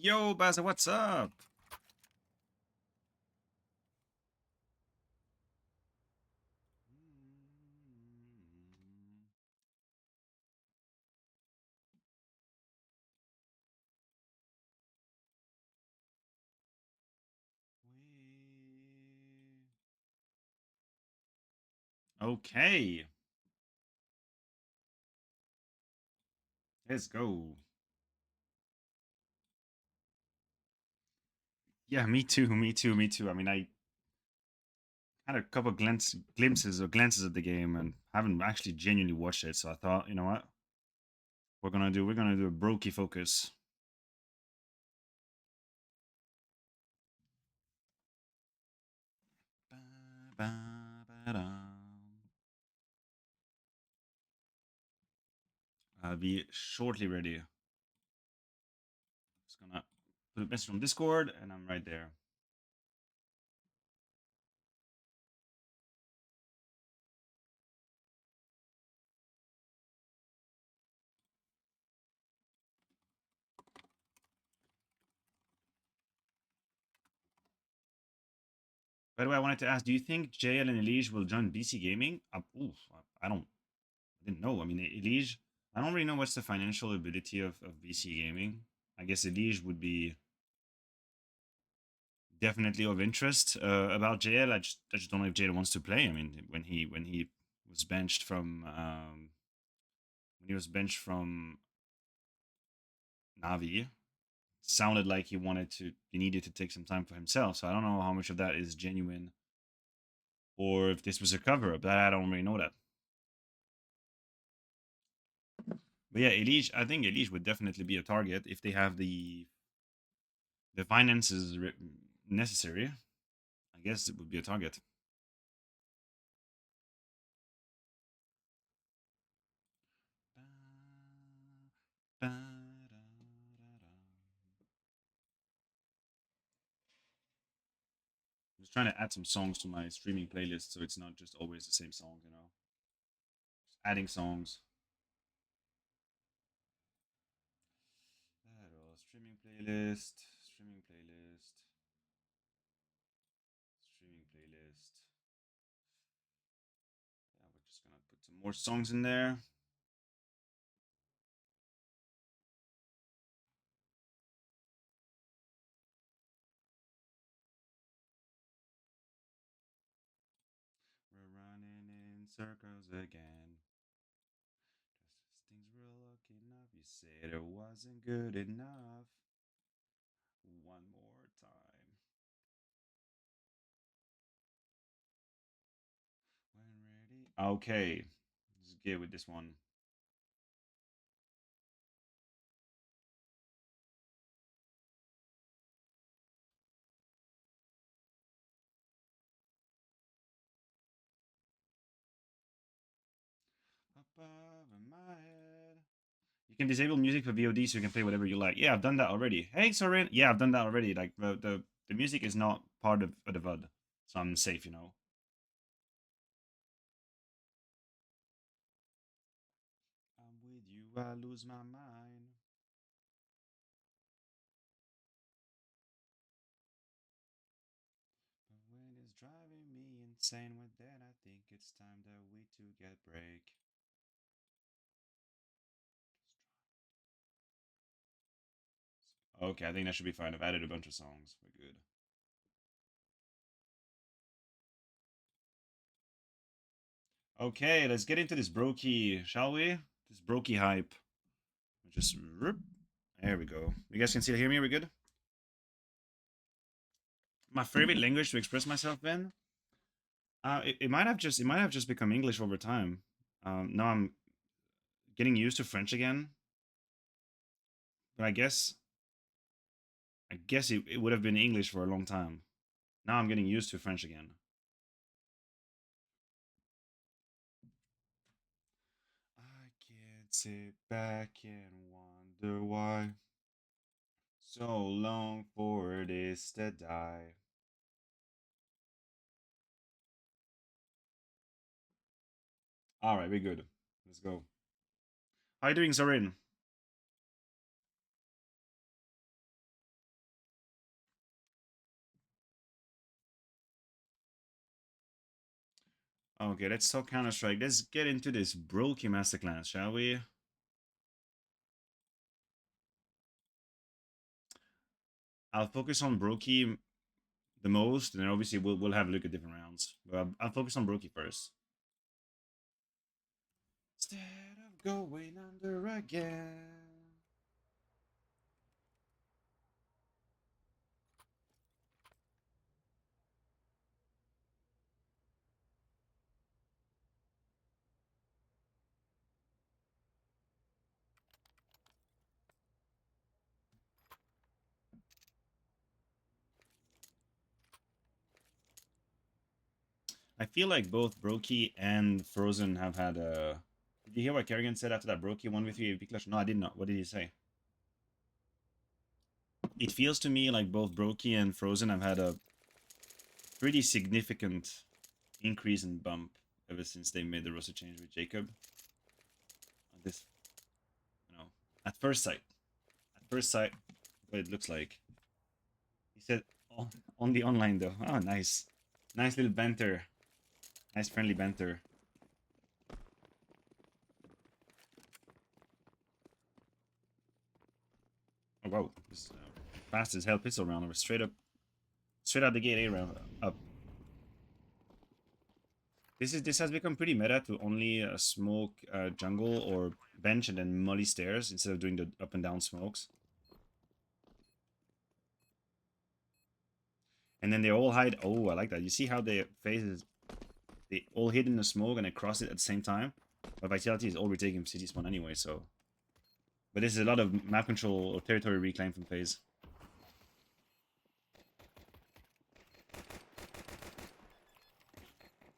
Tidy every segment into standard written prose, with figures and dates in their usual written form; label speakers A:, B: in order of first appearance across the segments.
A: Yo, Baza, what's up? Okay, let's go. Yeah, me too, me too, me too. I mean, I had a couple glimpses or glances at the game and haven't actually genuinely watched it. So I thought, you know what, we're gonna do a broky focus. I'll be shortly ready. Just gonna put a message on Discord, and I'm right there. By the way, I wanted to ask: do you think JL and Elige will join BC Gaming? Oof, I don't didn't know. I mean, Elige, I don't really know what's the financial ability of BC Gaming. I guess Elige would be definitely of interest. About JL, I just don't know if JL wants to play. I mean, when he was benched from Navi, sounded like he needed to take some time for himself. So I don't know how much of that is genuine or if this was a cover up. That I don't really know that. But yeah, Elige, I think Elige would definitely be a target if they have the finances necessary. I guess it would be a target. I'm just trying to add some songs to my streaming playlist so it's not just always the same songs, you know. Just adding songs. Streaming playlist, streaming playlist, streaming playlist. Yeah, we're just gonna put some more songs in there. We're running in circles again. Just as things were looking up, you said it wasn't good enough. One more time. When ready. Okay. Let's get with this one. Above my head. You can disable music for VOD so you can play whatever you like. Yeah, I've done that already. Hey, Soren. Yeah, I've done that already. Like the music is not part of the VOD, so I'm safe. You know. I'm with you. I lose my mind. But when it's driving me insane, well, then I think it's time that we two get break. Okay, I think that should be fine. I've added a bunch of songs. We're good. Okay, let's get into this broky, shall we? This broky hype. Just there we go. You guys can still hear me? We're good. My favorite language to express myself in. It might have just become English over time. Now I'm getting used to French again, but I guess it would have been English for a long time. Now I'm getting used to French again. Sit back and wonder why so long for this to die. All right, we're good. Let's go. How you doing, Sorin? Okay, let's talk Counter-Strike. Let's get into this broky masterclass, shall we? I'll focus on broky the most, and then obviously we'll have a look at different rounds. But I'll focus on broky first. Instead of going under again. I feel like both broky and Frozen have had a. Did you hear what Kerrigan said after that broky 1v3 AP clutch? No, I did not. What did he say? It feels to me like both broky and Frozen have had a pretty significant increase in bump ever since they made the roster change with Jacob. This, you know, at first sight, what it looks like. He said on the online though. Oh, nice, nice little banter, nice friendly banter. Oh wow, this fast as hell pistol round over straight out the gate A round up. This has become pretty meta to only smoke jungle or bench and then molly stairs instead of doing the up and down smokes. And then they all hide. Oh, I like that. You see how their faces, they all hid in the smoke and they cross it at the same time. But Vitality is all retaking city spawn anyway, so. But this is a lot of map control or territory reclaim from FaZe.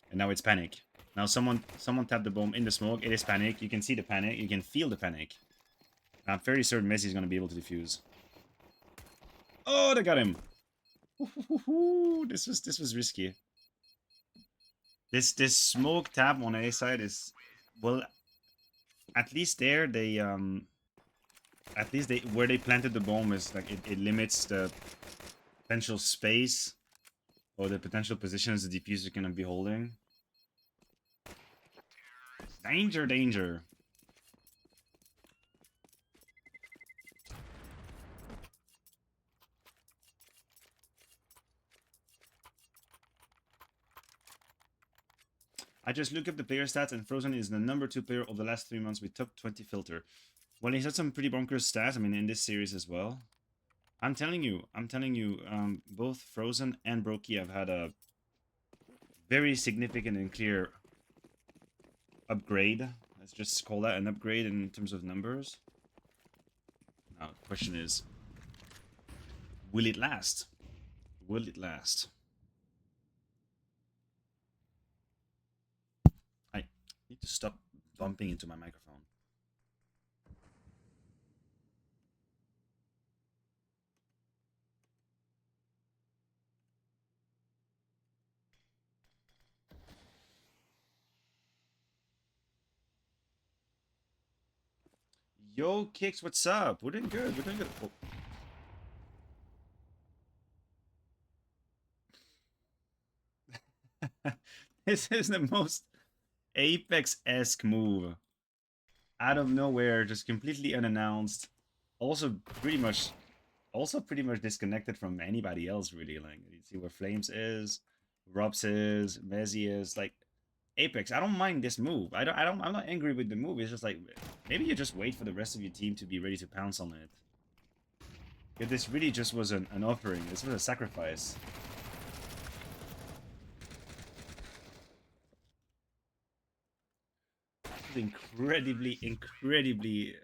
A: And now it's panic. Now someone tapped the bomb in the smoke. It is panic. You can see the panic. You can feel the panic. I'm fairly certain Messi is going to be able to defuse. Oh, they got him. This was risky. This smoke tap on A side is, well, at least there they at least where they planted the bomb is like it limits the potential space or the potential positions the diffuser can be holding. Danger, danger. I just look up the player stats and Frozen is the #2 player of the last 3 months with top 20 filter. Well, he's had some pretty bonkers stats, I mean, in this series as well. I'm telling you, both Frozen and broky have had a very significant and clear upgrade. Let's just call that an upgrade in terms of numbers. Now, the question is, will it last? Will it last? I need to stop bumping into my microphone. Yo, Kicks, what's up? We're doing good. We're doing good. Oh. This is the most Apex-esque move. Out of nowhere, just completely unannounced. Also pretty much disconnected from anybody else, really. Like, you see where Flames is, Robs is, Messi is, like, Apex. I don't mind this move. I'm not angry with the move. It's just like, maybe you just wait for the rest of your team to be ready to pounce on it. If this really just was an offering, this was a sacrifice. Incredibly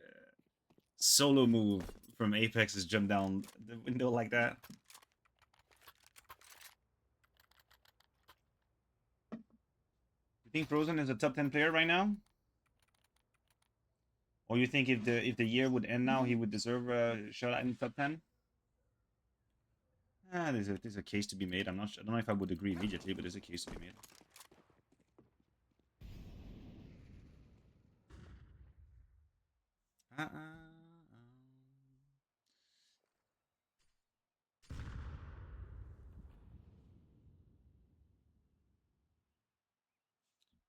A: solo move from Apex's jump down the window like that. You think Frozen is a top 10 player right now? Or you think if the year would end now, he would deserve a shot in top 10? There's a case to be made. I don't know if I would agree immediately, but there's a case to be made.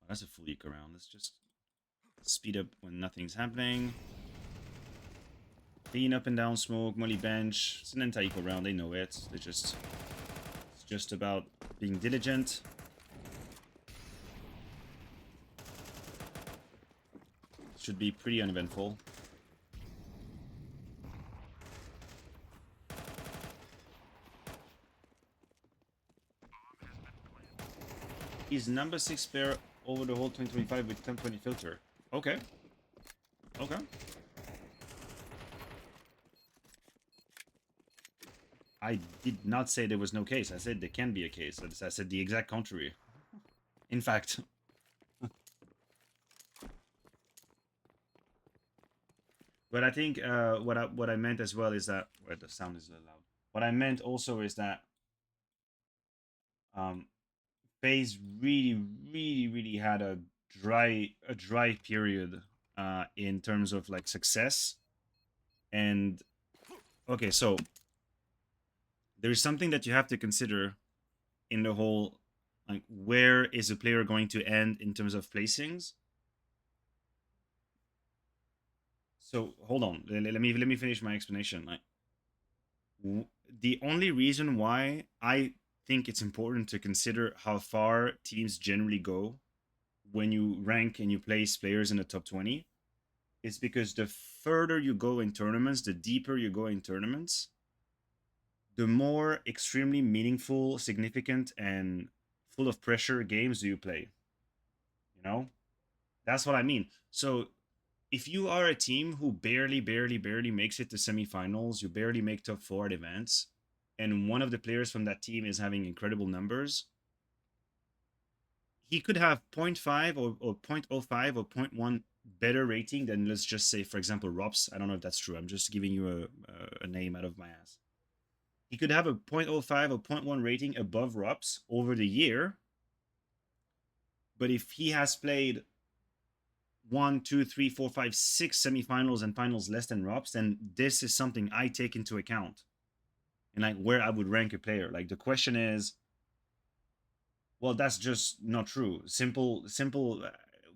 A: That's a full eek around. Let's just speed up when nothing's happening. Clean up and down smoke, molly bench. It's an anti-eco round, they know it. It's just about being diligent. Should be pretty uneventful. He's number 6 player over the whole 2025 with 1020 filter. Okay. Okay. I did not say there was no case. I said there can be a case. I said the exact contrary. In fact. But I think what I meant as well is that the sound is loud. What I meant also is that FaZe really had a dry period in terms of like success. And okay, so there is something that you have to consider in the whole, like, where is a player going to end in terms of placings. So hold on, let me finish my explanation. Like, the only reason why I think it's important to consider how far teams generally go when you rank and you place players in the top 20 is because the further you go in tournaments, the deeper you go in tournaments, the more extremely meaningful, significant, and full of pressure games do you play. You know? That's what I mean. So if you are a team who barely makes it to semifinals, you barely make top 4 at events, and one of the players from that team is having incredible numbers, he could have 0.5 or 0.05 or 0.1 better rating than, let's just say, for example, Rops. I don't know if that's true. I'm just giving you a name out of my ass. He could have a 0.05 or 0.1 rating above Rops over the year, but if he has played 1, 2, 3, 4, 5, 6 semifinals and finals less than Rops, then this is something I take into account and like where I would rank a player. Like the question is, well, that's just not true. Simple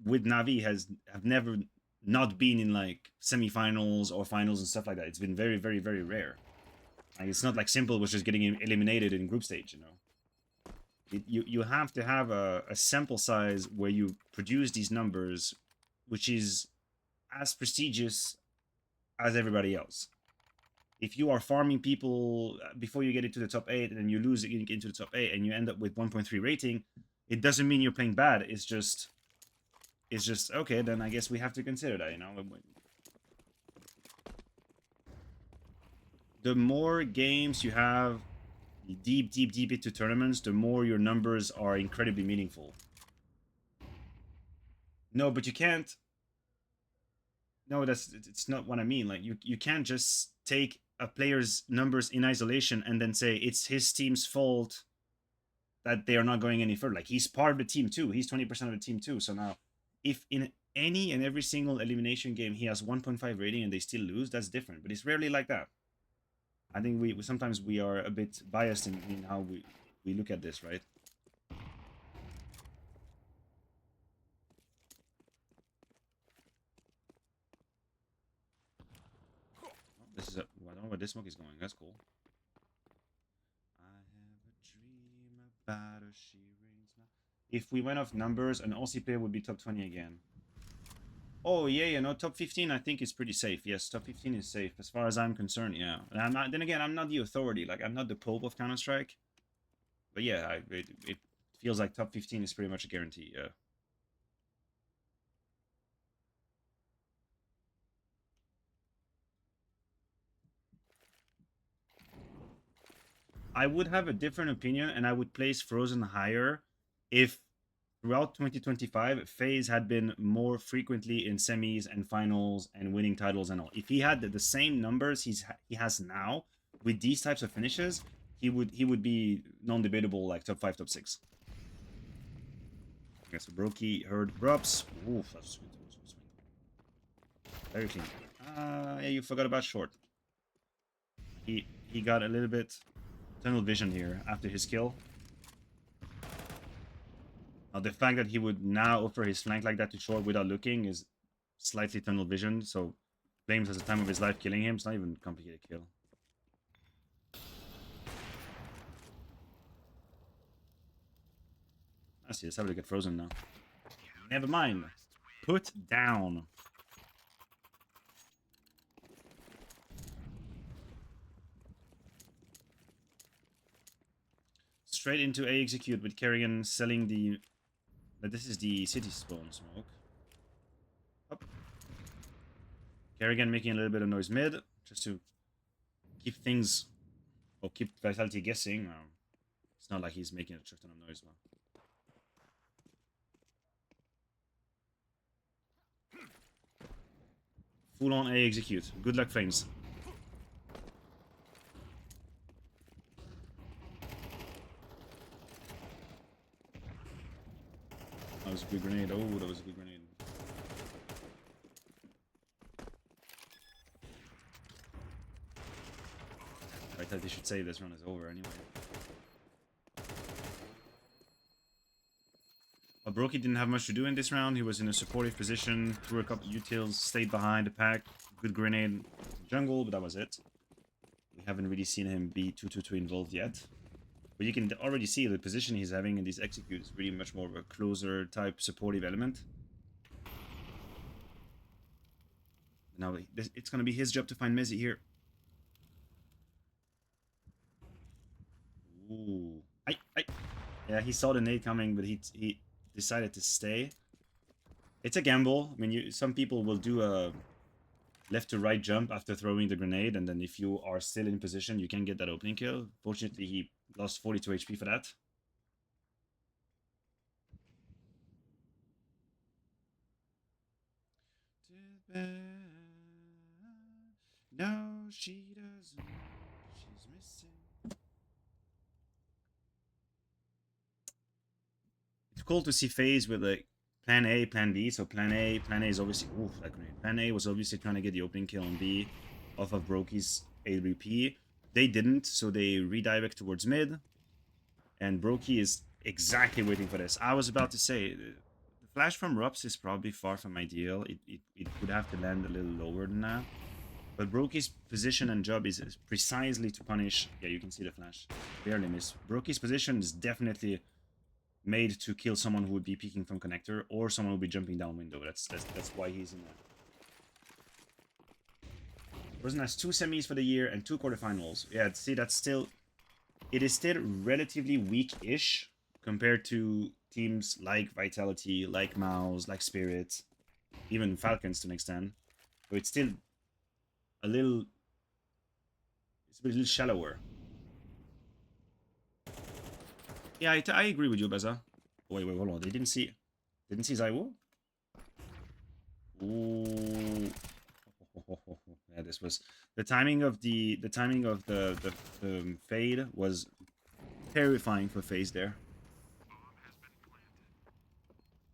A: with Navi have never not been in like semifinals or finals and stuff like that. It's been very rare. Like it's not like Simple was just getting eliminated in group stage, you know. You have to have a sample size where you produce these numbers, which is as prestigious as everybody else. If you are farming people before you get into the top 8 and then you lose it, you get into the top 8 and you end up with 1.3 rating, it doesn't mean you're playing bad. It's just okay, then I guess we have to consider that, you know. The more games you have deep into tournaments, the more your numbers are incredibly meaningful. No, but you can't. No, it's not what I mean. Like you can't just take a player's numbers in isolation and then say it's his team's fault that they are not going any further. Like he's part of the team too. He's 20% of the team too. So now, if in any and every single elimination game he has 1.5 rating and they still lose, that's different. But it's rarely like that. I think we sometimes we are a bit biased in how we look at this, right? This is I don't know where this smoke is going. That's cool. I have a dream about her. She rings my... If we went off numbers, an Aussie player would be top 20 again. Oh yeah, you know, top 15 I think is pretty safe. Yes, top 15 is safe as far as I'm concerned. Yeah, and I'm not. Then again, I'm not the authority. Like I'm not the Pope of Counter Strike. But yeah, it feels like top 15 is pretty much a guarantee. Yeah. I would have a different opinion, and I would place Frozen higher if throughout 2025, FaZe had been more frequently in semis and finals and winning titles and all. If he had the same numbers he has now with these types of finishes, he would be non-debatable like top 5, top 6. Okay, so broky heard Brups. Oof, that's good. Very clean. Yeah, you forgot about short. He got a little bit tunnel vision here after his kill. Now, the fact that he would now offer his flank like that to short without looking is slightly tunnel vision, so Flames has the time of his life killing him. It's not even a complicated kill. I see, let's have a look at Frozen now. Never mind. Put down. Straight into A execute with Kerrigan selling the... This is the city spawn smoke. Up. Kerrigan making a little bit of noise mid, just to keep things... Or keep Vitality guessing. It's not like he's making a ton of noise, man. Full on A execute. Good luck, Flames. That was a good grenade. Oh, that was a good grenade. I thought they should say this run is over anyway. But broky didn't have much to do in this round. He was in a supportive position, threw a couple utils, stayed behind the pack, good grenade jungle, but that was it. We haven't really seen him be too involved yet. But you can already see the position he's having in these executes is really much more of a closer type supportive element. Now it's going to be his job to find Mezzi here. Ooh. Yeah, he saw the nade coming, but he decided to stay. It's a gamble. I mean, some people will do a left to right jump after throwing the grenade, and then if you are still in position, you can get that opening kill. Fortunately, he lost 42 HP for that. No, she doesn't. She's missing. It's cool to see FaZe with like plan A, plan B. So plan A is obviously that grenade. Plan A was obviously trying to get the opening kill on B off of broky's AWP. They didn't, so they redirect towards mid. And broky is exactly waiting for this. I was about to say, the flash from Rups is probably far from ideal. It would have to land a little lower than that. But broky's position and job is precisely to punish... Yeah, you can see the flash. Barely miss. broky's position is definitely made to kill someone who would be peeking from connector or someone who would be jumping down window. That's why he's in there. Frozen has 2 semis for the year and 2 quarterfinals. Yeah, see, that's still... It is still relatively weak-ish compared to teams like Vitality, like Mouse, like Spirit, even Falcons to an extent. So it's still a little... It's a little shallower. Yeah, I agree with you, Beza. Wait, hold on. They didn't see Zaiwu? Ooh. Yeah, this was the timing of the fade was terrifying for FaZe there.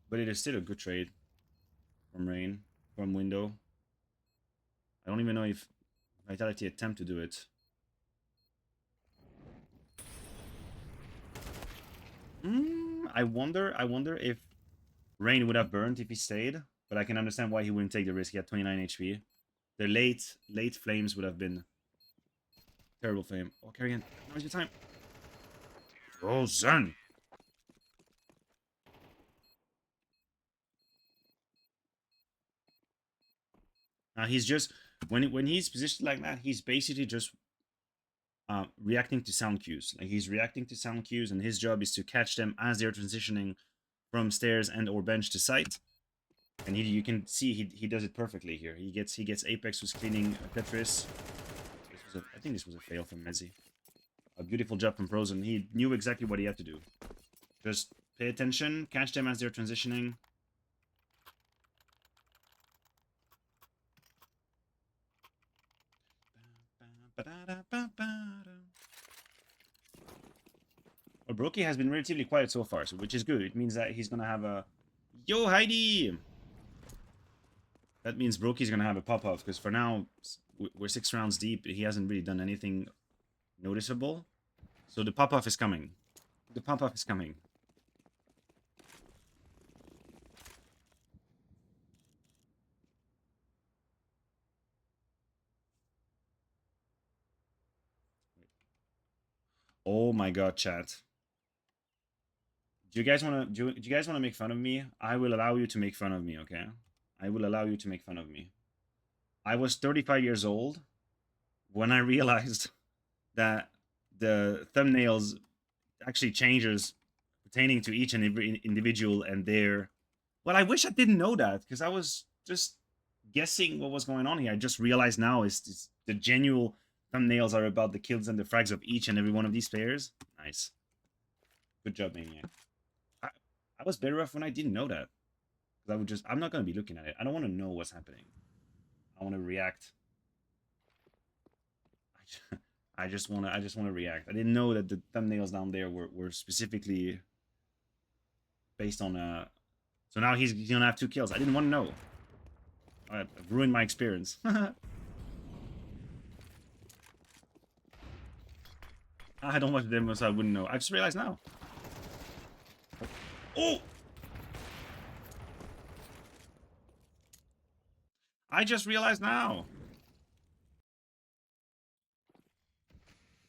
A: But it is still a good trade from Rain, from Window. I don't even know if Vitality attempt to do it. I wonder if Rain would have burned if he stayed, but I can understand why he wouldn't take the risk. He had 29 HP. The late flames would have been terrible for him. Oh, Kerrigan, now's your time. Oh, son. Now he's just when he's positioned like that, he's basically just reacting to sound cues. Like he's reacting to sound cues, and his job is to catch them as they're transitioning from stairs and or bench to site. And you can see he does it perfectly here. He gets Apex was cleaning Tetris. I think this was a fail from Mezzi. A beautiful job from Frozen. He knew exactly what he had to do. Just Pay attention. Catch them as they're transitioning. Well, broky has been relatively quiet so far, so which is good. It means that he's gonna have a... Yo, Heidi! That means broky's gonna have a pop-off, because for now, we're 6 rounds deep. He hasn't really done anything noticeable. So the pop-off is coming. The pop-off is coming. Oh my god, chat. Do you guys want to do you guys want to make fun of me? I will allow you to make fun of me, okay? I will allow you to make fun of me. I was 35 years old when I realized that the thumbnails actually changes pertaining to each and every individual and their... Well, I wish I didn't know that, because I was just guessing what was going on here. I just realized now is the genuine thumbnails are about the kills and the frags of each and every one of these players. Nice. Good job, Maniac. I was better off when I didn't know that. Because I'm not going to be looking at it. I don't want to know what's happening. I want to react. I just want to react. I didn't know that the thumbnails down there were specifically based on so now he's gonna have 2 kills. I didn't want to know. I've ruined my experience. I don't watch the demo, so I wouldn't know. I just realized now. Oh! I just realized now.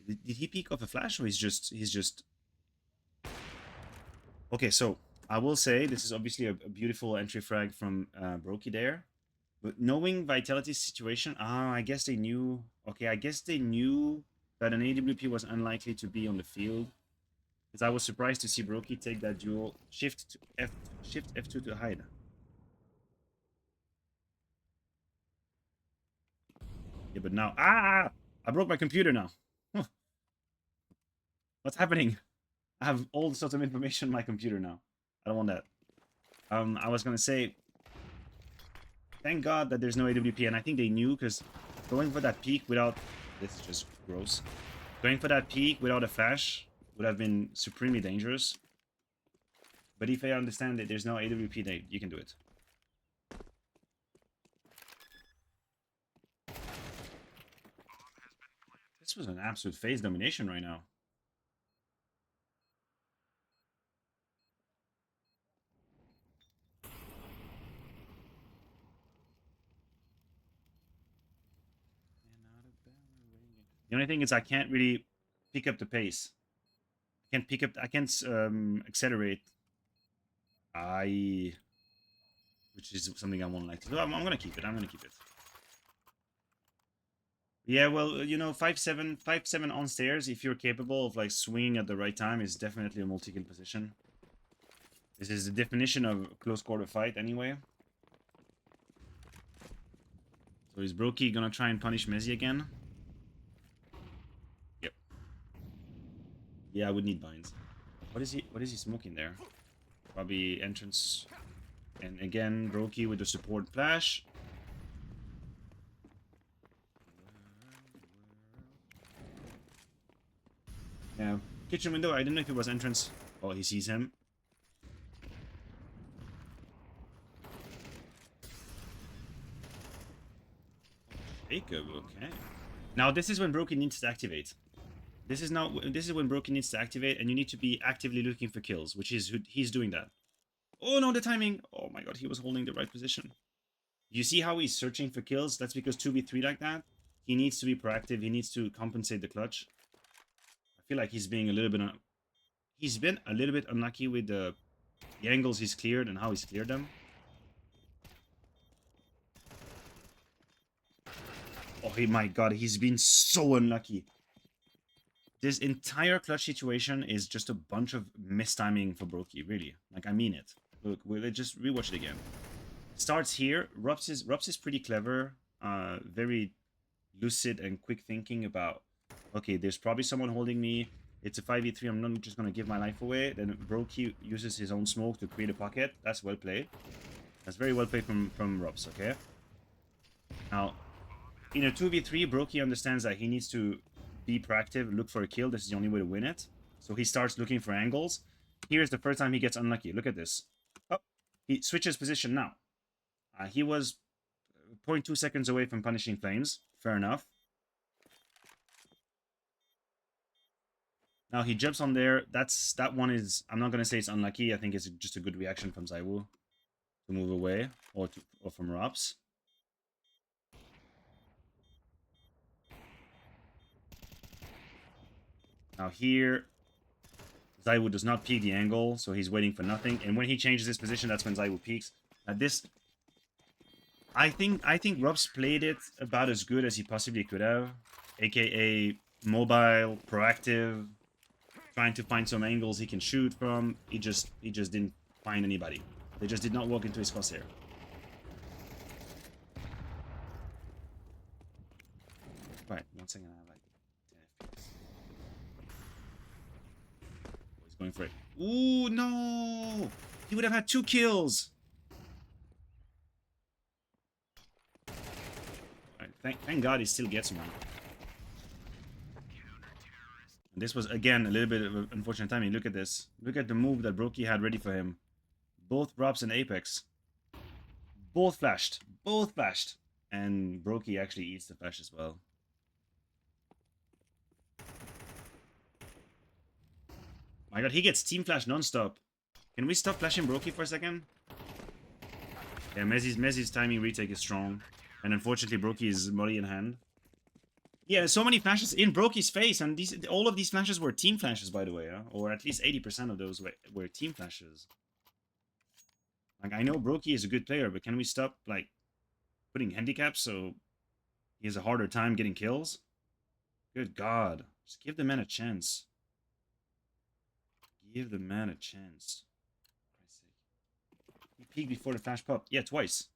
A: Did he peek off a flash, or he's just... Okay, so I will say this is obviously a beautiful entry frag from broky there. But knowing Vitality's situation, I guess they knew... Okay, I guess they knew that an AWP was unlikely to be on the field. Because I was surprised to see broky take that dual shift F2 to hide. Yeah, but now... I broke my computer now. Huh. What's happening? I have all sorts of information on my computer now. I don't want that. I was gonna say... Thank God that there's no AWP, and I think they knew, because going for that peek without... This is just gross. Going for that peek without a flash would have been supremely dangerous. But if I understand that there's no AWP, you can do it. This was an absolute phase domination right now. The only thing is I can't really pick up the pace. I can't accelerate. Which is something I won't like to do. I'm gonna keep it. I'm gonna keep it. Yeah, well, you know, 5-7 on stairs, if you're capable of like swinging at the right time, is definitely a multi-kill position. This is the definition of close quarter fight anyway. So is broky gonna try and punish Mezzy again? Yep. Yeah, I would need binds. What is he smoking there? Probably entrance. And again, broky with the support flash. Yeah. Kitchen window, I didn't know if it was entrance. Oh, he sees him. Jacob, okay. Now this is when broky needs to activate. This is when broky needs to activate, and you need to be actively looking for kills, which is he's doing that. Oh no, the timing! Oh my god, he was holding the right position. You see how he's searching for kills? That's because 2v3 like that, he needs to be proactive, he needs to compensate the clutch. I feel like he's being a little bit... He's been a little bit unlucky with the angles he's cleared and how he's cleared them. Oh my god, he's been so unlucky. This entire clutch situation is just a bunch of mistiming for broky, really. Like, I mean it. Look, we'll just rewatch it again. Starts here. Rups is pretty clever. Very lucid and quick thinking about, okay, there's probably someone holding me. It's a 5v3. I'm not just going to give my life away. Then broky uses his own smoke to create a pocket. That's well played. That's very well played from Robs, okay? Now, in a 2v3, broky understands that he needs to be proactive, look for a kill. This is the only way to win it. So he starts looking for angles. Here's the first time he gets unlucky. Look at this. Oh, he switches position now. He was 0.2 seconds away from punishing Flames. Fair enough. Now he jumps on there. That one is, I'm not gonna say it's unlucky. I think it's just a good reaction from Zaiwu to move away, or from Rops. Now here, Zaiwu does not peek the angle, so he's waiting for nothing. And when he changes his position, that's when Zaiwu peeks. This, I think Rops played it about as good as he possibly could have, aka mobile, proactive, trying to find some angles he can shoot from. He just didn't find anybody. They just did not walk into his crosshair. Right, 1 second, I have like 10 FPS. Oh, he's going for it. Ooh, no! He would have had 2 kills! Right, thank God he still gets one. And this was, again, a little bit of an unfortunate timing. Look at this. Look at the move that broky had ready for him. Both Robs and Apex. Both flashed. Both flashed. And broky actually eats the flash as well. My God, he gets team flash non-stop. Can we stop flashing broky for a second? Yeah, Mezzi's timing retake is strong. And unfortunately, broky is molly in hand. Yeah, so many flashes in broky's face, and all of these flashes were team flashes, by the way, huh? Or at least 80% of those were team flashes. Like, I know broky is a good player, but can we stop, like, putting handicaps so he has a harder time getting kills? Good God. Just give the man a chance. Give the man a chance. He peeked before the flash pop. Yeah, twice.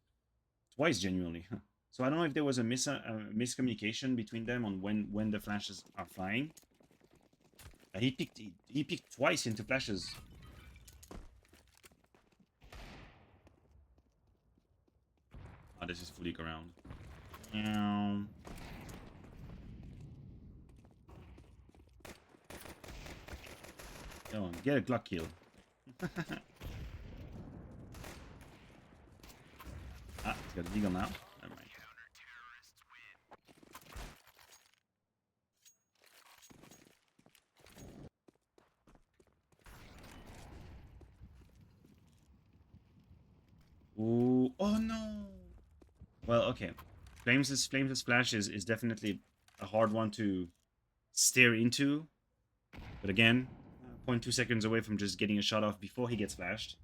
A: Twice, genuinely. So I don't know if there was a miscommunication between them on when the flashes are flying. He peeked twice into flashes. Oh, this is fully around. Go on, get a Glock kill. Ah, he's got a deagle now. Never mind. Ooh, oh no! Well, okay. Flames' flash is definitely a hard one to steer into. But again, 0.2 seconds away from just getting a shot off before he gets flashed.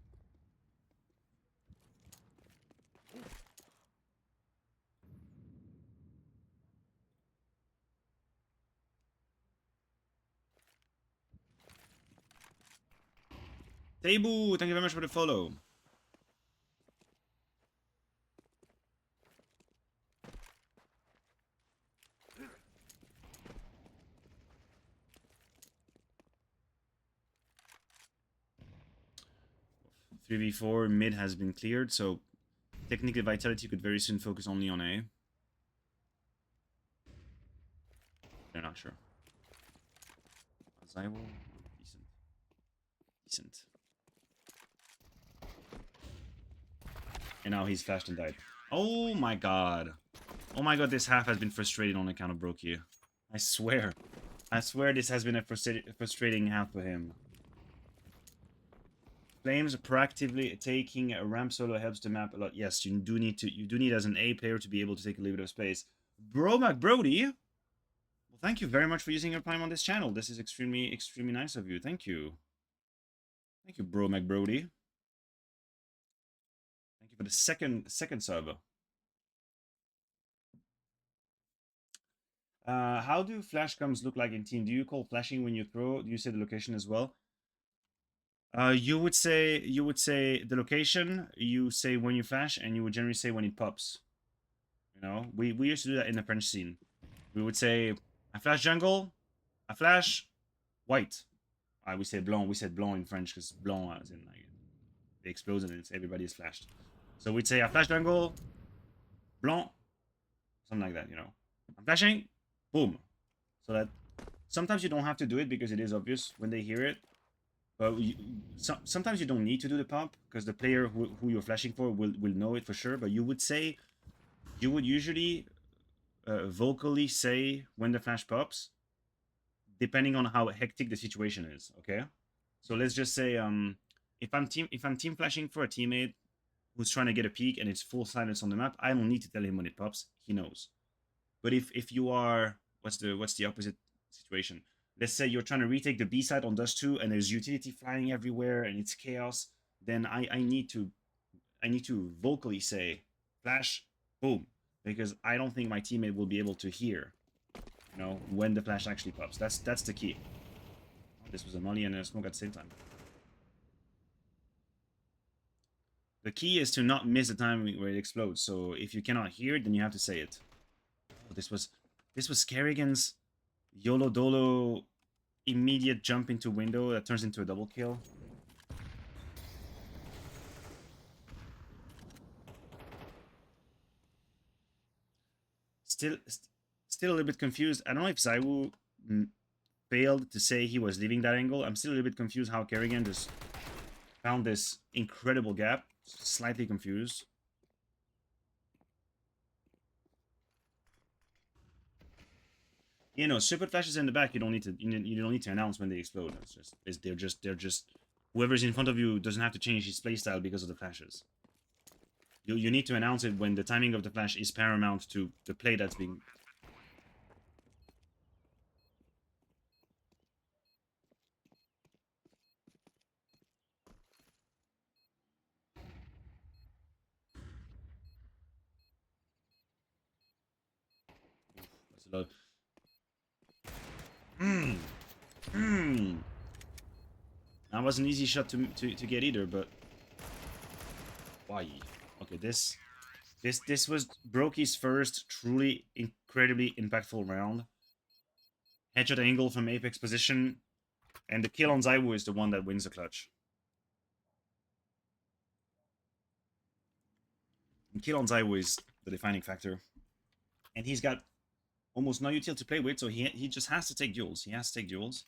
A: Tebu, thank you very much for the follow. .3v4 mid has been cleared, so technically Vitality could very soon focus only on A. They're not sure. Zaiwu, decent. Decent. And now he's flashed and died. Oh my God. Oh my God, this half has been frustrating on account of broky. I swear. I swear this has been a frustrating half for him. Flames proactively taking a ramp solo helps the map a lot. Yes, you do need as an A player to be able to take a little bit of space. Brody. Well, thank you very much for using your time on this channel. This is extremely nice of you. Thank you. Thank you, Brody. Thank you for the second sub. How do flash coms look like in team? Do you call flashing when you throw? Do you say the location as well? You would say the location, you say when you flash, and you would generally say when it pops. You know, we used to do that in the French scene. We would say, I flash jungle, I flash, white. We say blanc. We said blanc in French because blanc as in like the explosion and it's everybody is flashed. So we'd say I flashed angle, blanc, something like that, you know. I'm flashing, boom. So that sometimes you don't have to do it because it is obvious when they hear it. But sometimes you don't need to do the pop because the player who you're flashing for will know it for sure. But you would usually vocally say when the flash pops, depending on how hectic the situation is. Okay, so let's just say if I'm team flashing for a teammate who's trying to get a peek and it's full silence on the map, I don't need to tell him when it pops. He knows. But if you are what's the opposite situation? Let's say you're trying to retake the B side on Dust 2 and there's utility flying everywhere and it's chaos, then I need to vocally say flash, boom, because I don't think my teammate will be able to hear, you know, when the flash actually pops. That's the key. Oh, this was a molly and a smoke at the same time. The key is to not miss the time where it explodes. So if you cannot hear it, then you have to say it. Oh, this was Kerrigan's YOLO Dolo immediate jump into window that turns into a double kill. Still a little bit confused. I don't know if Zaiwu failed to say he was leaving that angle. I'm still a little bit confused how Kerrigan just found this incredible gap. Slightly confused. You know, super flashes in the back. You don't need to announce when they explode. They're just whoever's in front of you doesn't have to change his playstyle because of the flashes. You need to announce it when the timing of the flash is paramount to the play that's being. That's a lot. That was an easy shot to get either, but why? Okay, this was broky's first truly incredibly impactful round. Headshot angle from apex position, and the kill on Zaiwu is the one that wins the clutch. And kill on Zaiwu is the defining factor, and he's got almost no util to play with, so he just has to take duels. He has to take duels.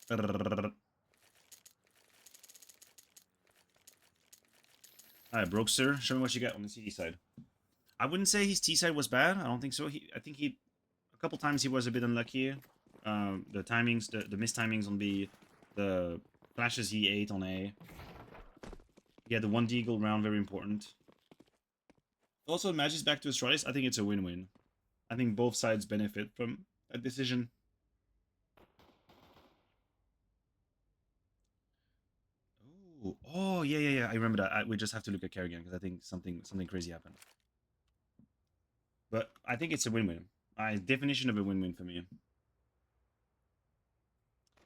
A: Alright, Brokester, show me what you got on the CD side. I wouldn't say his T side was bad. I don't think so. I think a couple times he was a bit unlucky. The timings, the missed timings on B, the flashes he ate on A. Yeah, the 1 deagle round, very important. Also, Magic's back to Astralis. I think it's a win-win. I think both sides benefit from a decision. Oh, yeah. I remember that. We just have to look at Kerrigan because I think something crazy happened. But I think it's a win-win. Definition of a win-win for me.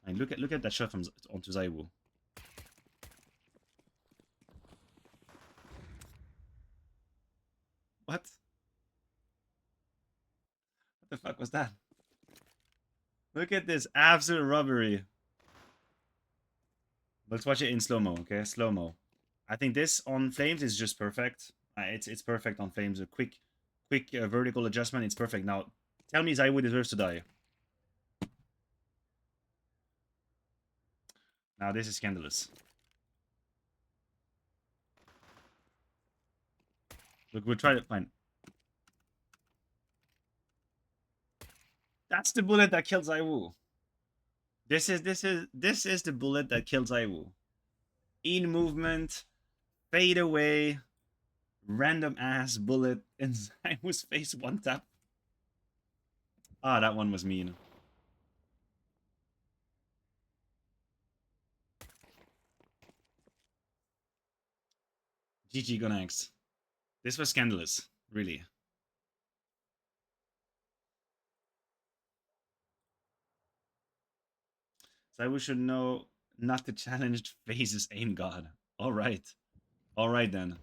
A: And look at that shot from onto Zaiwu. What? What the fuck was that? Look at this absolute robbery. Let's watch it in slow-mo, okay? Slow-mo. I think this on Flames is just perfect. It's perfect on Flames. A quick vertical adjustment. It's perfect. Now, tell me Zaiwu deserves to die. Now, this is scandalous. Look, we'll try to find. That's the bullet that killed Zaiwu. This is the bullet that killed Zaiwu. In movement, fade away, random ass bullet in Zaiwu's face, one tap. Ah, that one was mean. GG Gonax. This was scandalous, really. So we should know not to challenge FaZe's aim god. Alright. Alright then.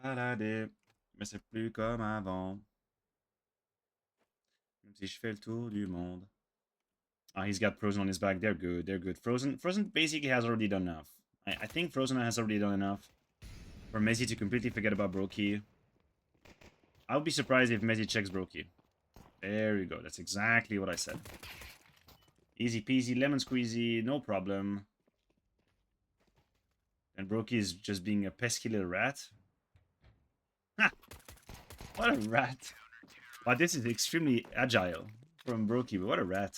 A: Balader, mais c'est plus comme avant. Même si je fais le tour du monde. Ah, he's got Frozen on his back. They're good. They're good. Frozen basically has already done enough. I think Frozen has already done enough for Messi to completely forget about broky. I would be surprised if Messi checks broky. There you go. That's exactly what I said. Easy peasy, lemon squeezy, no problem. And broky is just being a pesky little rat. Ha! What a rat. But this is extremely agile from broky, but what a rat.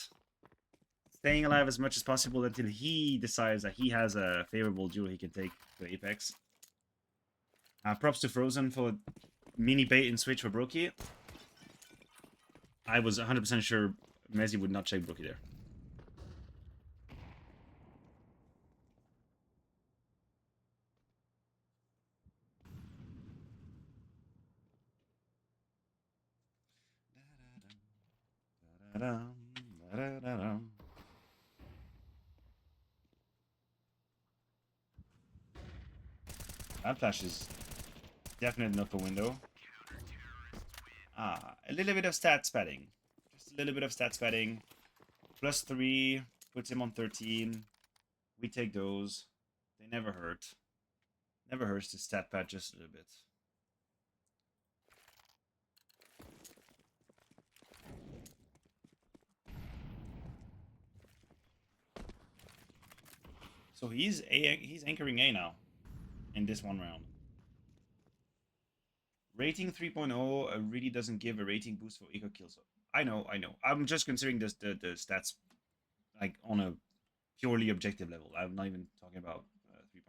A: Staying alive as much as possible until he decides that he has a favorable duel he can take to Apex. Props to Frozen for mini bait and switch for broky. I was 100% sure Messi would not check broky there. That flash is definitely not for window. A little bit of stats padding. Just a little bit of stats padding. +3 puts him on 13. We take those. They never hurt. Never hurts to stat pad just a little bit. So he's anchoring A now in this one round. Rating 3.0 really doesn't give a rating boost for eco kills. I know. I'm just considering this the stats like on a purely objective level. I'm not even talking about 3.0.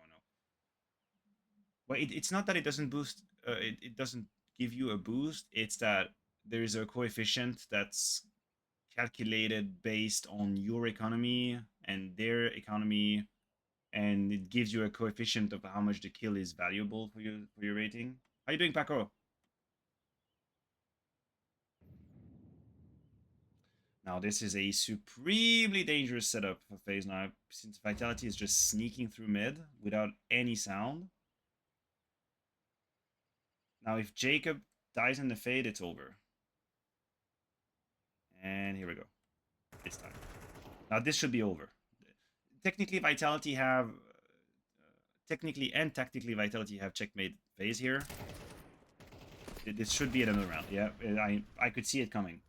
A: Well, it's not that it doesn't boost. It doesn't give you a boost. It's that there is a coefficient that's calculated based on your economy and their economy, and it gives you a coefficient of how much the kill is valuable for your rating. How you doing, Paco? Now this is a supremely dangerous setup for FaZe now, since Vitality is just sneaking through mid without any sound. Now if Jacob dies in the fade, it's over. And here we go. It's time. Now this should be over. Technically, Vitality have... technically and tactically, Vitality have checkmate FaZe here. This should be another round. Yeah, I could see it coming.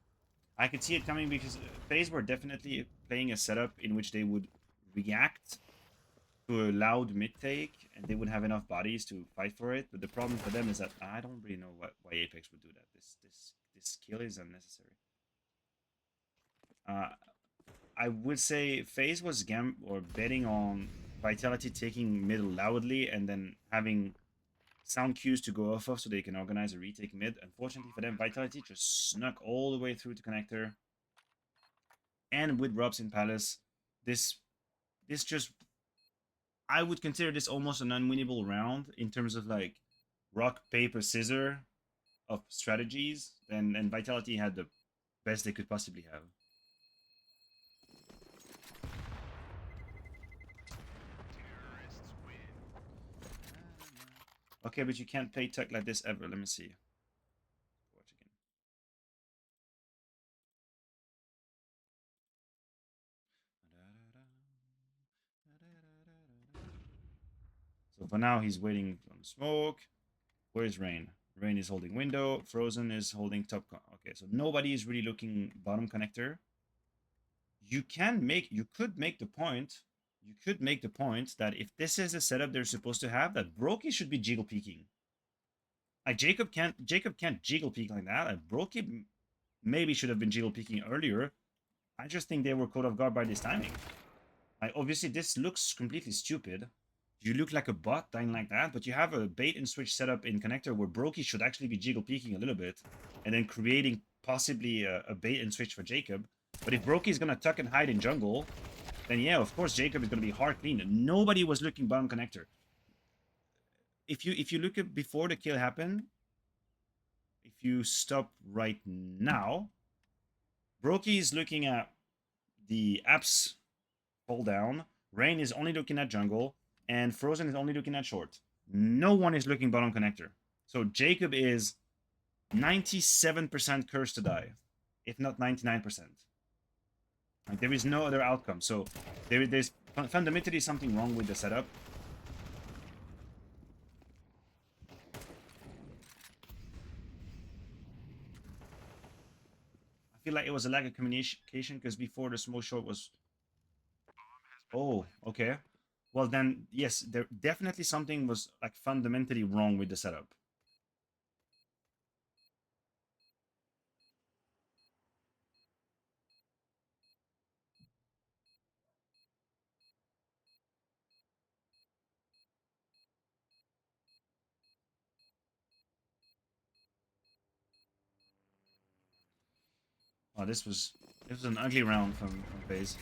A: I could see it coming because FaZe were definitely playing a setup in which they would react to a loud mid take, and they would have enough bodies to fight for it. But the problem for them is that I don't really know why Apex would do that. This kill is unnecessary. I would say FaZe was betting on Vitality taking middle loudly and then having sound cues to go off of so they can organize a retake mid. Unfortunately for them, Vitality just snuck all the way through to connector. And with Robs in Palace, this just... I would consider this almost an unwinnable round in terms of like rock, paper, scissor of strategies. And Vitality had the best they could possibly have. Okay, but you can't play tech like this ever. Let me see. Watch again. So for now, he's waiting on smoke. Where's Rain? Rain is holding window. Frozen is holding top. Okay, so nobody is really looking bottom connector. You could make the point. You could make the point that if this is a setup they're supposed to have, that broky should be jiggle peeking. Like Jacob can't jiggle peek like that. Like broky maybe should have been jiggle peeking earlier. I just think they were caught off guard by this timing. Like obviously this looks completely stupid. you look like a bot dying like that, but you have a bait and switch setup in connector where broky should actually be jiggle peeking a little bit and then creating possibly a bait and switch for Jacob. But if broky is going to tuck and hide in jungle, then yeah, of course Jacob is going to be hard clean. Nobody was looking bottom connector. If you look at before the kill happened, if you stop right now, broky is looking at the apps pull down. Rain is only looking at jungle, and Frozen is only looking at short. No one is looking bottom connector. So Jacob is 97% cursed to die, if not 99%. Like, there is no other outcome. So there's fundamentally something wrong with the setup. I feel like it was a lack of communication because before the smoke short was... Oh, okay. Well then, yes, there definitely something was like fundamentally wrong with the setup. Oh, this was an ugly round from FaZe.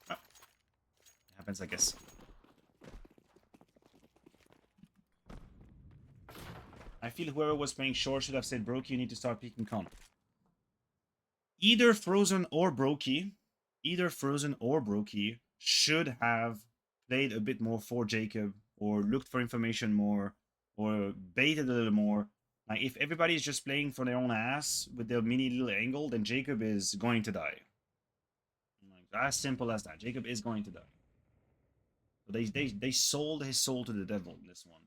A: Oh, it happens, I guess. I feel whoever was playing short should have said, broky, you need to start peeking con. Either Frozen or broky should have played a bit more for Jacob or looked for information more or baited a little more. Like, if everybody is just playing for their own ass with their mini little angle, then Jacob is going to die. Like, as simple as that. Jacob is going to die. So they sold his soul to the devil in this one.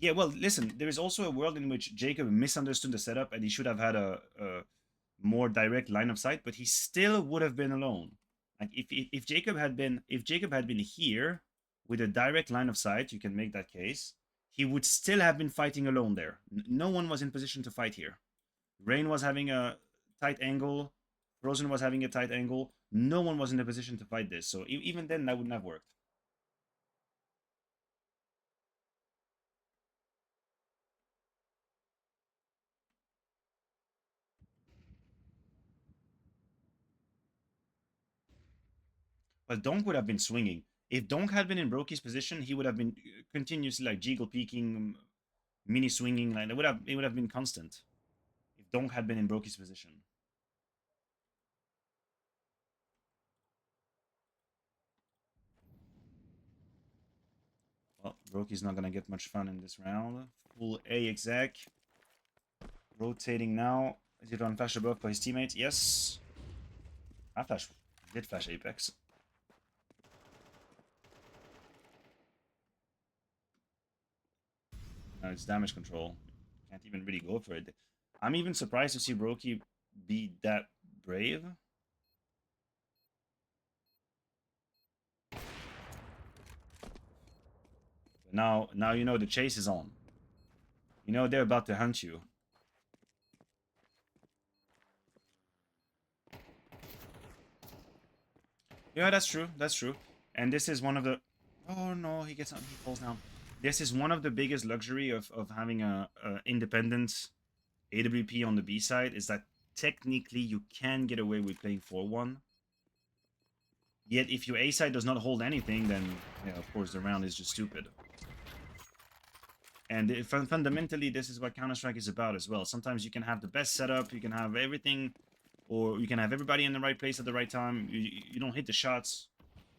A: Yeah, well, listen, there is also a world in which Jacob misunderstood the setup and he should have had a more direct line of sight, but he still would have been alone. Like, if Jacob had been here with a direct line of sight, you can make that case. He would still have been fighting alone there. No one was in position to fight here. Rain was having a tight angle. Frozen was having a tight angle. No one was in a position to fight this. So even then, that wouldn't have worked. But Donk would have been swinging. If Donk had been in broky's position, he would have been continuously like jiggle peeking, mini swinging. Like, it would have been constant. If Donk had been in broky's position. Well, broky's not gonna get much fun in this round. Full A exec. Rotating now. Is it on flash above for his teammate? Yes. I did flash Apex. Now it's damage control. Can't even really go for it. I'm even surprised to see broky be that brave. But now you know the chase is on. You know they're about to hunt you. Yeah, that's true. That's true. And this is one of the... Oh no, he falls down. This is one of the biggest luxury of having a independent AWP on the B side, is that technically you can get away with playing 4-1. Yet if your A side does not hold anything, then yeah, of course the round is just stupid. And fundamentally, this is what Counter-Strike is about as well. Sometimes you can have the best setup, you can have everything, or you can have everybody in the right place at the right time. You don't hit the shots,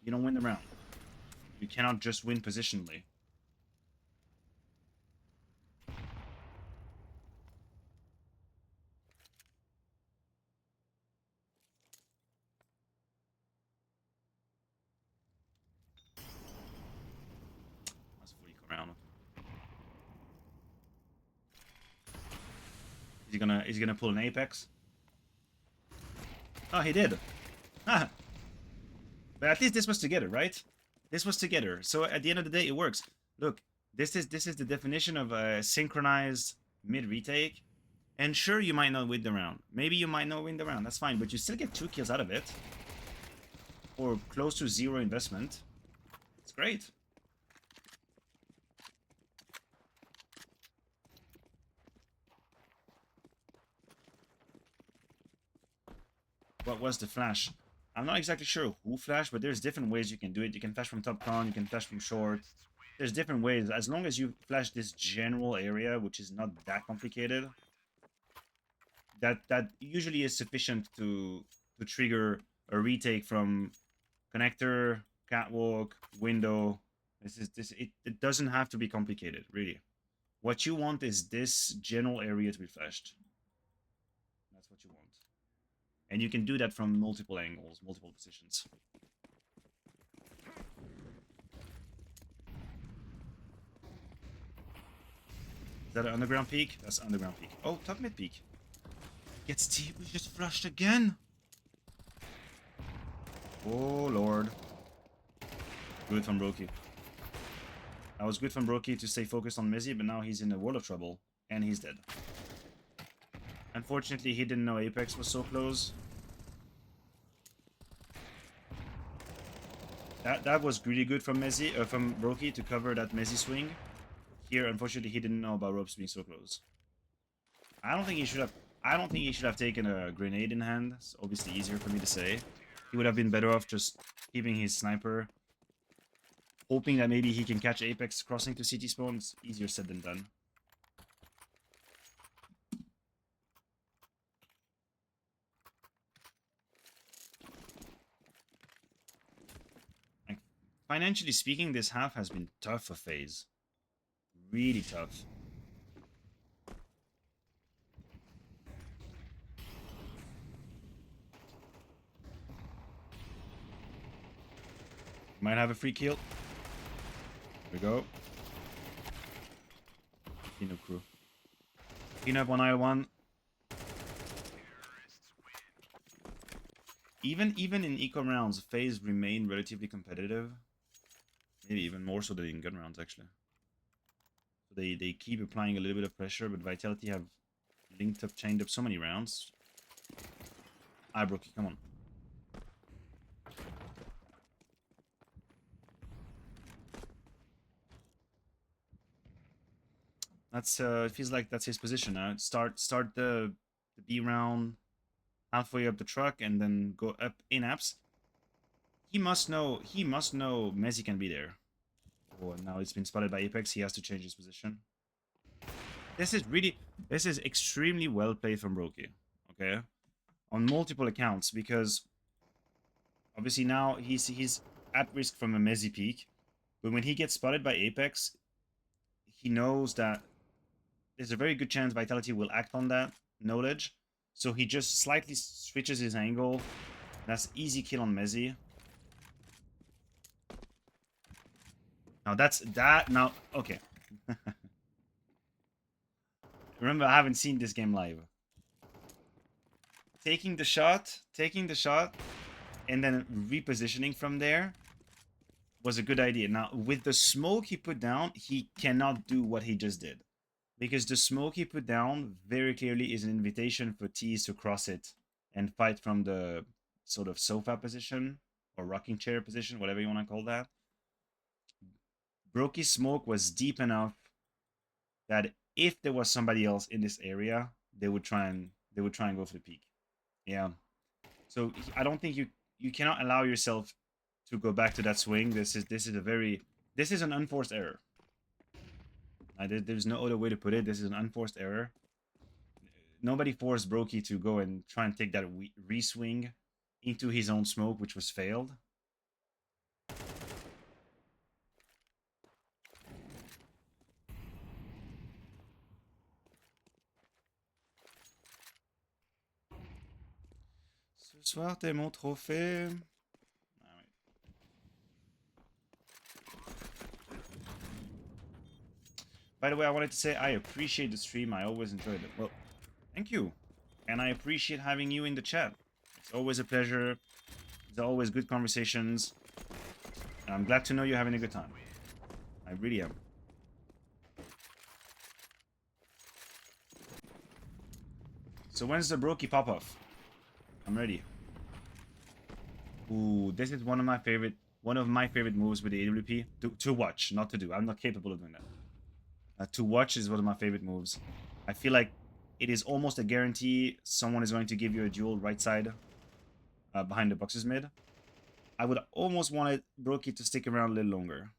A: you don't win the round. You cannot just win positionally. That's freak around. Is he gonna pull an Apex? Oh, he did. But at least this was together, right? This was together. So at the end of the day, it works. Look, this is the definition of a synchronized mid retake. And sure, you might not win the round. Maybe you might not win the round. That's fine, but you still get 2 kills out of it. Or close to 0 investment. It's great. What was the flash? I'm not exactly sure who flashed, but there's different ways you can do it. You can flash from top con, you can flash from short. There's different ways. As long as you flash this general area, which is not that complicated, that usually is sufficient to trigger a retake from connector, catwalk, window. It doesn't have to be complicated, really. What you want is this general area to be flashed. That's what you want. And you can do that from multiple angles, multiple positions. Is that an underground peak? That's underground peak. Oh, top mid peak. Gets T. We just flushed again. Oh, Lord. Good from broky. That was good from broky to stay focused on Mizzy, but now he's in a world of trouble. And he's dead. Unfortunately, he didn't know Apex was so close. That was really good from from broky to cover that Mizzy swing. Here, unfortunately, he didn't know about ropes being so close. I don't think he should have taken a grenade in hand. It's obviously easier for me to say. He would have been better off just keeping his sniper, hoping that maybe he can catch Apex crossing to CT spawn. It's easier said than done. Like, financially speaking, this half has been tough for FaZe. Really tough. Might have a free kill. Here we go. Kino crew. Kino 1i1. Even in eco rounds, FaZe remain relatively competitive. Maybe even more so than in gun rounds, actually. So they keep applying a little bit of pressure, but Vitality have linked up, chained up so many rounds. Ah, broky, come on. That's it feels like that's his position now. Start the B round halfway up the truck and then go up in apps. He must know Messi can be there. Oh, now it's been spotted by Apex. He has to change his position. This is extremely well played from broky. Okay, on multiple accounts, because obviously now he's at risk from a Messi peak, but when he gets spotted by Apex, he knows that there's a very good chance Vitality will act on that knowledge. So he just slightly switches his angle. That's easy kill on Mezzi. Now that's that. Now, okay. Remember, I haven't seen this game live. Taking the shot, and then repositioning from there was a good idea. Now, with the smoke he put down, he cannot do what he just did. Because the smoke he put down very clearly is an invitation for Tease to cross it and fight from the sort of sofa position or rocking chair position, whatever you want to call that. broky's smoke was deep enough that if there was somebody else in this area, they would try and go for the peak. Yeah. So I don't think you cannot allow yourself to go back to that swing. This is an unforced error. There's no other way to put it. This is an unforced error. Nobody forced broky to go and try and take that re-swing into his own smoke, which was failed. Ce soir, t'es mon trophée. By the way, I wanted to say I appreciate the stream. I always enjoyed it. Well, thank you. And I appreciate having you in the chat. It's always a pleasure. There's always good conversations. And I'm glad to know you're having a good time. I really am. So when's the broky pop off? I'm ready. Ooh, this is one of my favorite moves with the AWP to watch, not to do. I'm not capable of doing that. To watch is one of my favorite moves. I feel like it is almost a guarantee someone is going to give you a duel right side behind the boxes mid. I would almost want broky to stick around a little longer.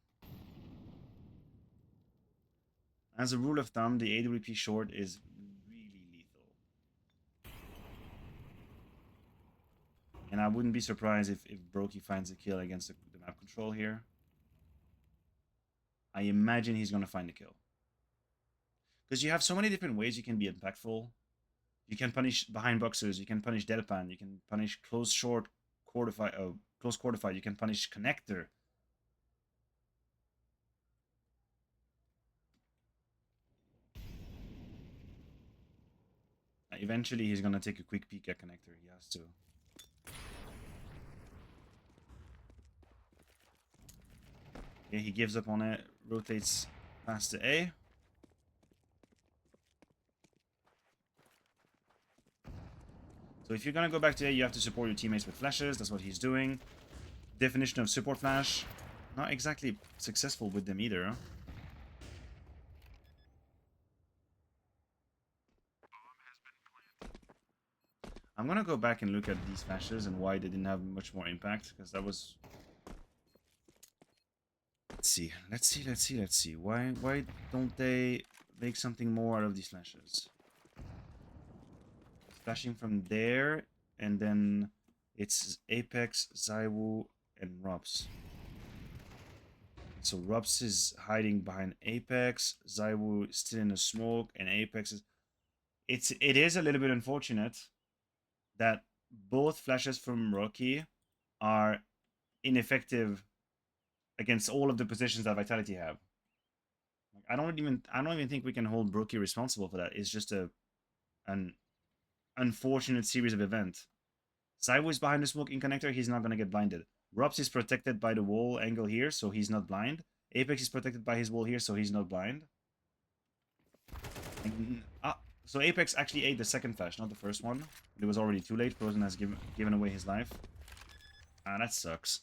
A: As a rule of thumb, the AWP short is really lethal. And I wouldn't be surprised if broky finds a kill against the map control here. I imagine he's going to find a kill. Because you have so many different ways you can be impactful. You can punish behind boxes, you can punish deadpan, you can punish close short, close quarterfight, you can punish connector. Eventually he's going to take a quick peek at connector, he has to. Okay, he gives up on it, rotates past the A. So if you're going to go back to A, you have to support your teammates with flashes. That's what he's doing. Definition of support flash. Not exactly successful with them either. I'm going to go back and look at these flashes and why they didn't have much more impact. Because that was... Let's see. Why don't they make something more out of these flashes? Flashing from there, and then it's Apex, Zywoo, and Rups. So Rups is hiding behind Apex, Zywoo is still in the smoke, and Apex is... It is a little bit unfortunate that both flashes from Rocky are ineffective against all of the positions that Vitality have. I don't even think we can hold broky responsible for that. It's just an unfortunate series of events. Zywoo is behind the smoking connector, he's not going to get blinded. Rups is protected by the wall angle here, so he's not blind. Apex is protected by his wall here, so he's not blind. So Apex actually ate the second flash, not the first one. It was already too late. Frozen has given away his life. That sucks.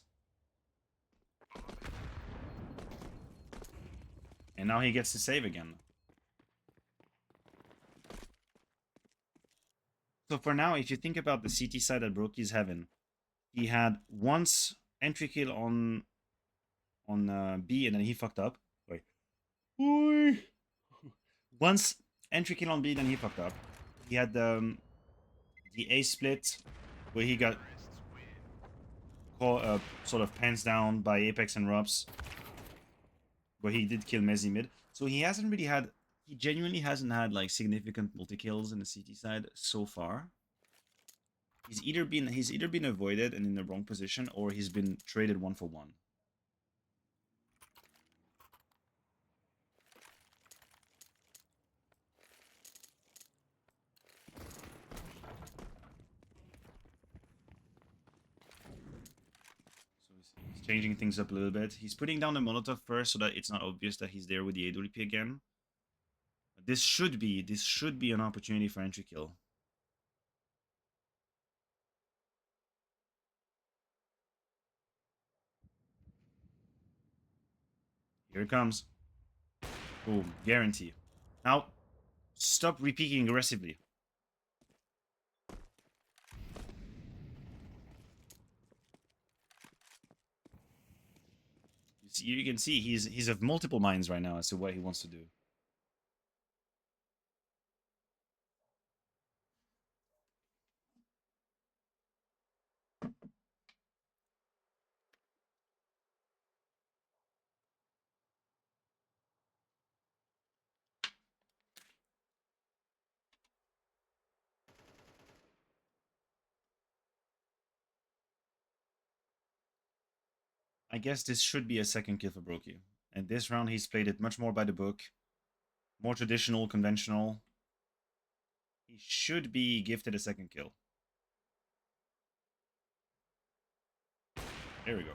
A: And now he gets to save again. So for now, if you think about the CT side that broky's having, he had once entry kill on B, and then he fucked up. Wait. Once entry kill on B, then he fucked up. He had the A split where he got sort of pants down by Apex and Rups, where he did kill Mezzi mid. So he genuinely hasn't had like significant multi kills in the CT side so far. He's either been avoided and in the wrong position, or he's been traded 1-for-1. He's changing things up a little bit. He's putting down the Molotov first so that it's not obvious that he's there with the AWP again. But this should be an opportunity for entry kill. Here it comes. Boom, guarantee. Now, stop re-peeking aggressively. You can see he's of multiple minds right now as to what he wants to do. I guess this should be a second kill for broky. And this round he's played it much more by the book. More traditional, conventional. He should be gifted a second kill. There we go.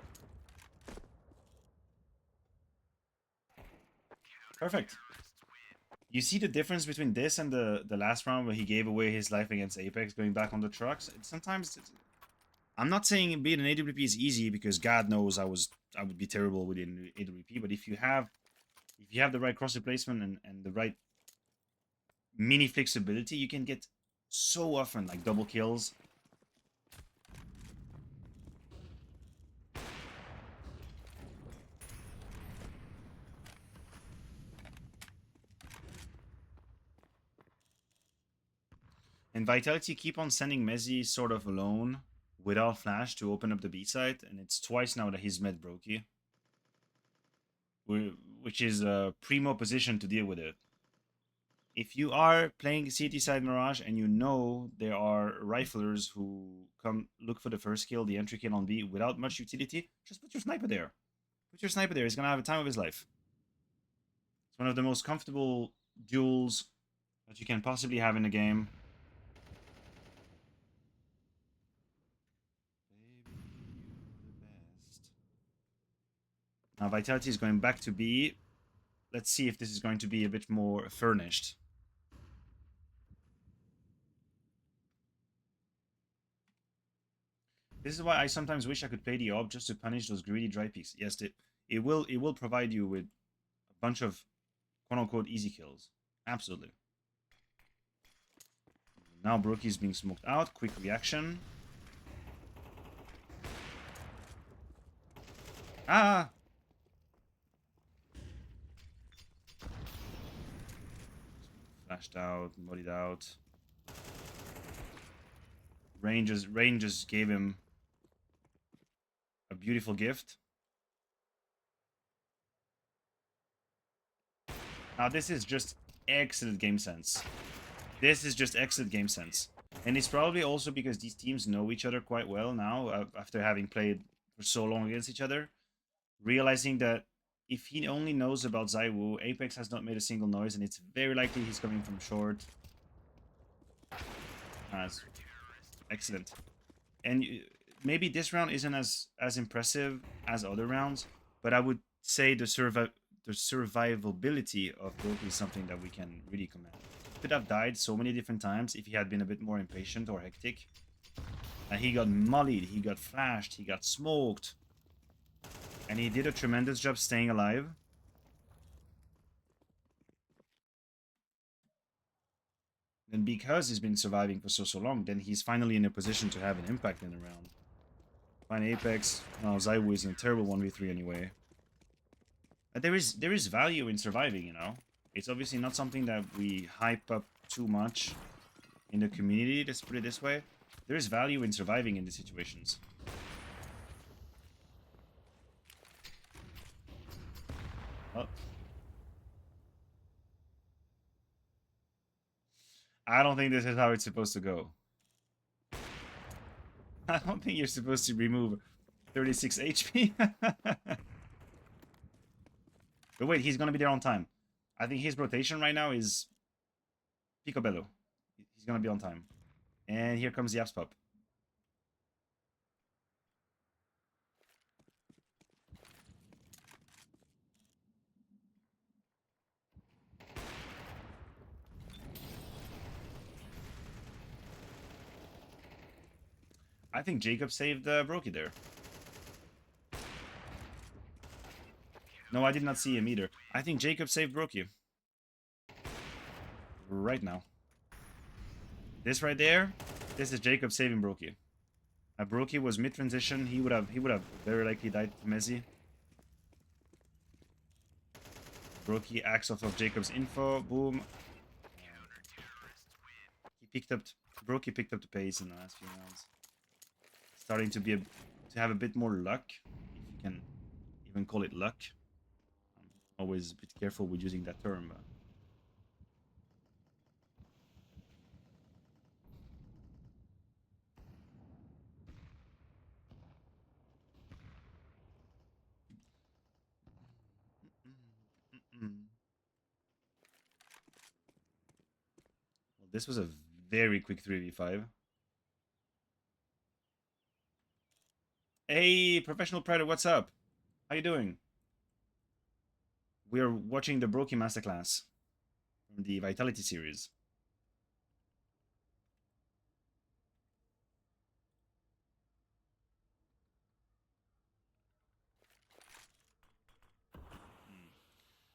A: Perfect. You see the difference between this and the last round where he gave away his life against Apex, going back on the trucks. Sometimes I'm not saying being an AWP is easy, because God knows I would be terrible with an AWP. But if you have the right cross replacement and the right mini flexibility, you can get so often like double kills. And Vitality keep on sending Mezzi sort of alone without flash to open up the B side, and it's twice now that he's met broky, which is a primo position to deal with it. If you are playing CT side Mirage and you know there are riflers who come look for the first kill, the entry kill on B without much utility, just put your sniper there. Put your sniper there. He's gonna have a time of his life. It's one of the most comfortable duels that you can possibly have in the game. Now Vitality is going back to B. Let's see if this is going to be a bit more furnished. This is why I sometimes wish I could play the AWP just to punish those greedy dry peaks. Yes, it will provide you with a bunch of quote-unquote easy kills. Absolutely. Now broky is being smoked out. Quick reaction. Ah! Flashed out, muddied out. Rain just gave him a beautiful gift. Now this is just excellent game sense. This is just excellent game sense. And it's probably also because these teams know each other quite well now, after having played for so long against each other. Realizing that if he only knows about Zaiwu, Apex has not made a single noise, and it's very likely he's coming from short. Excellent. And maybe this round isn't as impressive as other rounds, but I would say the survivability of broky is something that we can really commend. He could have died so many different times if he had been a bit more impatient or hectic. And he got mollied, he got flashed, he got smoked. And he did a tremendous job staying alive. And because he's been surviving for so long, then he's finally in a position to have an impact in the round. Fine Apex. No, Zaiwu is in a terrible 1v3 anyway. But there is value in surviving, you know. It's obviously not something that we hype up too much in the community, let's put it this way. There is value in surviving in these situations. Oh. I don't think this is how it's supposed to go. I don't think you're supposed to remove 36 HP. But wait, he's gonna be there on time. I think his rotation right now is Picobello. He's gonna be on time. And here comes the Apps Pup. I think Jacob saved broky there. No, I did not see him either. I think Jacob saved broky. Right now. This right there, this is Jacob saving broky. broky was mid-transition. He would have very likely died to Mezzi. broky acts off of Jacob's info. Boom. broky picked up the pace in the last few rounds. Starting to be to have a bit more luck, if you can even call it luck. I'm always a bit careful with using that term. Well, this was a very quick 3v5. Hey, Professional Predator, what's up? How you doing? We are watching the broky Masterclass. from the Vitality series.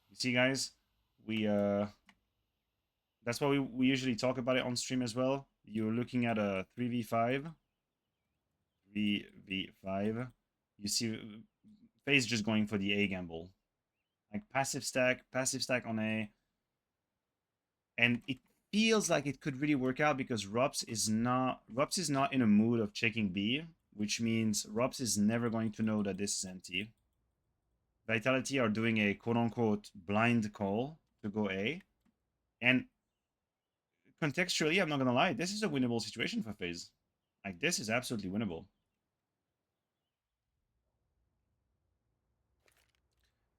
A: You see, guys, we that's why we usually talk about it on stream as well. You're looking at a 3v5. 3v5. You see FaZe just going for the A gamble. Like passive stack on A. And it feels like it could really work out because Rups is not in a mood of checking B, which means Rups is never going to know that this is empty. Vitality are doing a quote-unquote blind call to go A. And contextually, I'm not gonna lie, this is a winnable situation for FaZe. Like, this is absolutely winnable.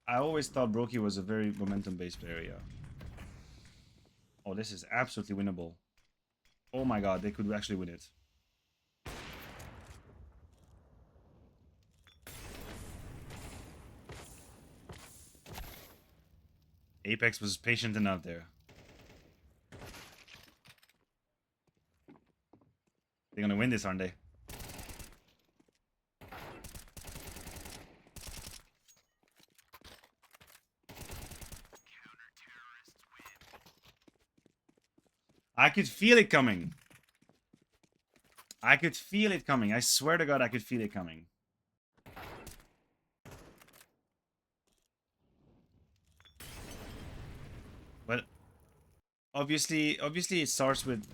A: I always thought broky was a very momentum-based player, yeah. Oh, this is absolutely winnable. Oh my god, they could actually win it. Apex was patient enough there. They're gonna win this, aren't they? I could feel it coming. I could feel it coming. I swear to God, I could feel it coming. But obviously it starts with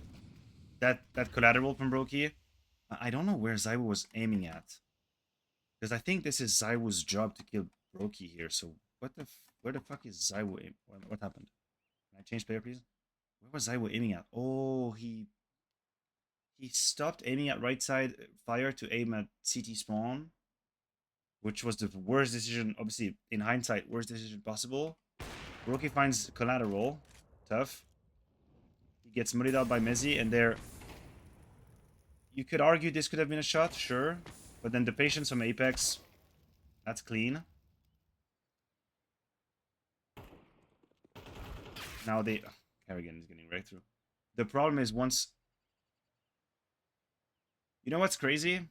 A: that collateral from broky. I don't know where Zywo was aiming at, because I think this is Zywo's job to kill broky here. So where the fuck is Zywo aim? What happened? Can I change player, please? Where was Zywo aiming at? Oh, he stopped aiming at right side fire to aim at CT spawn, which was the worst decision, obviously, in hindsight, worst decision possible. broky finds collateral. Tough. He gets muddied out by Mezzi, and there... You could argue this could have been a shot, sure. But then the patience from Apex, that's clean. Now they... Kerrigan is getting right through. The problem is once... You know what's crazy?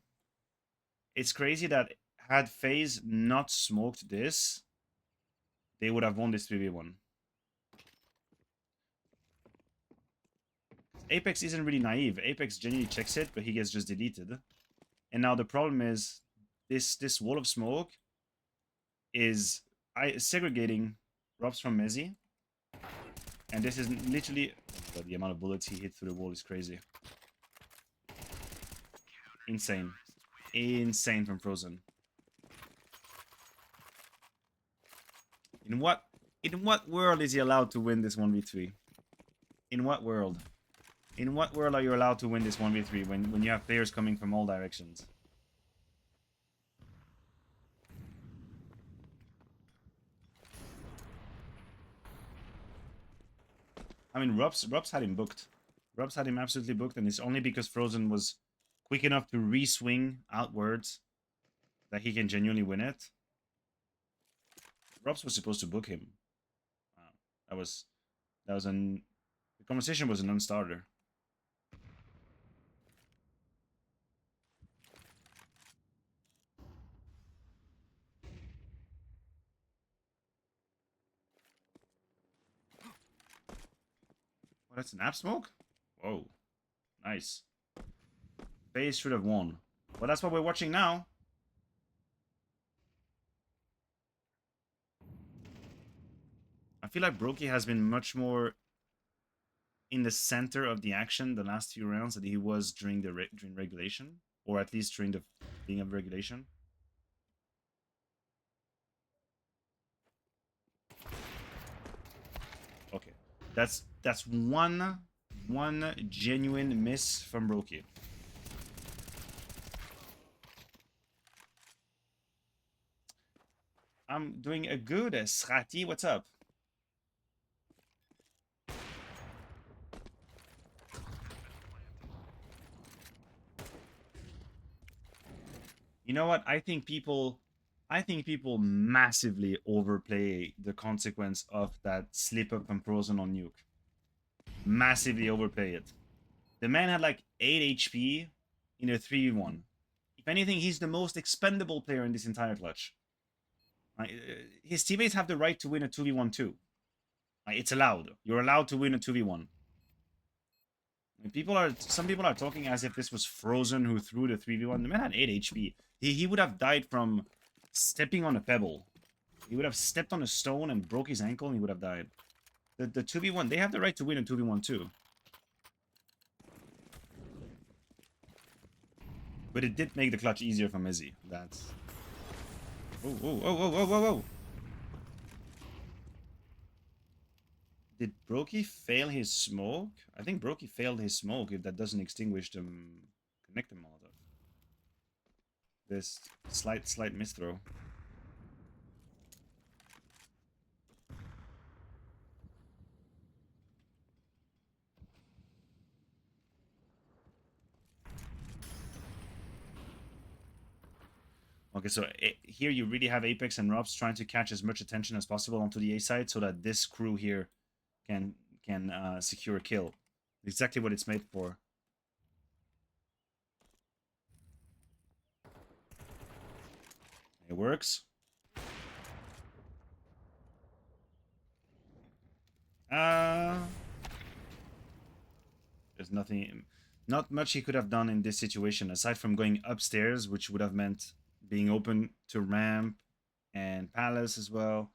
A: It's crazy that had FaZe not smoked this, they would have won this 3v1. Apex isn't really naive. Apex genuinely checks it, but he gets just deleted. And now the problem is this wall of smoke is segregating Robs from Mezzi. And this is literally... Oh, the amount of bullets he hit through the wall is crazy. Insane. Insane from Frozen. In what world is he allowed to win this 1v3? In what world? In what world are you allowed to win this 1v3 when you have players coming from all directions? I mean, Rups had him booked. Rups had him absolutely booked, and it's only because Frozen was quick enough to re-swing outwards that he can genuinely win it. Rups was supposed to book him. The conversation was a non-starter. Oh, that's an app smoke? Whoa. Nice. FaZe should have won. Well, that's what we're watching now. I feel like broky has been much more in the center of the action the last few rounds than he was during during regulation, or at least during the beginning of regulation. Okay, that's one genuine miss from broky. I'm doing a good. Srati, what's up? You know what? I think people massively overplay the consequence of that slip up from Frozen on Nuke. massively overplay it. The man had like 8 HP in a 3v1. If anything, he's the most expendable player in this entire clutch. His teammates have the right to win a 2v1 too. It's allowed. You're allowed to win a 2v1. Some people are talking as if this was Frozen who threw the 3v1. The man had 8 HP. He would have died from stepping on a pebble. He would have stepped on a stone and broke his ankle and he would have died. The 2v1, they have the right to win a 2v1 too. But it did make the clutch easier for Mizzy. That's... Oh, oh, oh, oh, oh, oh, oh! Did broky fail his smoke? I think broky failed his smoke if that doesn't extinguish them. Connect them all. This slight misthrow. Okay, so here you really have Apex and Robs trying to catch as much attention as possible onto the A side so that this crew here can secure a kill. Exactly what it's made for. It works. There's not much he could have done in this situation aside from going upstairs, which would have meant being open to ramp and palace as well.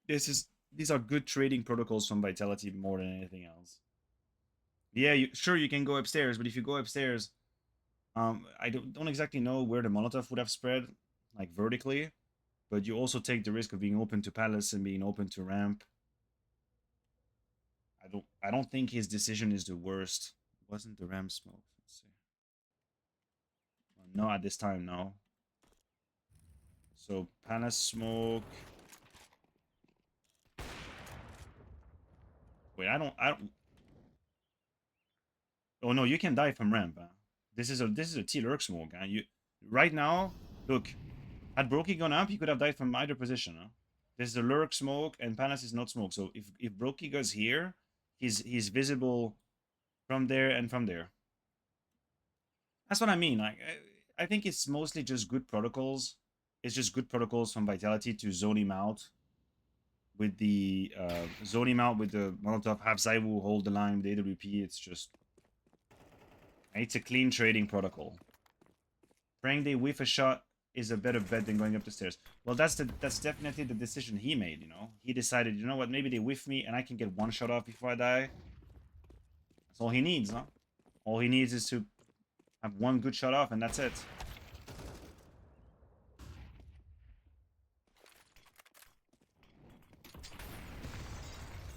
A: These are good trading protocols from Vitality more than anything else. Yeah, sure you can go upstairs, but if you go upstairs, I don't exactly know where the Molotov would have spread, like vertically, but you also take the risk of being open to palace and being open to ramp. I don't think his decision is the worst. Wasn't the ramp smoke? Let's see. No, at this time, no. So palace smoke. Wait, I don't. Oh no, you can die from ramp. This is a T-lurk smoke. You right now, look, had broky gone up, he could have died from either position. This is a lurk smoke, and palace is not smoke. So if broky goes here, he's visible from there and from there. That's what I mean. Like, I think it's mostly just good protocols. It's just good protocols from Vitality to zone him out with the zone him out with the Molotov, have Zaiwu hold the line with the AWP. It's a clean trading protocol. Praying they whiff a shot is a better bet than going up the stairs. Well, that's definitely the decision he made, you know? He decided, you know what, maybe they whiff me and I can get one shot off before I die. That's all he needs, huh? All he needs is to have one good shot off and that's it.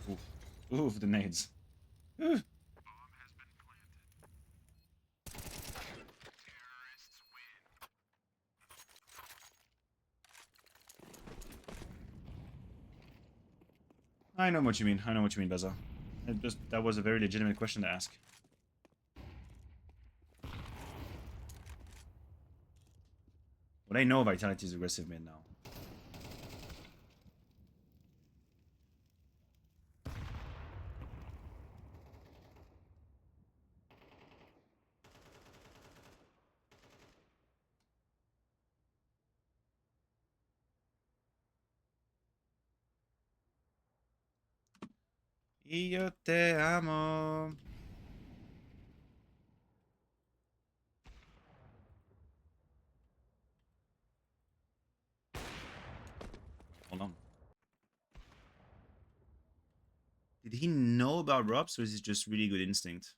A: Oof. Oof, the nades. Oof. I know what you mean. I know what you mean, Beza. That was a very legitimate question to ask. But I know Vitality is aggressive mid now. Io te amo. Hold on. Did he know about Robs, or is it just really good instinct?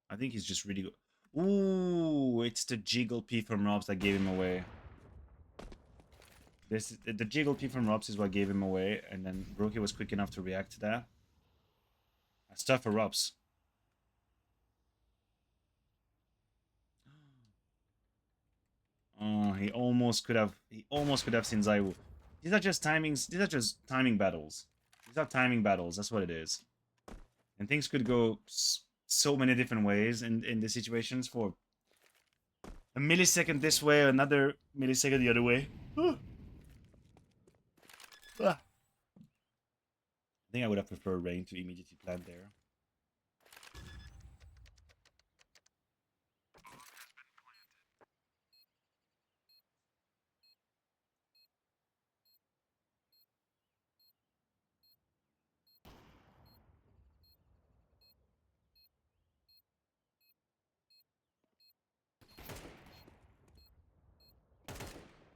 A: I think he's just really good. Ooh, it's the jiggle P from Robs that gave him away. The jiggle P from Robs is what gave him away, and then broky was quick enough to react to that. That's tough for Robs. Oh, he almost could have seen Zaiwu. These are just timings. These are just timing battles. These are timing battles. That's what it is. And things could go so many different ways in the situations for a millisecond this way, another millisecond the other way. I think I would have preferred Rain to immediately plant there.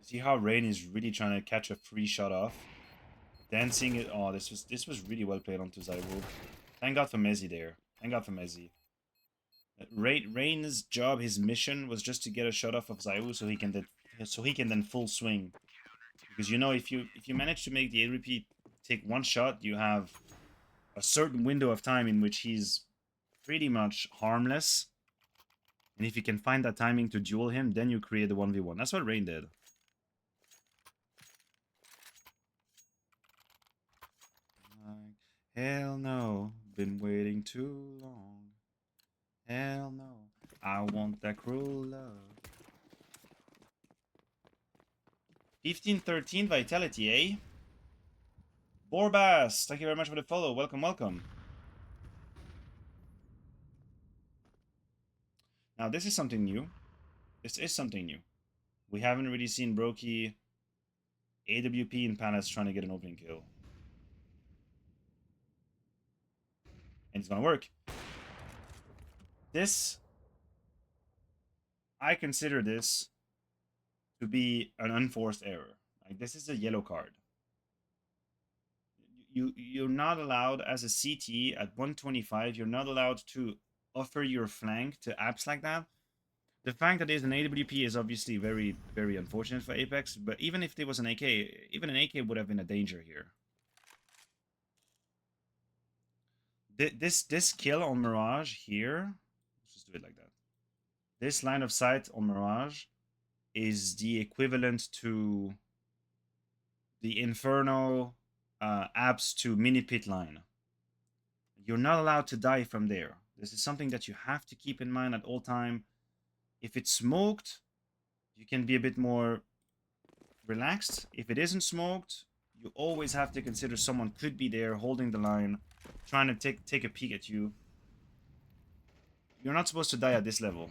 A: See how Rain is really trying to catch a free shot off? Dancing it. Oh, this was really well played onto Zywu. Thank God for Mezzi there. Thank God for Mezzi. Rain's job, his mission was just to get a shot off of Zywu so he can then full swing. Because you know if you manage to make the AWP take one shot, you have a certain window of time in which he's pretty much harmless. And if you can find that timing to duel him, then you create the 1v1. That's what Rain did. Hell no, been waiting too long. Hell no, I want that cruel love. 15-13 vitality, eh? Borbas, thank you very much for the follow. Welcome, welcome. Now, this is something new. This is something new. We haven't really seen broky AWP in Palace trying to get an opening kill. And it's gonna work. This, I consider this to be an unforced error. Like, this is a yellow card. You're not allowed, as a CT at 125, you're not allowed to offer your flank to apps like that. The fact that there's an AWP is obviously very, very unfortunate for Apex, but even if there was an AK, even an AK would have been a danger here. This kill on Mirage here, let's just do it like that. This line of sight on Mirage is the equivalent to the Inferno apps to mini pit line. You're not allowed to die from there. This is something that you have to keep in mind at all time. If it's smoked, you can be a bit more relaxed. If it isn't smoked, you always have to consider someone could be there holding the line, trying to take a peek at you. You're not supposed to die at this level.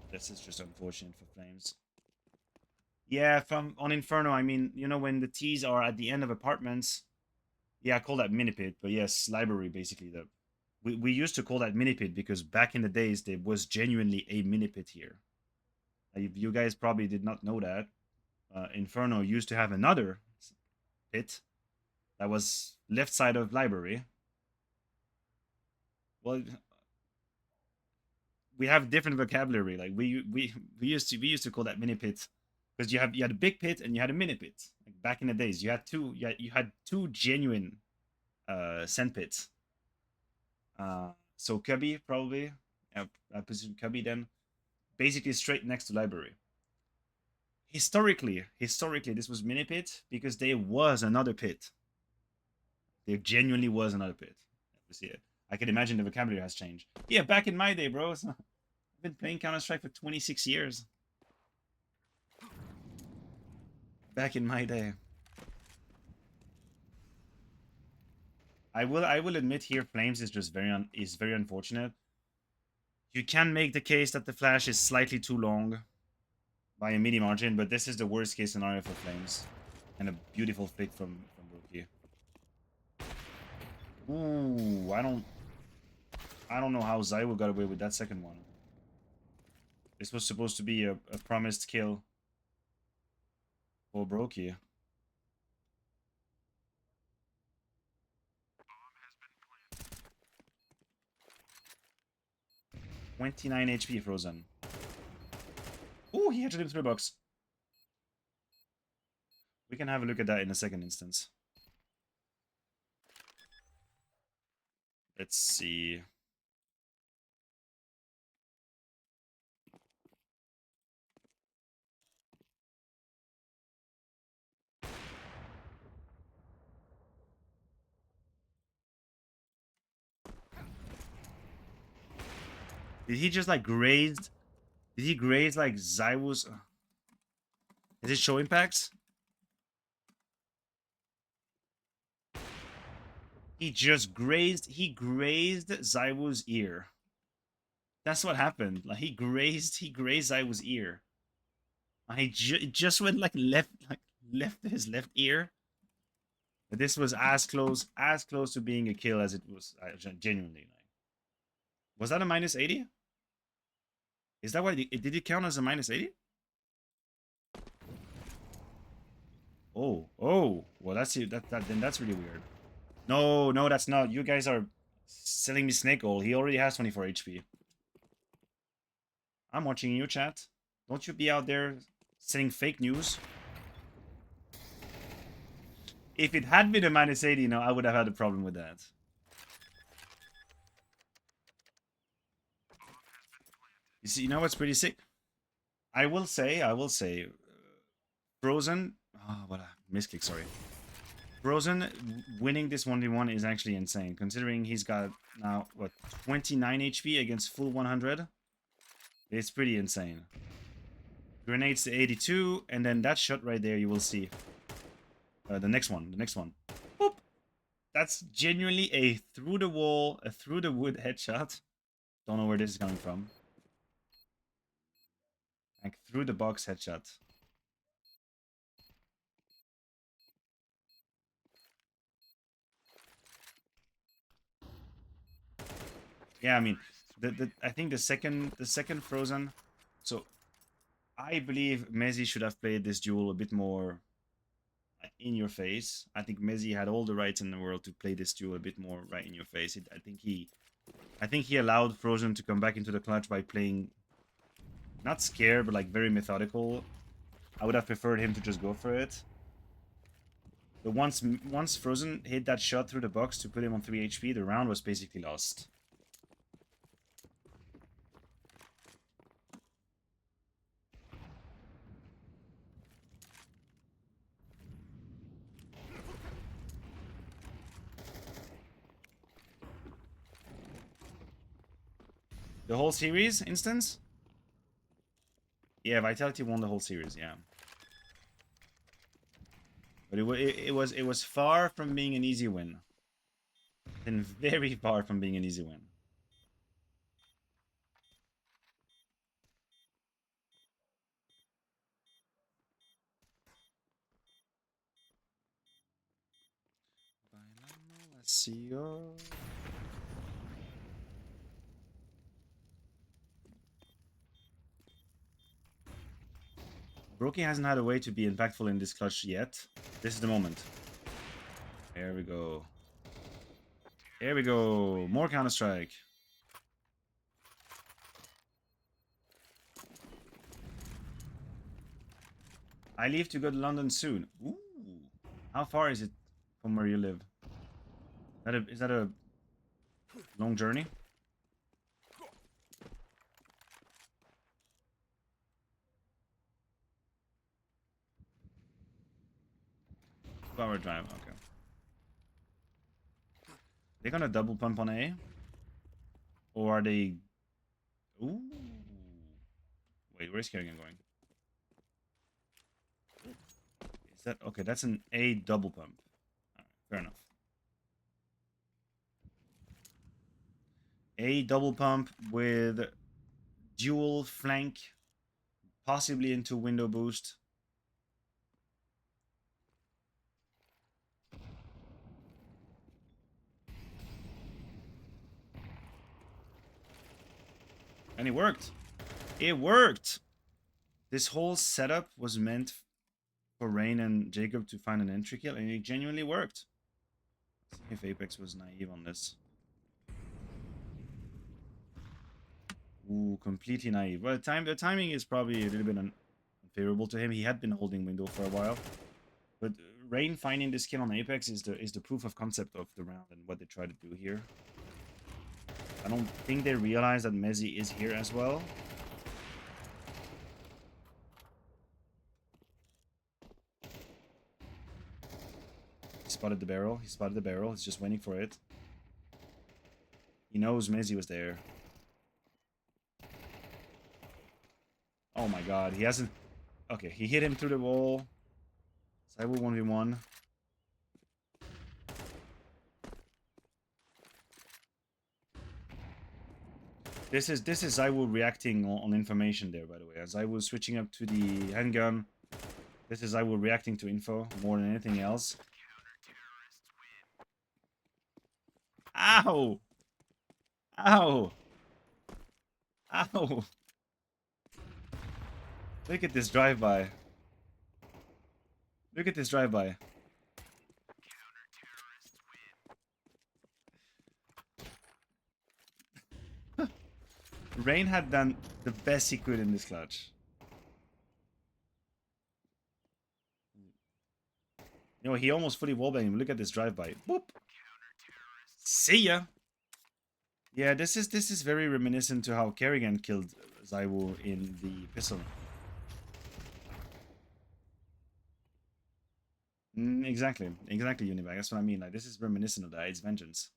A: This is just unfortunate for Flames. Yeah, on Inferno, I mean, you know, when the T's are at the end of apartments, yeah, I call that mini pit, but yes, library basically. We used to call that mini pit because back in the days there was genuinely a mini pit here. You guys probably did not know that. Inferno used to have another pit that was left side of library. Well, we have different vocabulary. Like we used to call that mini pit because you had a big pit and you had a mini pit. Like back in the days, you had two genuine sand pits. So Cubby probably, I presume Cubby then, basically straight next to library. Historically, this was mini pit because there was another pit. There genuinely was another pit. See it. I can imagine the vocabulary has changed. Yeah, back in my day, bro. I've been playing Counter-Strike for 26 years. Back in my day. I will admit here, Flames is just very unfortunate. You can make the case that the flash is slightly too long by a mini margin, but this is the worst case scenario for Flames. And a beautiful flick from broky. Ooh, I don't know how Zywu got away with that second one. This was supposed to be a promised kill for broky. 29 HP frozen. Ooh, he had to do 3 bucks. We can have a look at that in a second instance. Let's see. Did he just like graze? Did he graze like Zywu's? Is it show impacts? He just grazed. He grazed Zywu's ear. That's what happened. Like he grazed Zywu's ear. It just went like left his left ear. But this was as close to being a kill as it was. Genuinely. Was that a -80? Is that why did it count as a -80? Oh. Well, then that's really weird. No, that's not. You guys are selling me snake oil. He already has 24 HP. I'm watching you, chat. Don't you be out there saying fake news. If it had been a -80, no, I would have had a problem with that. You see, you know what's pretty sick? I will say, Frozen. Oh, what a misclick, sorry. Frozen winning this 1v1 is actually insane, considering he's got now, what, 29 HP against full 100? It's pretty insane. Grenades to 82, and then that shot right there, you will see. The next one. Boop! That's genuinely a through the wall, a through the wood headshot. Don't know where this is coming from. Like, through the box headshot. Yeah, I mean, I think the second Frozen. So, I believe Messi should have played this duel a bit more in your face. I think Messi had all the rights in the world to play this duel a bit more right in your face. I think he allowed Frozen to come back into the clutch by playing not scared, but like very methodical. I would have preferred him to just go for it. But once Frozen hit that shot through the box to put him on 3 HP, the round was basically lost. The whole series, instance? Yeah, Vitality won the whole series, yeah. But it was far from being an easy win. And very far from being an easy win. Broky hasn't had a way to be impactful in this clutch yet. This is the moment. There we go. There we go. More Counter-Strike. I leave to go to London soon. Ooh. How far is it from where you live? Is that a long journey? Power drive, okay. They're gonna double pump on A? Or are they... Ooh. Wait, where's Kerrigan going? Is that... Okay, that's an A double pump. Right, fair enough. A double pump with dual flank, possibly into window boost. And it worked. It worked! This whole setup was meant for Rain and Jacob to find an entry kill, and it genuinely worked. Let's see if Apex was naive on this. Ooh, completely naive. Well, the timing is probably a little bit unfavorable to him. He had been holding window for a while. But Rain finding this kill on Apex is the proof of concept of the round and what they try to do here. I don't think they realize that Messi is here as well. He spotted the barrel. He's just waiting for it. He knows Messi was there. Oh my god, he hasn't... Okay, he hit him through the wall. Cyber 1v1. This is Zywoo reacting on information there, by the way. As I was switching up to the handgun, this is Zywoo reacting to info more than anything else. Ow! Ow! Ow! Look at this drive-by. Look at this drive-by. Rain had done the best he could in this clutch. You know, he almost fully wallbanged him. Look at this drive-by. Boop. See ya. Yeah, this is very reminiscent to how Kerrigan killed Zaiwu in the pistol. Exactly, Unibag. That's what I mean. Like, this is reminiscent of that. It's vengeance.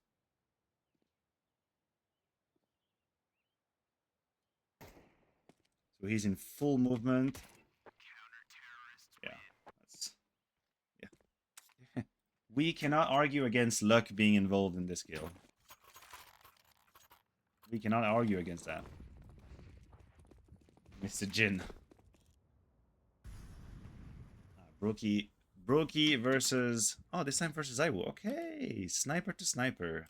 A: So he's in full movement. Yeah, that's, yeah. We cannot argue against luck being involved in this kill. We cannot argue against that. Mr. Jin. Broky versus... Oh, this time versus Zaiwu. Okay, sniper to sniper.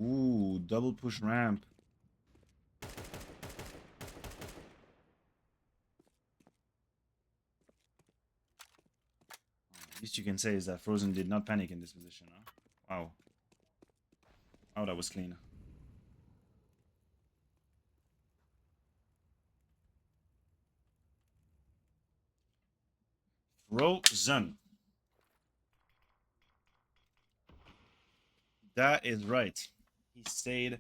A: Ooh, double push ramp. Least you can say is that Frozen did not panic in this position. Huh? Wow. Oh, that was clean. Frozen. That is right. He stayed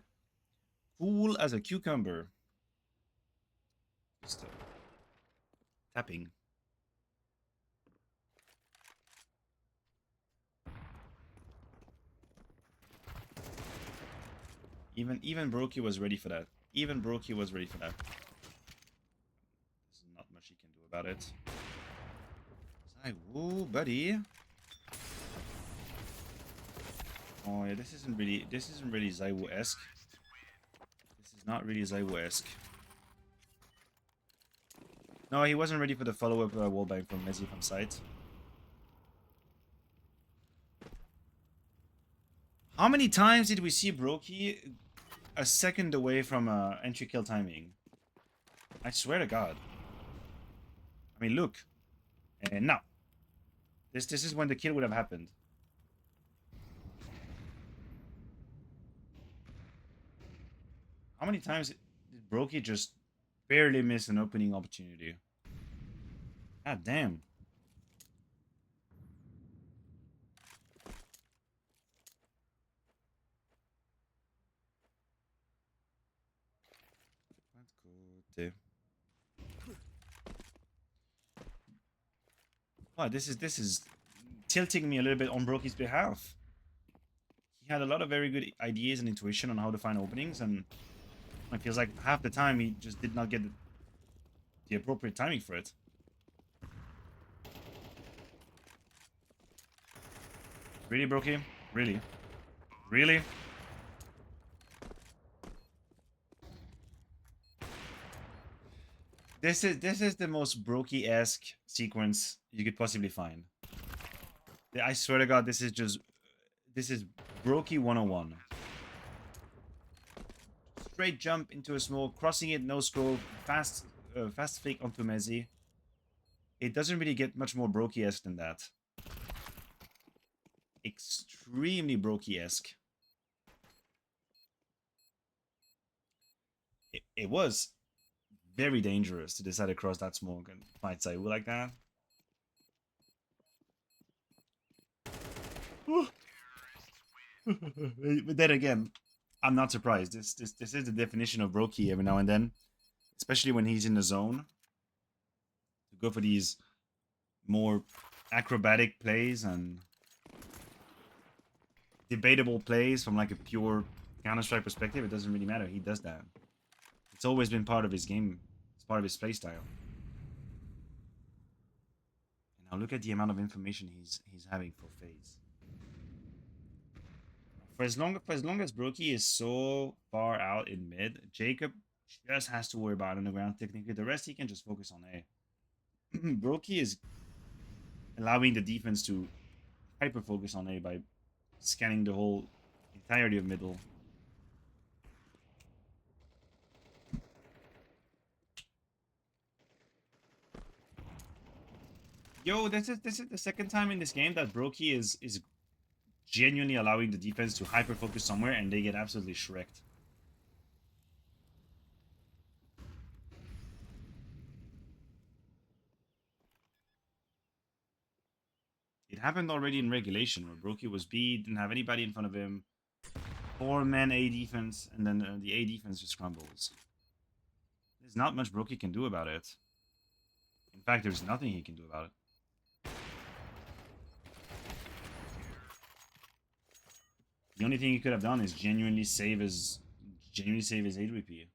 A: cool as a cucumber. Just tapping. Even broky was ready for that. Even broky was ready for that. There's not much he can do about it. Woo, buddy. Oh yeah, this isn't really Zaiwu-esque. This is not really Zaiwu-esque. No, he wasn't ready for the follow-up wallbang from Mezzi from site. How many times did we see broky a second away from entry kill timing? I swear to God. I mean, look. And now. This is when the kill would have happened. How many times did broky just barely miss an opening opportunity? God damn. Wow, this is tilting me a little bit on broky's behalf. He had a lot of very good ideas and intuition on how to find openings, and it feels like half the time he just did not get the appropriate timing for it. Really, broky? Really? Really? This is the most broky-esque sequence you could possibly find. I swear to God, this is broky 101. Straight jump into a smoke, crossing it, no scope, fast fake onto Mezzi. It doesn't really get much more broky-esque than that. Extremely broky-esque. It was very dangerous to decide to cross that smoke and fight Zaiwu like that. But then again, I'm not surprised. This is the definition of broky every now and then, especially when he's in the zone. To go for these more acrobatic plays and debatable plays from like a pure Counter-Strike perspective, it doesn't really matter. He does that. It's always been part of his game. It's part of his playstyle. And now look at the amount of information he's having for FaZe. For as long as broky is so far out in mid, Jacob just has to worry about underground technically. The rest he can just focus on A. broky is allowing the defense to hyper focus on A by scanning the whole entirety of middle. Yo, this is the second time in this game that broky is genuinely allowing the defense to hyper focus somewhere and they get absolutely shreked. It happened already in regulation where broky was B, didn't have anybody in front of him. 4-man A defense, and then the A defense just crumbles. There's not much broky can do about it. In fact, there's nothing he can do about it. The only thing he could have done is genuinely save his AWP.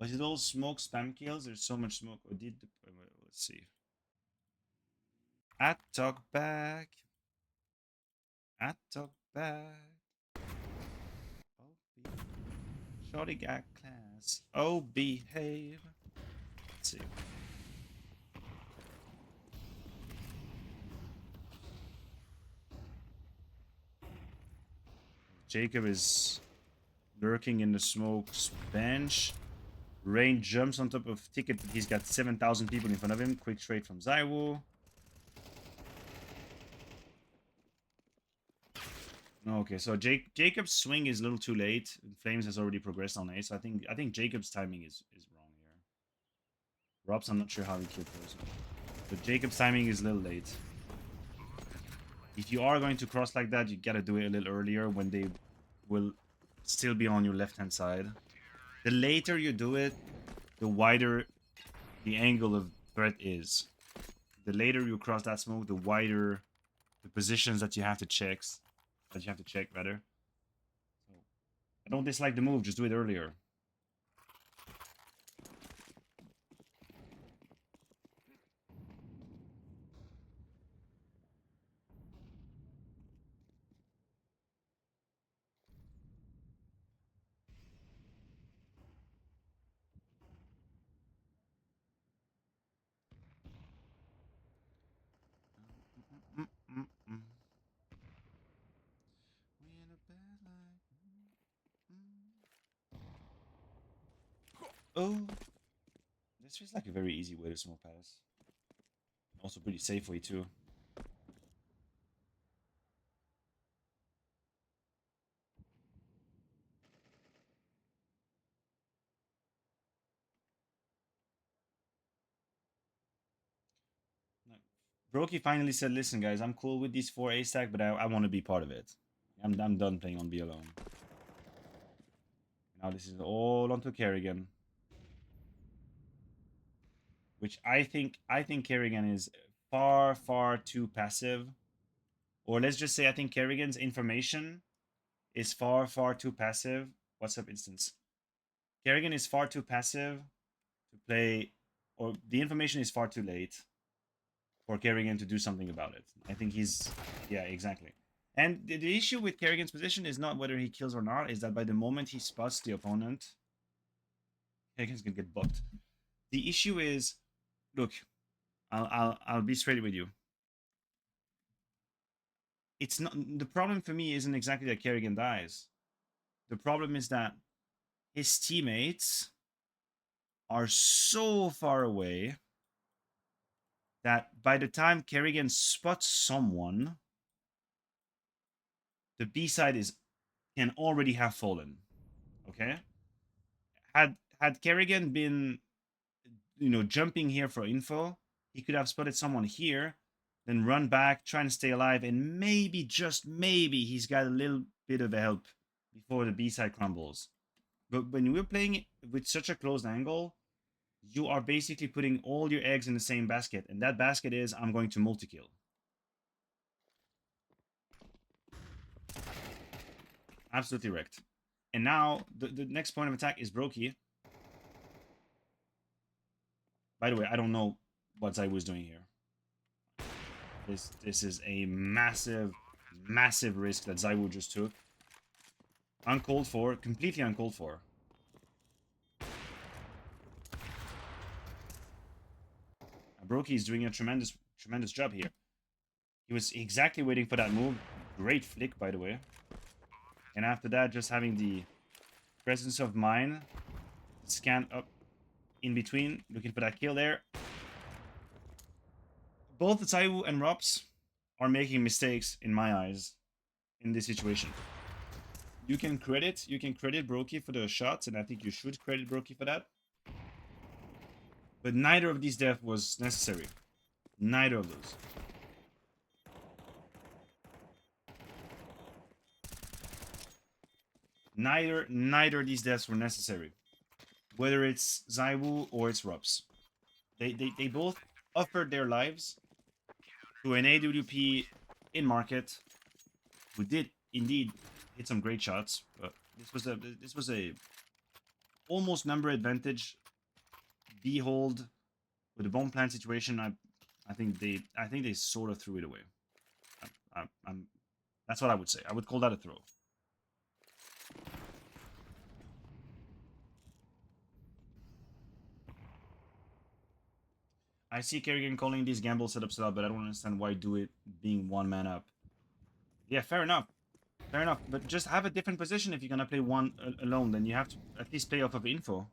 A: Was it all smoke spam kills? There's so much smoke. Or did the, let's see. I talk back. I talk back. Oh, shorty got class. Oh, behave. Let's see. Jacob is lurking in the smoke's bench. Rain jumps on top of Ticket, but he's got 7,000 people in front of him. Quick trade from ZywOo. Okay, so Jacob's swing is a little too late. Flames has already progressed on A, so I think Jacob's timing is wrong here. Rob's, I'm not sure how he killed Frozen. But Jacob's timing is a little late. If you are going to cross like that, you gotta do it a little earlier when they will still be on your left-hand side. The later you do it, the wider the angle of threat is. The later you cross that smoke, the wider the positions that you have to check. Rather. So, I don't dislike the move, just do it earlier. Oh, this feels like a very easy way to smoke pass. Also pretty safe way too. Broky finally said, listen guys, I'm cool with these 4 A stack, but I want to be part of it. I'm done playing on B alone. Now this is all onto Kerrigan. Which I think Kerrigan is far too passive. Or let's just say I think Kerrigan's information is far too passive. What's up, Instance? Kerrigan is far too passive to play, or the information is far too late for Kerrigan to do something about it. I think he's, yeah, exactly. And the issue with Kerrigan's position is not whether he kills or not, is that by the moment he spots the opponent, Kerrigan's gonna get booked. The issue is, look, I'll be straight with you. It's not, the problem for me isn't exactly that Kerrigan dies. The problem is that his teammates are so far away that by the time Kerrigan spots someone, the B side can already have fallen. Okay? Had Kerrigan been, jumping here for info, he could have spotted someone here, then run back, try and stay alive, and maybe, just maybe, he's got a little bit of help before the B side crumbles. But when we're playing it with such a closed angle, you are basically putting all your eggs in the same basket, and that basket is, I'm going to multi-kill. Absolutely wrecked. And now, the next point of attack is broky. By the way, I don't know what ZywOo is doing here. This is a massive risk that ZywOo just took. Uncalled for, completely uncalled for. broky is doing a tremendous job here. He was exactly waiting for that move. Great flick, by the way. And after that, just having the presence of mind. Scan up in between, looking for that kill there. Both Zaiwu and Rops are making mistakes, in my eyes, in this situation. You can credit broky for the shots, and I think you should credit broky for that. But neither of these deaths was necessary. Neither of those. Neither of these deaths were necessary. Whether it's Zaiwu or it's Rups. They both offered their lives to an AWP in market who did indeed hit some great shots, but this was a almost number advantage. Behold, with the bomb plant situation, I think they sort of threw it away. That's what I would say. I would call that a throw. I see Kerrigan calling these gamble setups out, but I don't understand why do it being one man up. Yeah, fair enough. Fair enough. But just have a different position if you're gonna play one alone. Then you have to at least play off of info.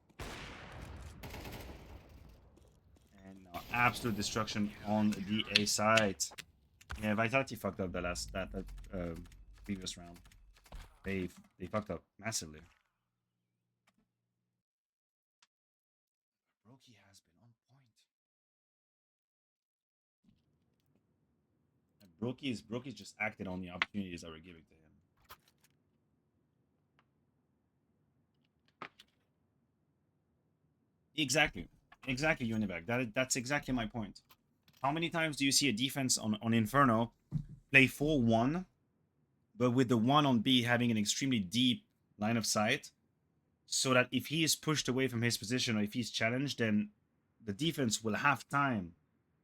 A: And absolute destruction on the A side. Yeah, Vitality fucked up the last that previous round. They fucked up massively. Broky has been on point. And Broky's just acted on the opportunities that were given to him. Exactly, Univac. That's exactly my point. How many times do you see a defense on Inferno play 4-1, but with the 1 on B having an extremely deep line of sight, so that if he is pushed away from his position or if he's challenged, then the defense will have time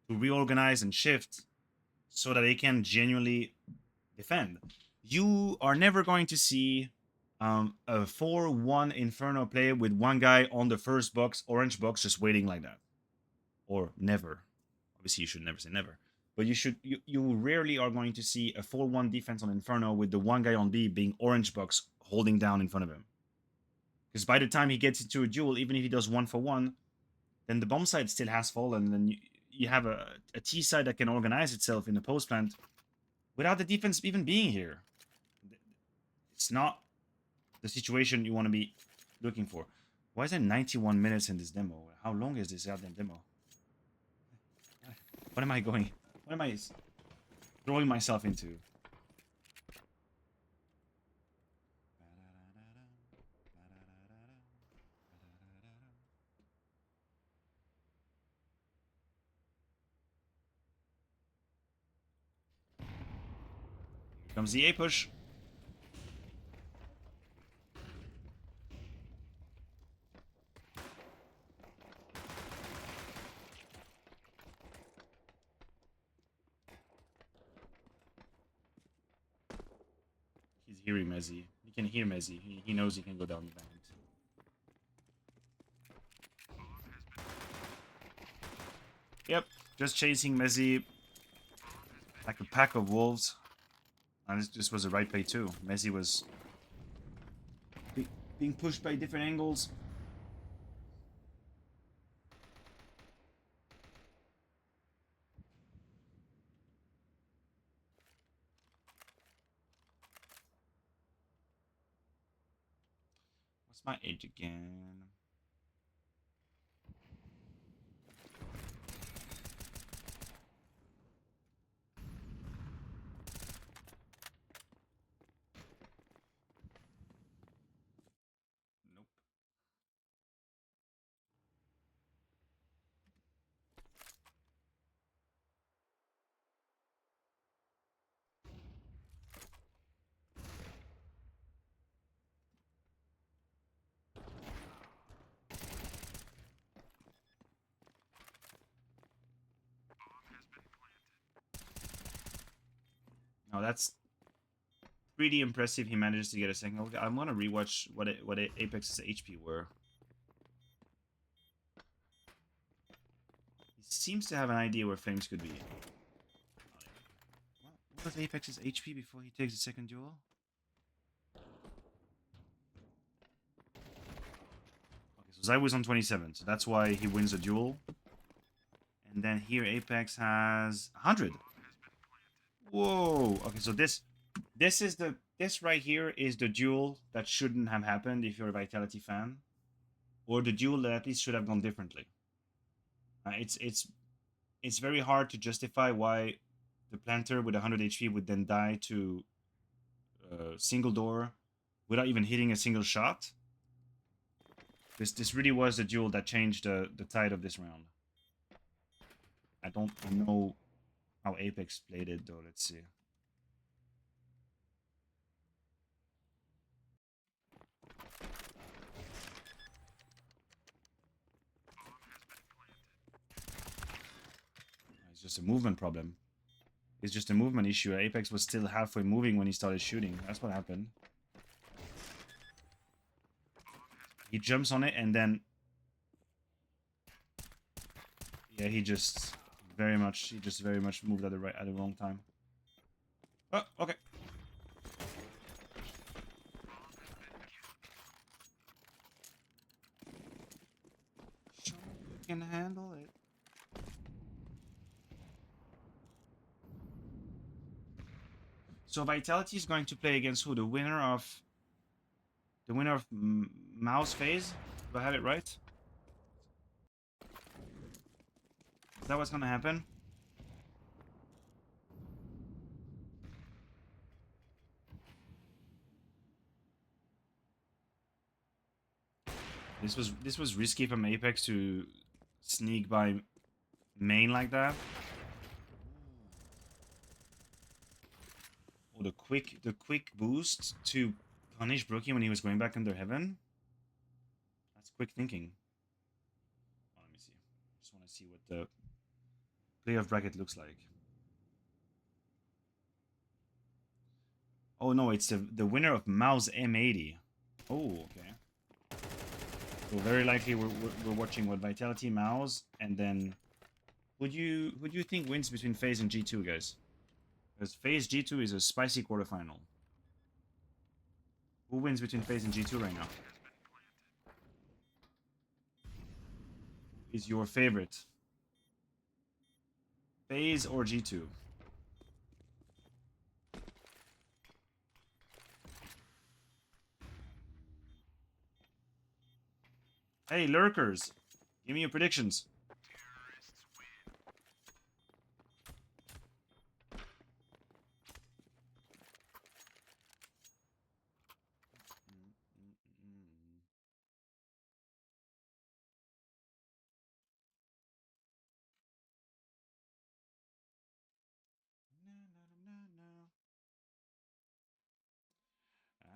A: to reorganize and shift so that they can genuinely defend. You are never going to see a 4-1 Inferno play with one guy on the first box, orange box, just waiting like that. Or never. Obviously, you should never say never. But you rarely are going to see a 4-1 defense on Inferno with the one guy on B being orange box holding down in front of him. Because by the time he gets into a duel, even if he does 1-for-1, then the bomb side still has fallen, and then you have a T side that can organize itself in the post plant without the defense even being here. It's not the situation you want to be looking for. Why is there 91 minutes in this demo? How long is this goddamn demo? What am I going? What am I throwing myself into? Here comes the A push. He's hearing Mezzy. He can hear Mezzy. He knows he can go down the bank. Yep, just chasing Mezzy like a pack of wolves. And this was the right play too. Mezzy was being pushed by different angles. What's my age again? Nope. No, that's pretty impressive. He manages to get a second. Okay, I'm gonna rewatch what Apex's HP were. He seems to have an idea where flames could be. was Apex's HP before he takes the second duel? Okay, so Zai was on 27, so that's why he wins a duel. And then here Apex has 100. Whoa. Okay, so this right here is the duel that shouldn't have happened if you're a Vitality fan, or the duel that at least should have gone differently. It's very hard to justify why the planter with 100 HP would then die to single door without even hitting a single shot. This really was the duel that changed the tide of this round. I don't know how Apex played it though. Let's see. It's just a movement problem. It's just a movement issue. Apex was still halfway moving when he started shooting. That's what happened. He jumps on it and then... yeah, he just very much moved at the wrong time. Oh, okay. Sure, you can handle it. So Vitality is going to play against who? The winner of Mouse phase? Do I have it right? Is that what's gonna happen? This was risky from Apex to sneak by main like that. Oh, the quick boost to punish broky when he was going back under heaven. That's quick thinking. Oh, let me see. Just want to see what the playoff bracket looks like. Oh no, it's the winner of Mao's M80. Oh, okay. So very likely we're watching what Vitality Mao's, and then who do you think wins between FaZe and G2, guys? Because FaZe G2 is a spicy quarterfinal. Who wins between FaZe and G2 right now? Is your favorite FaZe or G2? Hey, lurkers, give me your predictions.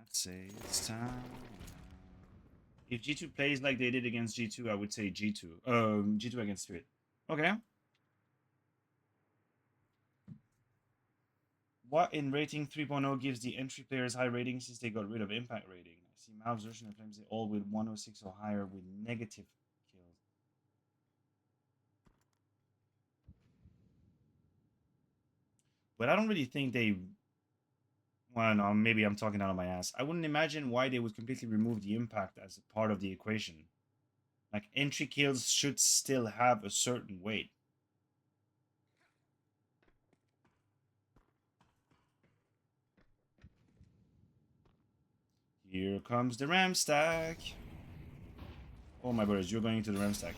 A: I'd say it's time. If G2 plays like they did against G2, I would say G2. G2 against Spirit. Okay. What in rating 3.0 gives the entry players high ratings since they got rid of impact rating? I see Mav's version of claims they all with 106 or higher with negative kills. But I don't really think they... well, no, maybe I'm talking out of my ass. I wouldn't imagine why they would completely remove the impact as a part of the equation. Like, entry kills should still have a certain weight. Here comes the Ram stack. Oh my brothers, you're going into the Ram stack.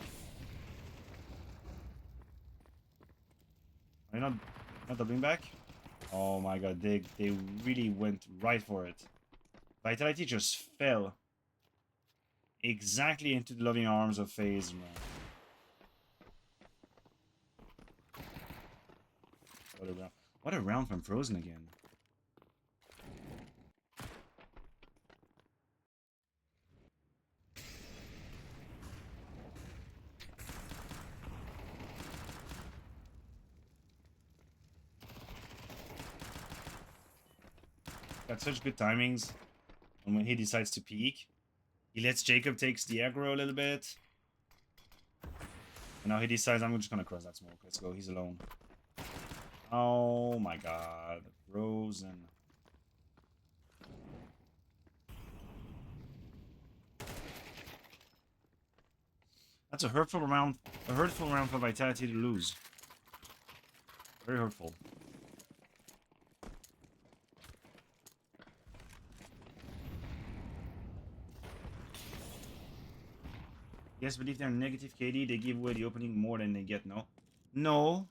A: Are you not doubling back? Oh my god, they really went right for it. Vitality just fell exactly into the loving arms of FaZe. What a round. What a round from Frozen again. Got such good timings. And when he decides to peek, he lets Jacob takes the aggro a little bit. And now he decides I'm just gonna cross that smoke. Let's go, he's alone. Oh my god. Frozen. That's a hurtful round for Vitality to lose. Very hurtful. Yes, but if they're negative KD, they give away the opening more than they get, no? No.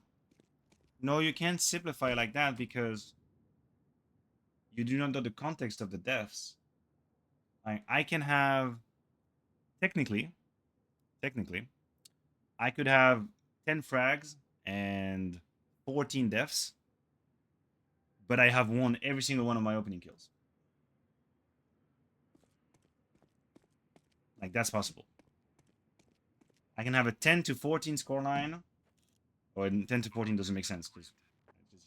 A: No, you can't simplify like that because you do not know the context of the deaths. Like, I can have... Technically, I could have 10 frags and 14 deaths, but I have won every single one of my opening kills. Like, that's possible. I can have a 10 to 14 scoreline, or 10 to 14 doesn't make sense because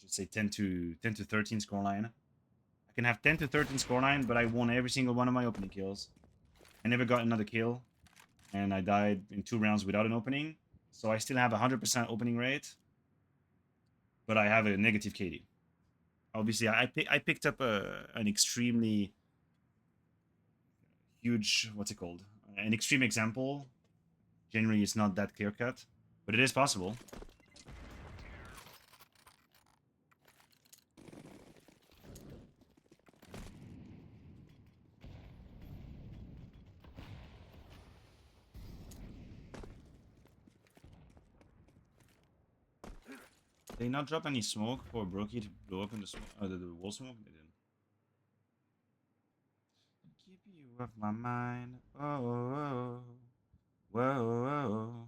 A: just say 10 to 13 scoreline. I can have 10 to 13 scoreline, but I won every single one of my opening kills. I never got another kill, and I died in 2 rounds without an opening. So I still have 100% opening rate, but I have a negative KD. Obviously, I picked up an extremely huge, what's it called? An extreme example. Generally, it's not that clear cut, but it is possible. They not drop any smoke for broky to blow up in the smoke, the wall smoke? They didn't. Keep you off my mind. Oh, whoa, whoa.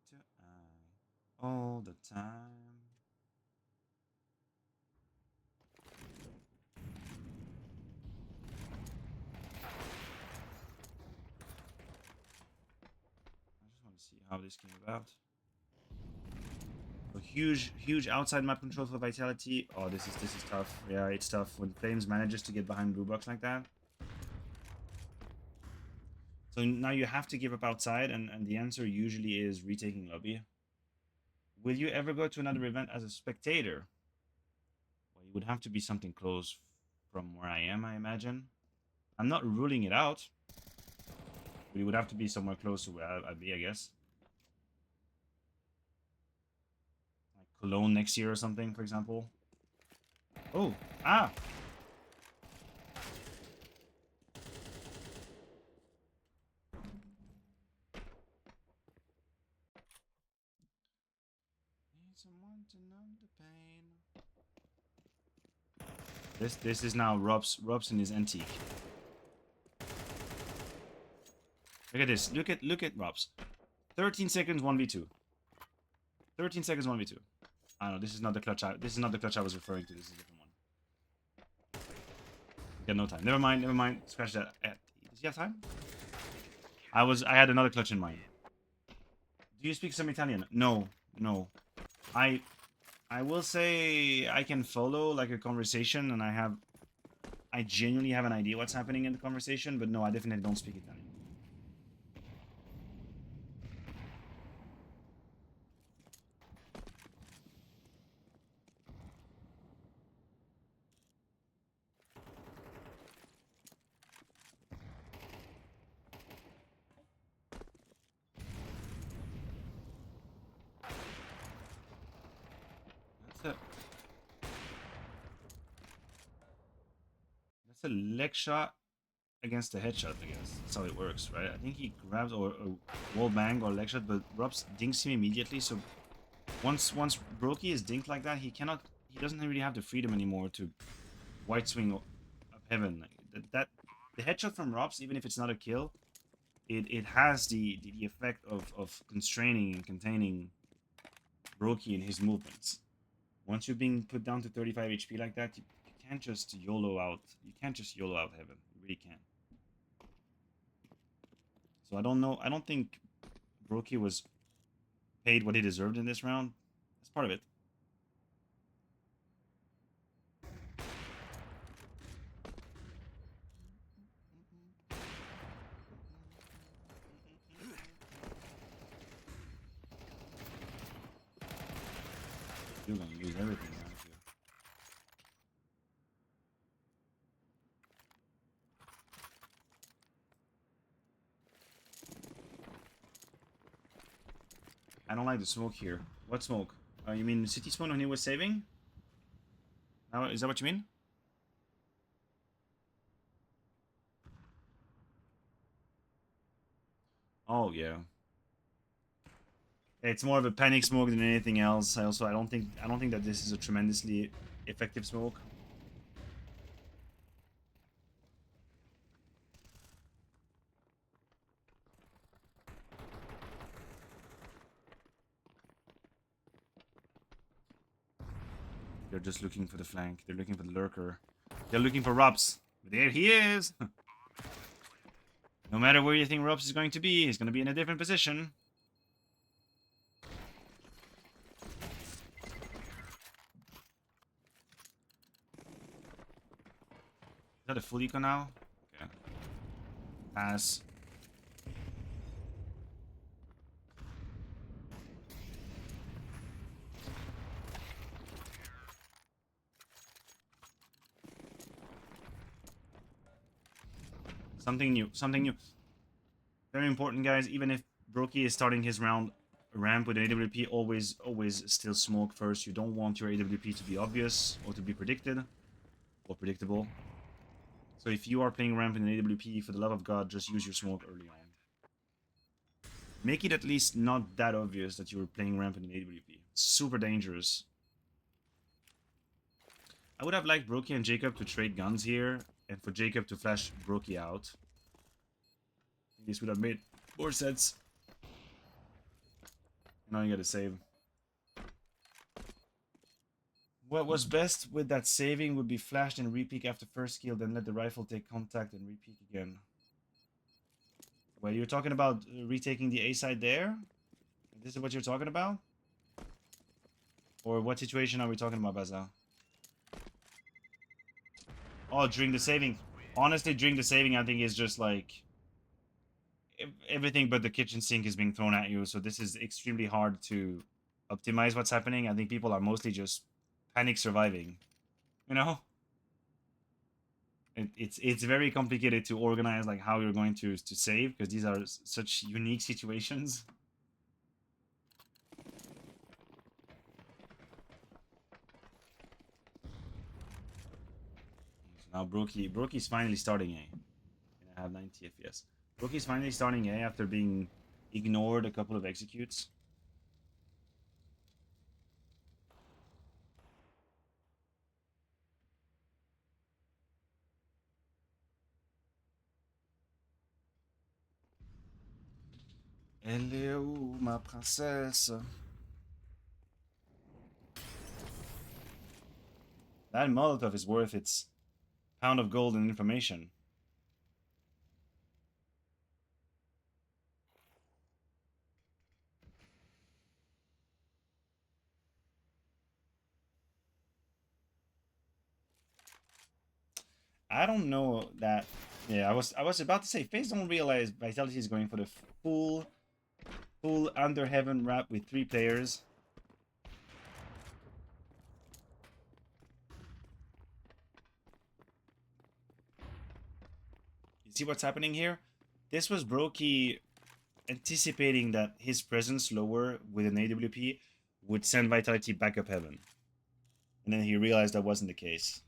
A: To eye, all the time. I just want to see how this came about. A huge outside map control for Vitality. Oh, this is tough. Yeah, it's tough when Flames manages to get behind blue box like that. So now you have to give up outside, and the answer usually is retaking lobby. Will you ever go to another event as a spectator? Well, it would have to be something close from where I am, I imagine. I'm not ruling it out. But it would have to be somewhere close to where I'd be, I guess. Like Cologne next year or something, for example. Oh, ah! Need someone to numb the pain. This is now Rob's in his antique. Look at this. Look at Rob's. 13 seconds 1v2. 13 seconds 1v2. I don't know, this is not the clutch I was referring to. This is a different one. Got no time. Never mind. Scratch that. Does he have time? I had another clutch in mind. Do you speak some Italian? No. I will say I can follow like a conversation, and I genuinely have an idea what's happening in the conversation, but no, I definitely don't speak Italian. That's a leg shot against a headshot, I guess. That's how it works, right? I think he grabs or wall bang or leg shot, but Robs dinks him immediately. So once broky is dinked like that, he doesn't really have the freedom anymore to white swing up heaven. Like, the headshot from Robs, even if it's not a kill, it has the effect of constraining and containing broky in his movements. Once you're being put down to 35 HP like that, you can't just YOLO out. You can't just YOLO out heaven. You really can't. So I don't know. I don't think broky was paid what he deserved in this round. That's part of it. You're gonna lose everything around here. I don't like the smoke here. What smoke? You mean city smoke when he was saving? Now, is that what you mean? Oh yeah. It's more of a panic smoke than anything else. I don't think that this is a tremendously effective smoke. They're just looking for the flank. They're looking for the lurker. They're looking for Rups. There he is! No matter where you think Rups is going to be, he's going to be in a different position. Is that a full eco now? Okay. Pass. Something new. Something new. Very important, guys. Even if broky is starting his ramp with an AWP, always still smoke first. You don't want your AWP to be obvious or to be predicted or predictable. So if you are playing ramp in an AWP, for the love of God, just use your smoke early on. Make it at least not that obvious that you're playing ramp in an AWP. Super dangerous. I would have liked broky and Jacob to trade guns here, and for Jacob to flash broky out. This would have made more sense. Now you gotta save. What was best with that saving would be flashed and repeat after first kill, then let the rifle take contact and repeat again. Well, you're talking about retaking the A side there? This is what you're talking about? Or what situation are we talking about, Baza? Oh, during the saving. Honestly, during the saving, I think is just like everything but the kitchen sink is being thrown at you, so this is extremely hard to optimize what's happening. I think people are mostly just panic surviving, you know? It's very complicated to organize like how you're going to save, because these are such unique situations. So now broky's finally starting A. And I have 90 FPS. Broky's finally starting A after being ignored a couple of executes. Elle est où, ma princesse? That Molotov is worth its pound of gold and information. I don't know that. Yeah, I was about to say, FaZe don't realize Vitality is going for the full Under Heaven wrap with 3 players. You see what's happening here? This was broky anticipating that his presence lower with an AWP would send Vitality back up heaven. And then he realized that wasn't the case.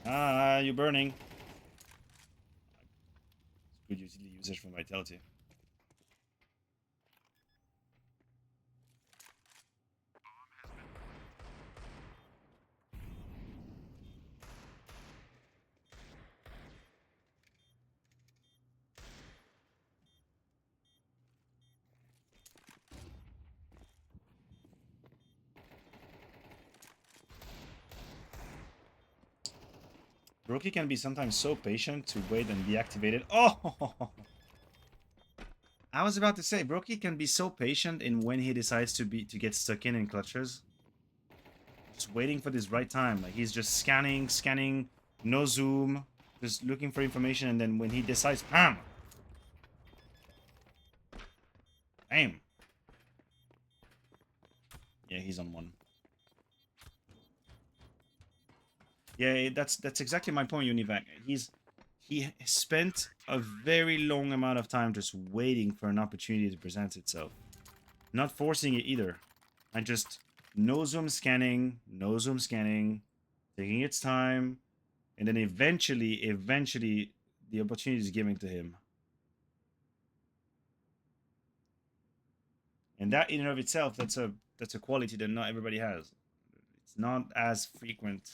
A: Ah, you're burning. Good utility usage from Vitality. broky can be sometimes so patient to wait and deactivate it. Oh! I was about to say, broky can be so patient in when he decides to get stuck in clutches. Just waiting for this right time. Like, he's just scanning, no zoom, just looking for information, and then when he decides, bam! Bam! Yeah, he's on 1. Yeah, that's exactly my point, Univac. He spent a very long amount of time just waiting for an opportunity to present itself. Not forcing it either. And just no zoom scanning, taking its time, and then eventually, the opportunity is given to him. And that in and of itself, that's a quality that not everybody has. It's not as frequent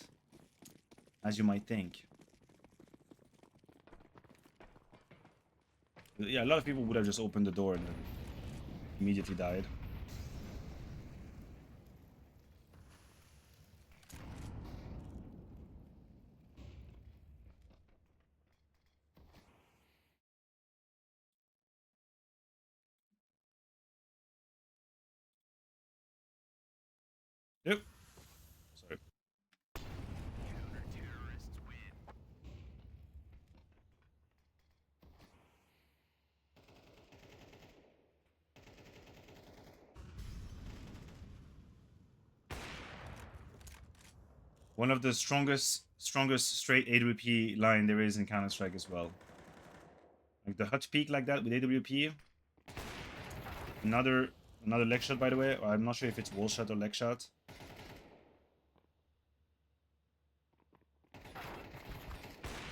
A: as you might think. Yeah, a lot of people would have just opened the door and then immediately died. Yep. Sorry. One of the strongest straight AWP line there is in Counter-Strike as well. Like the hut peek like that with AWP. Another leg shot, by the way. I'm not sure if it's wall shot or leg shot.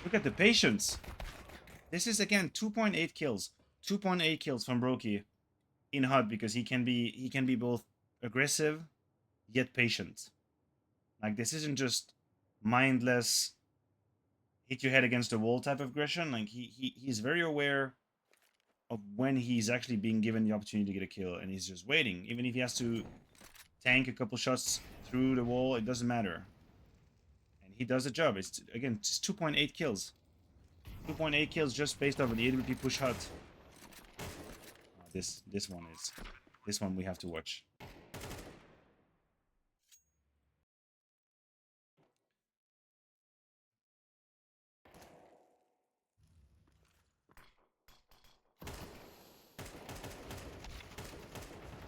A: Look at the patience. This is again 2.8 kills. 2.8 kills from broky in hut because he can be both aggressive yet patient. Like this isn't just mindless hit your head against the wall type of aggression. Like he's very aware of when he's actually being given the opportunity to get a kill, and he's just waiting. Even if he has to tank a couple shots through the wall, it doesn't matter. And he does the job. It's again it's 2.8 kills. 2.8 kills just based off of the AWP push hut. This one we have to watch.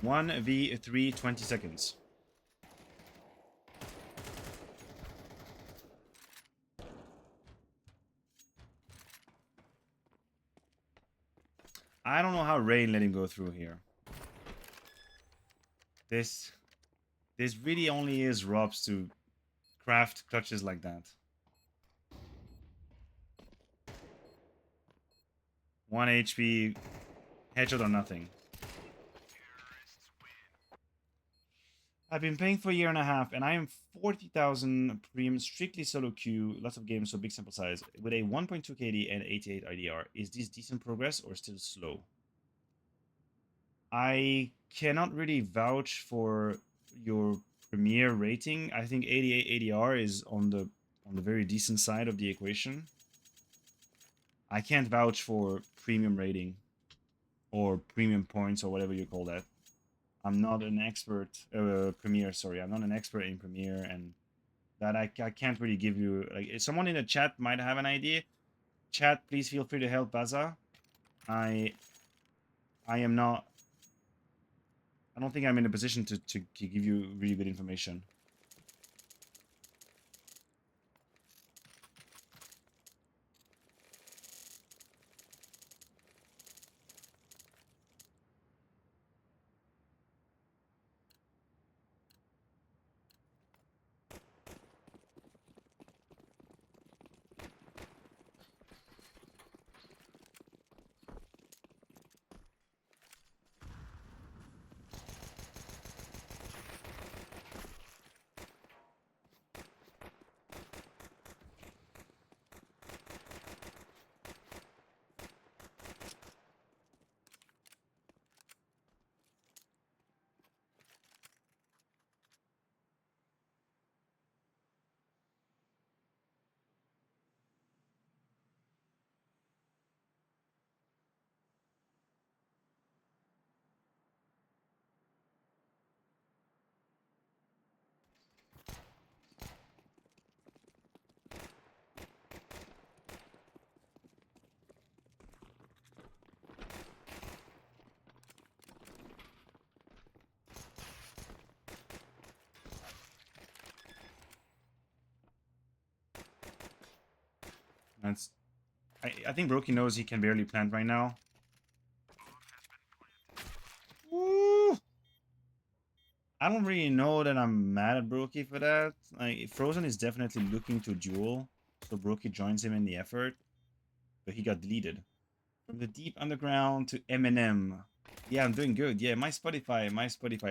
A: One v3, 20 seconds. I don't know how Rain let him go through here. This really only is Robs to craft clutches like that. 1 HP, headshot or nothing. I've been playing for a year and a half, and I am 40,000 premium, strictly solo queue, lots of games, so big sample size, with a 1.2 KD and 88 IDR. Is this decent progress or still slow? I cannot really vouch for your Premier rating. I think 88 ADR is on the very decent side of the equation. I can't vouch for premium rating or premium points or whatever you call that. I'm not an expert, Premiere, sorry. I'm not an expert in Premiere, and that I can't really give you, like, if someone in the chat might have an idea. Chat, please feel free to help Baza. I am not, I don't think I'm in a position to give you really good information. That's... I think broky knows he can barely plant right now. Woo! I don't really know that I'm mad at broky for that. Like, Frozen is definitely looking to duel, so broky joins him in the effort, but he got deleted. From the deep underground to Eminem. Yeah, I'm doing good. Yeah, my Spotify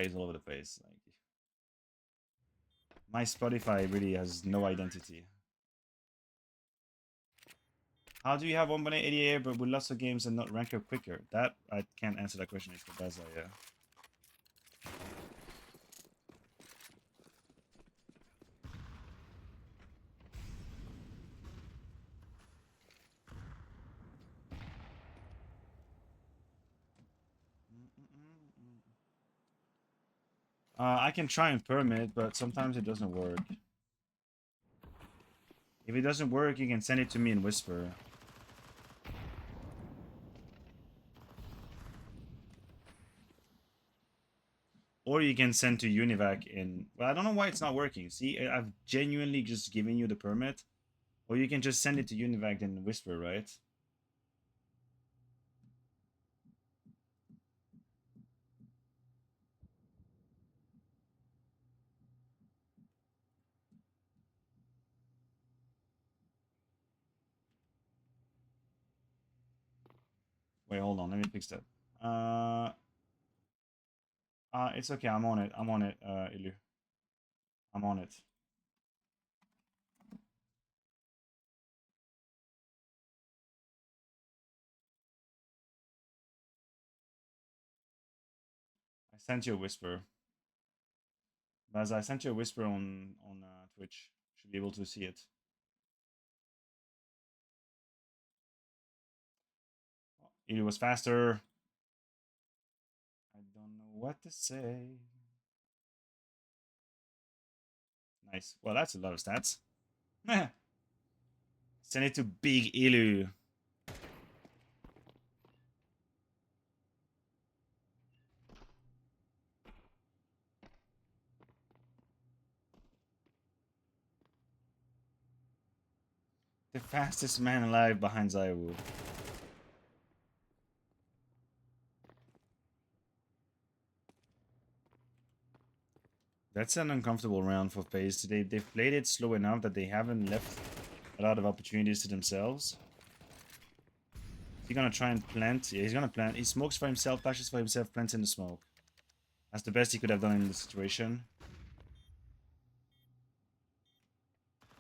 A: is all over the place. Like, my Spotify really has no identity. How do you have 1.88 but with lots of games and not rank up quicker? That I can't answer that question. It's for Baza, yeah. I can try and permit, but sometimes it doesn't work. If it doesn't work, you can send it to me in Whisper. Or you can send to Univac in... Well, I don't know why it's not working. See, I've genuinely just given you the permit. Or you can just send it to Univac in Whisper, right? Wait, hold on. Let me fix that. It's okay. I'm on it. I'm on it, Ilu. I'm on it. I sent you a Whisper. Baz, I sent you a Whisper on Twitch. Should be able to see it. It was faster. I don't know what to say. Nice. Well, that's a lot of stats. Send it to Big Ilu. The fastest man alive behind Zaiwu. That's an uncomfortable round for FaZe. They've played it slow enough that they haven't left a lot of opportunities to themselves. Is he gonna try and plant? Yeah, he's gonna plant. He smokes for himself, flashes for himself, plants in the smoke. That's the best he could have done in this situation.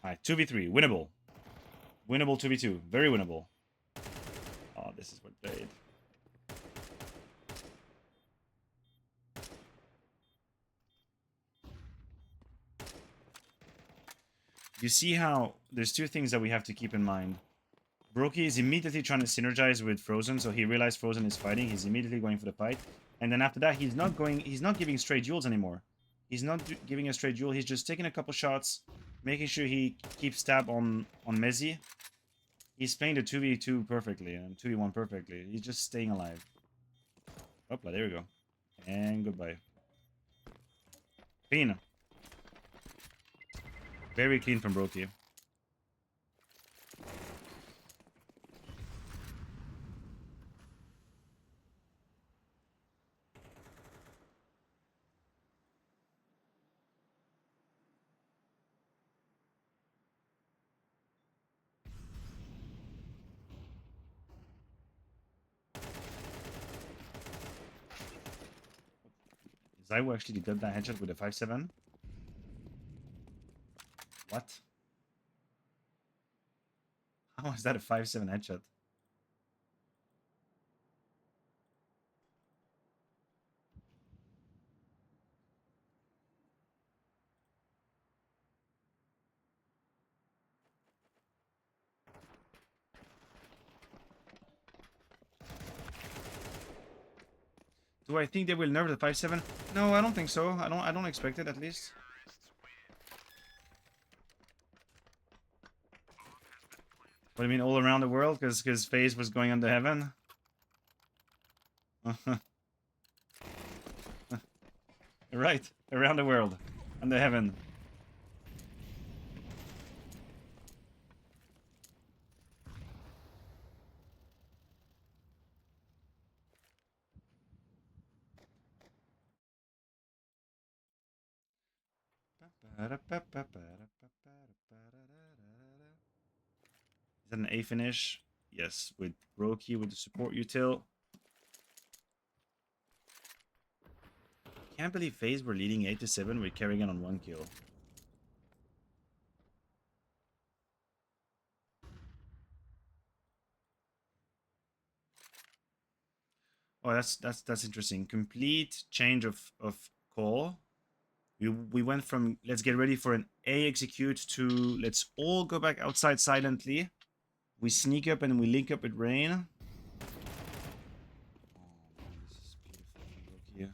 A: Alright, 2v3. Winnable. Winnable 2v2. Very winnable. Oh, this is what played. You see how there's two things that we have to keep in mind. broky is immediately trying to synergize with Frozen, so he realized Frozen is fighting. He's immediately going for the fight. And then after that, he's not giving straight duels anymore. He's not giving a straight duel. He's just taking a couple shots, making sure he keeps tab on Mezzi. He's playing the 2v2 perfectly and 2v1 perfectly. He's just staying alive. Hopla, there we go. And goodbye. Clean. Very clean from broky. Zaiwu actually did that headshot with a 5-7. What? How is that a 5-7 headshot? Do I think they will nerf the 5-7? No, I don't think so. I don't expect it, at least. What do you mean all around the world? Because FaZe was going under heaven? Right, around the world. Under heaven. Is that an A finish? Yes, with broky with the support util. Can't believe FaZe were leading 8-7 with Kerrigan on 1 kill. Oh, that's interesting. Complete change of call. We went from let's get ready for an A execute to let's all go back outside silently. We sneak up and we link up with Rain. Oh man, this is beautiful from Broky.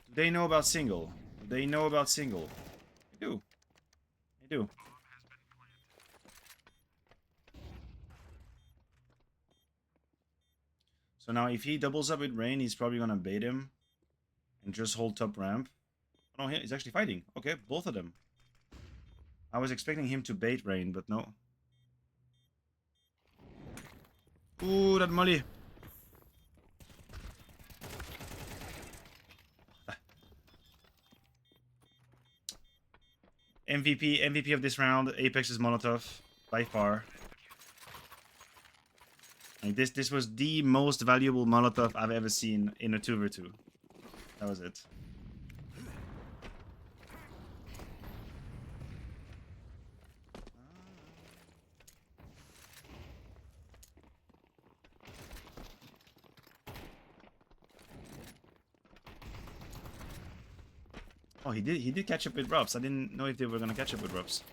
A: Do they know about single? Do they know about single? They do. They do. So now if he doubles up with Rain, he's probably gonna bait him and just hold top ramp. Oh no, he's actually fighting. Okay, both of them. I was expecting him to bait Rain, but no. Ooh, that molly. MVP of this round, Apex's Molotov, by far. Like this was the most valuable Molotov I've ever seen in a 2v2. That was it. Oh, he did catch up with Robs. I didn't know if they were gonna catch up with Robs.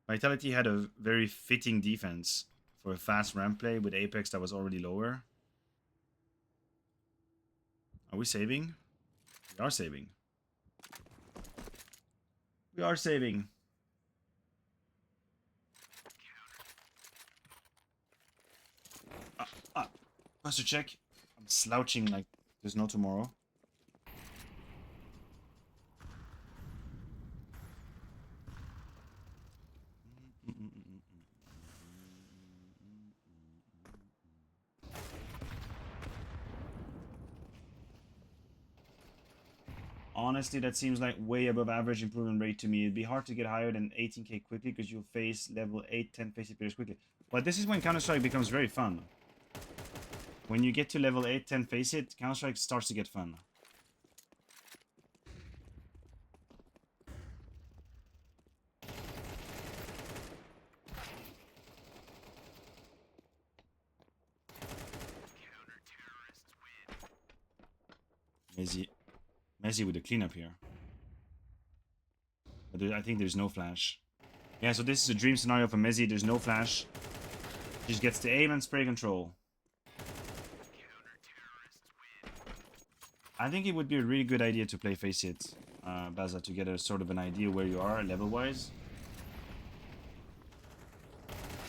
A: Vitality had a very fitting defense for a fast ramp play with Apex that was already lower. Are we saving? We are saving. We are saving. Master check. I'm slouching like there's no tomorrow. Honestly, that seems like way above average improvement rate to me. It'd be hard to get higher than 18k quickly because you'll face level 8, 10 face players quickly. But this is when Counter-Strike becomes very fun. When you get to level 8, 10 face it, Counter-Strike starts to get fun. Mezzy with the cleanup here. But I think there's no flash. Yeah, so this is a dream scenario for Mezzy. There's no flash. He just gets to aim and spray control. I think it would be a really good idea to play Face It, Baza, to get a sort of an idea where you are level-wise.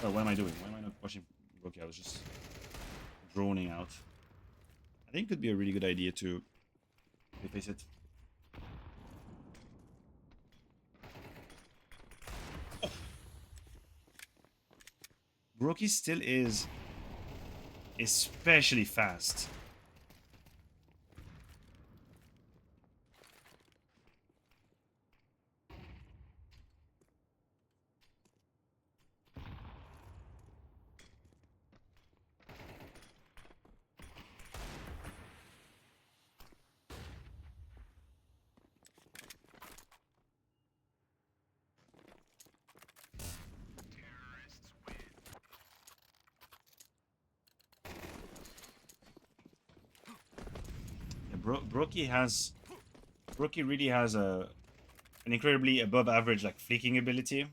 A: Oh, what am I doing? Why am I not watching Broky? I was just droning out. I think it could be a really good idea to play Face It. Oh. Broky still is especially fast. Broky really has an incredibly above average like flicking ability.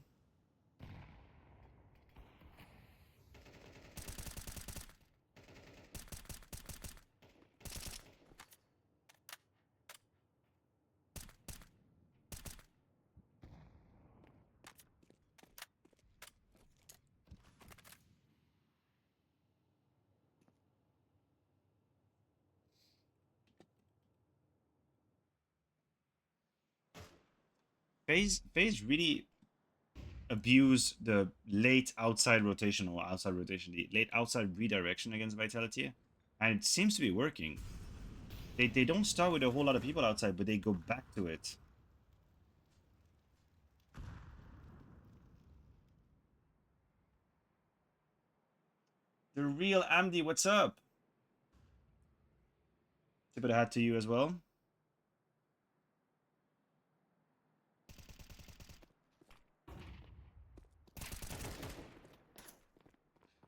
A: FaZe really abuse the late outside rotation or outside rotation, the late outside redirection against Vitality, and it seems to be working. They don't start with a whole lot of people outside, but they go back to it. The real Amdi, what's up? Tip of the hat to you as well.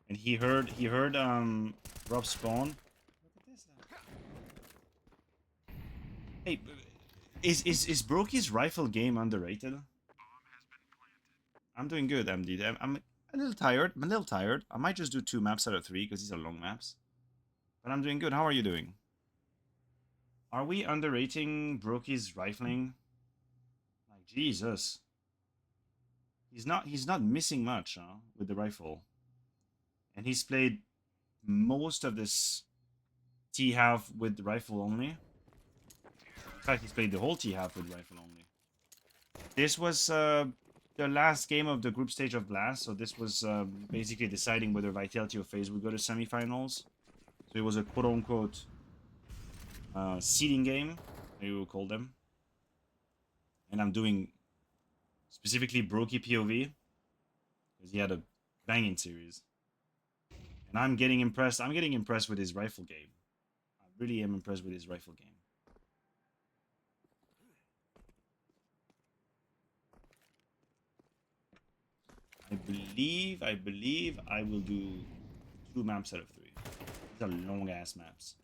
A: And he heard Rob spawn. Hey, is broky's rifle game underrated? I'm doing good, MD. I'm a little tired. I'm a little tired. I might just do 2 maps out of 3 because these are long maps. But I'm doing good. How are you doing? Are we underrating broky's rifling? Like Jesus. He's not missing much, huh, with the rifle. And he's played most of this T half with the rifle only. In fact, he's played the whole T half with rifle only. This was the last game of the group stage of Blast, so this was basically deciding whether Vitality or FaZe would go to semifinals. So it was a quote-unquote seeding game, maybe we'll call them. And I'm doing specifically broky POV, because he had a banging series. And I'm getting impressed. I'm getting impressed with his rifle game. I really am impressed with his rifle game. I believe I will do 2 maps out of 3. These are long ass maps.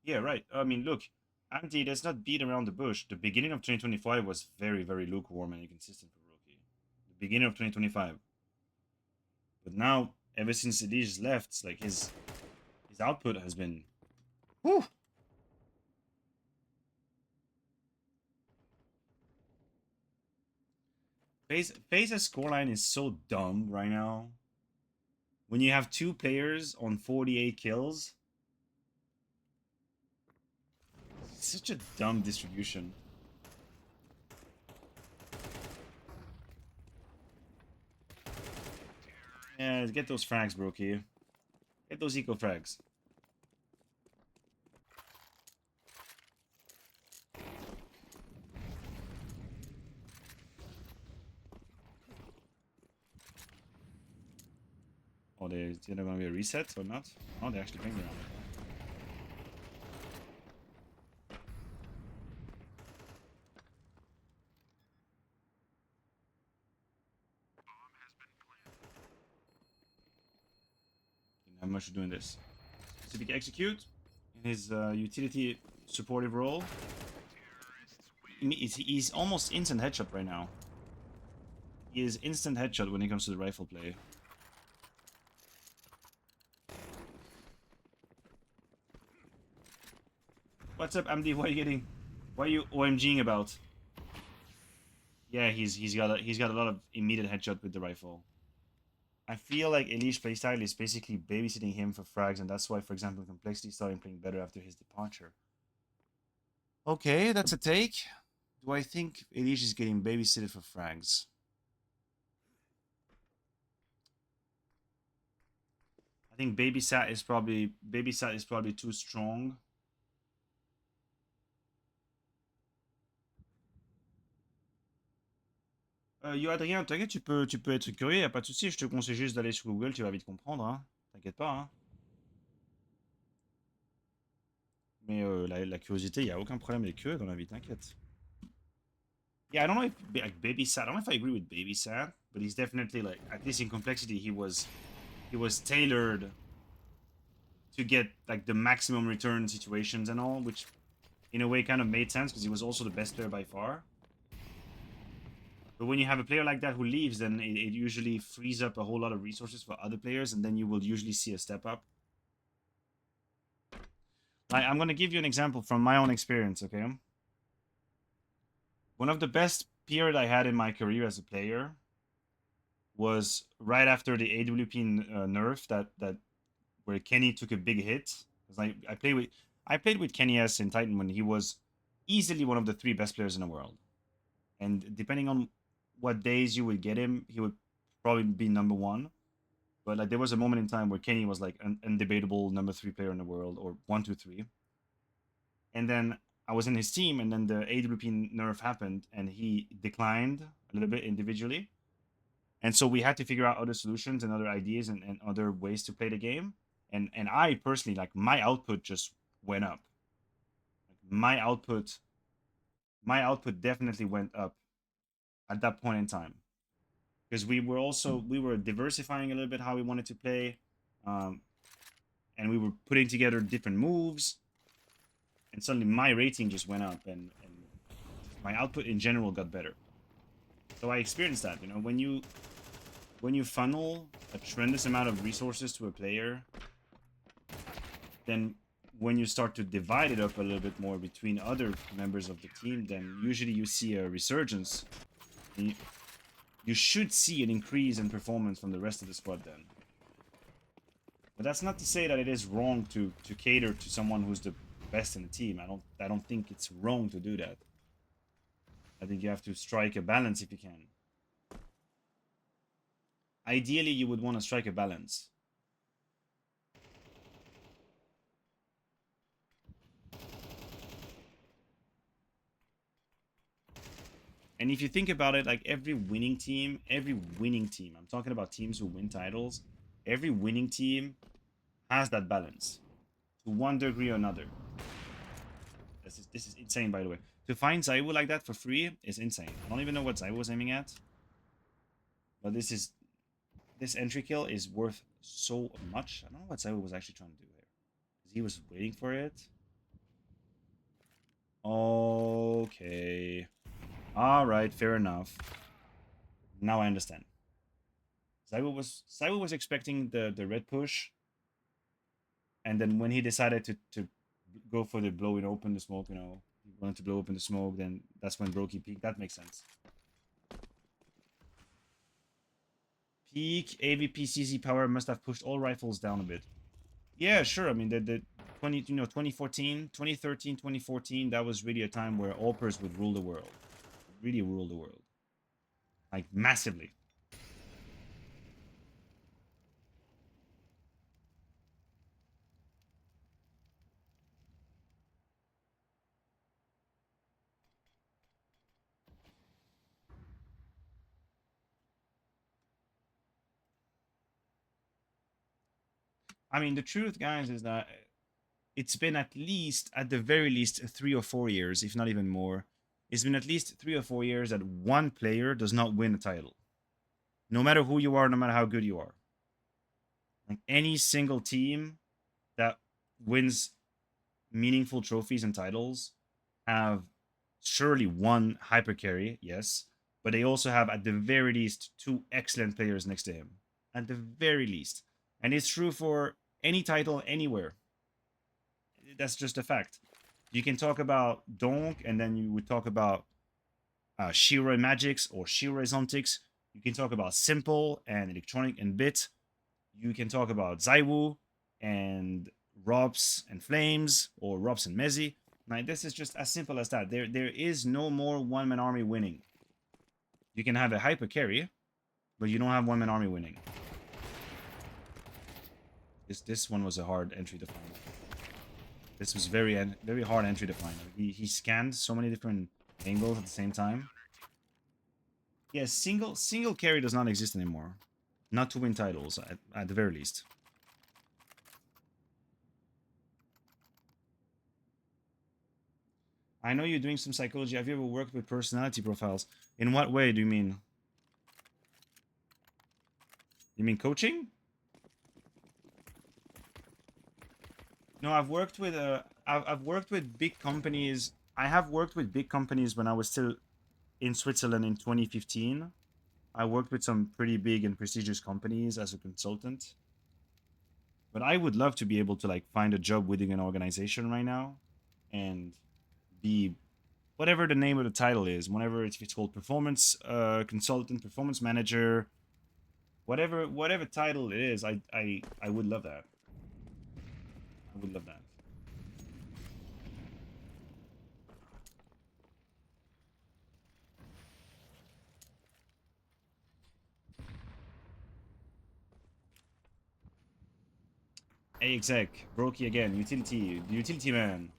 A: Yeah, right. I mean, look, Andy, let's not beat around the bush. The beginning of 2025 was very, very lukewarm and inconsistent for Rookie. The beginning of 2025. But now, ever since Elige's left, like his output has been, whew. FaZe's scoreline is so dumb right now. When you have 2 players on 48 kills, it's such a dumb distribution. Yeah, get those frags, broky. Get those eco frags. Oh, there's either gonna be a reset or not? Oh, they actually bring me around. Didn't have much to do in this. Specific execute in his utility supportive role. He's almost instant headshot right now. He is instant headshot when it comes to the rifle play. What's up, MD? What are you getting? What are you OMGing about? Yeah, he's got a lot of immediate headshot with the rifle. I feel like Elige playstyle is basically babysitting him for frags, and that's why, for example, Complexity started playing better after his departure. Okay, that's a take. Do I think Elige is getting babysitted for frags? I think babysat is probably too strong. Yo Adrien, t'inquiète, tu peux être curieux, y a pas de souci. Je te conseille juste d'aller sur Google, tu vas vite comprendre, hein. T'inquiète pas, hein. Mais la curiosité, y a aucun problème avec eux dans la vie, t'inquiète. Yeah, I don't know if like babysat. I don't know if I agree with babysat, but he's definitely like, at least in complexity, he was tailored to get like the maximum return situations and all, which in a way kind of made sense because he was also the best player by far. But when you have a player like that who leaves, then it usually frees up a whole lot of resources for other players, and then you will usually see a step up. I'm going to give you an example from my own experience, okay? One of the best period I had in my career as a player was right after the AWP nerf that where Kenny took a big hit. Because I played with Kenny S in Titan when he was easily one of the 3 best players in the world. And depending on what days you would get him, he would probably be number 1. But like there was a moment in time where Kenny was like an undebatable number 3 player in the world, or 1, 2, 3. And then I was in his team, and then the AWP nerf happened, and he declined a little bit individually. And so we had to figure out other solutions and other ideas and other ways to play the game. And I personally, like, my output just went up. My output definitely went up at that point in time, because we were diversifying a little bit how we wanted to play, and we were putting together different moves, and suddenly my rating just went up, and my output in general got better. So I experienced that, when you funnel a tremendous amount of resources to a player, then when you start to divide it up a little bit more between other members of the team, then usually you see a resurgence. You should see an increase in performance from the rest of the squad then. But that's not to say that it is wrong to cater to someone who's the best in the team. I don't think it's wrong to do that. I think you have to strike a balance if you can. Ideally, you would want to strike a balance. And if you think about it, like every winning team, I'm talking about teams who win titles, every winning team has that balance to one degree or another. This is insane, by the way. To find Zaiwu like that for free is insane. I don't even know what Zaiwu was aiming at. But this entry kill is worth so much. I don't know what Zaiwu was actually trying to do here. Because he was waiting for it. Okay. Alright, fair enough. Now I understand. Zaiwu was expecting the red push. And then when he decided to go for the blowing open the smoke, he wanted to blow open the smoke, then that's when broky peaked. That makes sense. Peak AVP CZ power must have pushed all rifles down a bit. Yeah, sure. I mean, the 2014, 2013, 2014, that was really a time where AWPers would rule the world. Really rule the world. Like, massively. I mean, the truth, guys, is that it's been at the very least, 3 or 4 years, if not even more. It's been at least 3 or 4 years that one player does not win a title. No matter who you are, no matter how good you are. Like, any single team that wins meaningful trophies and titles have surely one hyper carry, yes, but they also have at the very least 2 excellent players next to him. At the very least. And it's true for any title anywhere. That's just a fact. You can talk about Donk, and then you would talk about Shiro and Magix or Shiro and Zontix. You can talk about Simple and Electronic and Bit. You can talk about Zaiwu and Robs and Flames, or Robs and Mezzi. Like, this is just as simple as that. There is no more one-man army winning. You can have a hyper carry, but you don't have one-man army winning. This one was a hard entry to find. This was very hard entry to find. He scanned so many different angles at the same time. Yeah, single carry does not exist anymore. Not to win titles, at the very least. I know you're doing some psychology. Have you ever worked with personality profiles? In what way do you mean? You mean coaching? No, I've worked with I've worked with big companies. I have worked with big companies when I was still in Switzerland in 2015. I worked with some pretty big and prestigious companies as a consultant. But I would love to be able to like find a job within an organization right now and be whatever the name of the title is, whenever it's called performance consultant, performance manager, whatever title it is, I would love that. I would love that. Hey exec, broky again, utility, the utility man.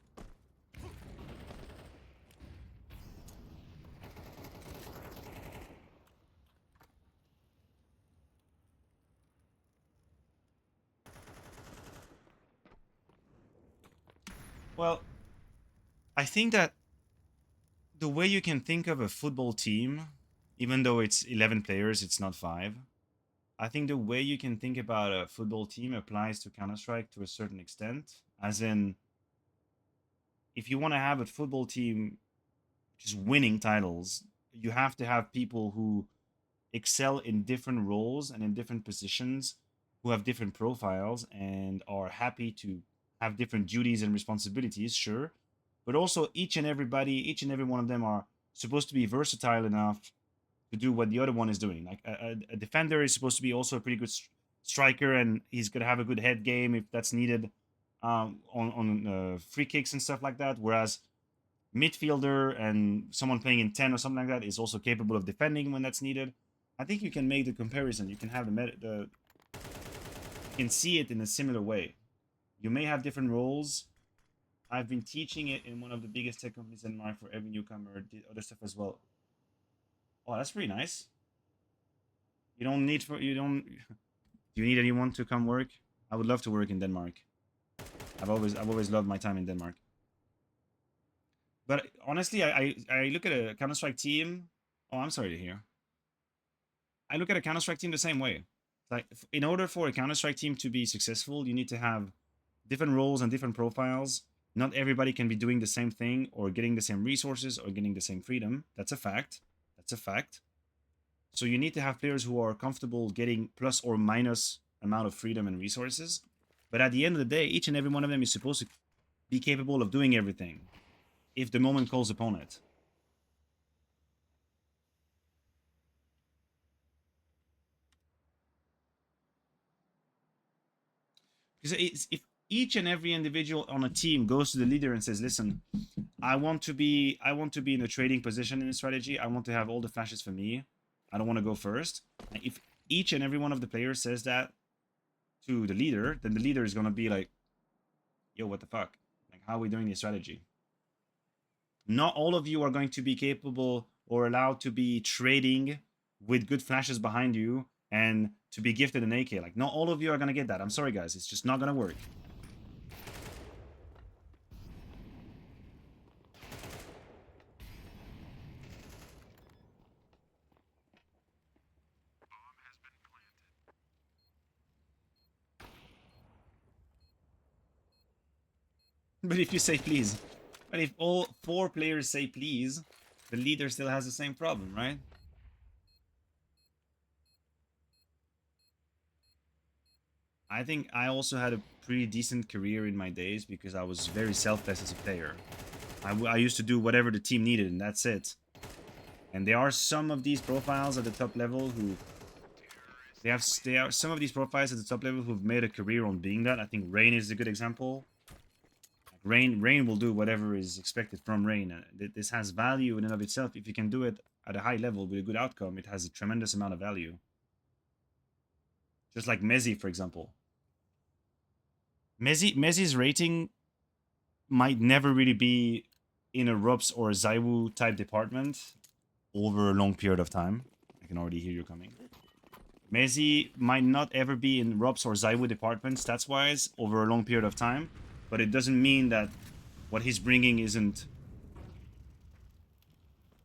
A: Well, I think that the way you can think of a football team, even though it's 11 players, it's not 5. I think the way you can think about a football team applies to Counter-Strike to a certain extent. As in, if you want to have a football team just winning titles, you have to have people who excel in different roles and in different positions, who have different profiles and are happy to have different duties and responsibilities, sure. But also each and every one of them are supposed to be versatile enough to do what the other one is doing. Like a defender is supposed to be also a pretty good striker, and he's gonna have a good head game if that's needed on free kicks and stuff like that. Whereas midfielder and someone playing in 10 or something like that is also capable of defending when that's needed. I think you can make the comparison. You can have the you can see it in a similar way. You may have different roles. I've been teaching it in one of the biggest tech companies in Denmark for every newcomer, did other stuff as well. Oh, that's pretty nice. You don't need for you don't do you need anyone to come work? I would love to work in Denmark. I've always loved my time in Denmark. But honestly, I look at a Counter Strike team. Oh, I'm sorry to hear. I look at a Counter Strike team the same way. Like, in order for a Counter Strike team to be successful, you need to have different roles and different profiles. Not everybody can be doing the same thing or getting the same resources or getting the same freedom. That's a fact. That's a fact. So you need to have players who are comfortable getting plus or minus amount of freedom and resources. But at the end of the day, each and every one of them is supposed to be capable of doing everything if the moment calls upon it. Because if each and every individual on a team goes to the leader and says, "Listen, I want to be in a trading position in the strategy. I want to have all the flashes for me. I don't want to go first." And if each and every one of the players says that to the leader, then the leader is gonna be like, "Yo, what the fuck? Like, how are we doing this strategy?" Not all of you are going to be capable or allowed to be trading with good flashes behind you and to be gifted an AK. Like, not all of you are gonna get that. I'm sorry, guys. It's just not gonna work. But if you say please, but if all 4 players say please, the leader still has the same problem, right? I think I also had a pretty decent career in my days because I was very selfless as a player. I used to do whatever the team needed, and that's it. And there are some of these profiles at the top level who they are some of these profiles at the top level who've made a career on being that. I think Rain is a good example. Like Rain will do whatever is expected from Rain. This has value in and of itself. If you can do it at a high level with a good outcome, it has a tremendous amount of value. Just like Messi, for example. Messi's rating might never really be in a RUPS or a Zaiwu type department over a long period of time. I can already hear you coming. Messi might not ever be in RUPS or Zaiwu department stats wise over a long period of time, but it doesn't mean that what he's bringing isn't,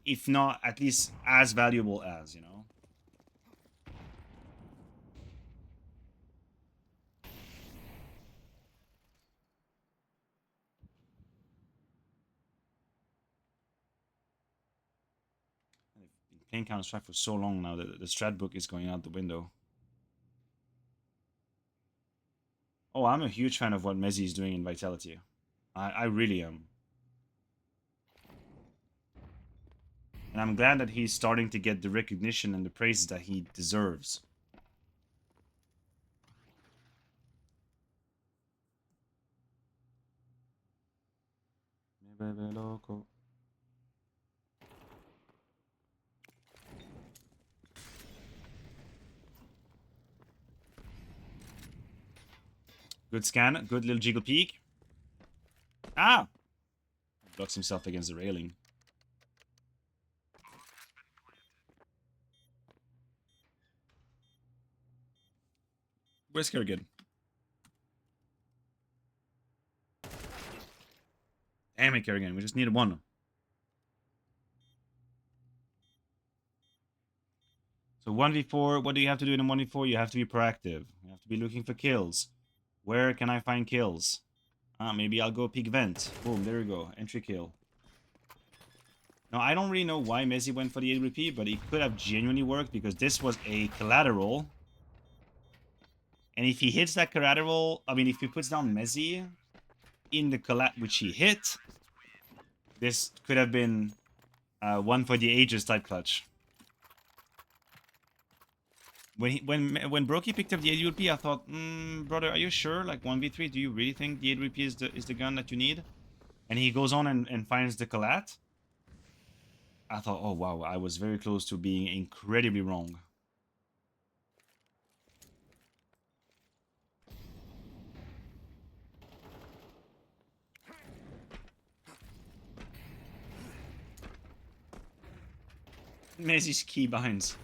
A: if not at least as valuable as, you know? I've been playing Counter Strike for so long now that the strat book is going out the window. Oh, I'm a huge fan of what Messi is doing in Vitality. I really am. And I'm glad that he's starting to get the recognition and the praise that he deserves. Good scan, good little jiggle peek. Ah! Blocks himself against the railing. Where's Kerrigan? Damn it, Kerrigan. We just needed one. So 1v4, what do you have to do in a 1v4? You have to be proactive. You have to be looking for kills. Where can I find kills? Maybe I'll go peek vent. Boom, there we go. Entry kill. Now, I don't really know why Messi went for the AWP, but it could have genuinely worked because this was a collateral. And if he hits that collateral, I mean, if he puts down Messi in the collat which he hit, this could have been one for the ages type clutch. When broky picked up the AWP, I thought, brother, are you sure? Like 1v3, do you really think the AWP is the gun that you need? And he goes on and finds the collat. I thought, oh wow, I was very close to being incredibly wrong. Messi's key binds.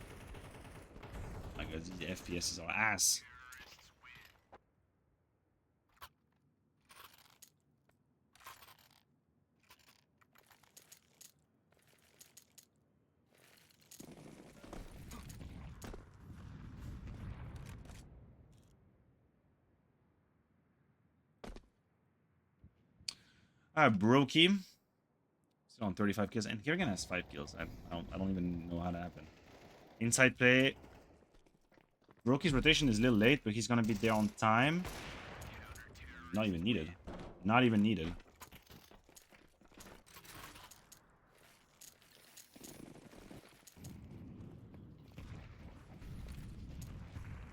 A: My god, the FPS are ass. Broky. Still on 35 kills, and Kerrigan has 5 kills. I don't even know how that happened. Inside play. Broky's rotation is a little late, but he's gonna be there on time. Not even needed. Not even needed.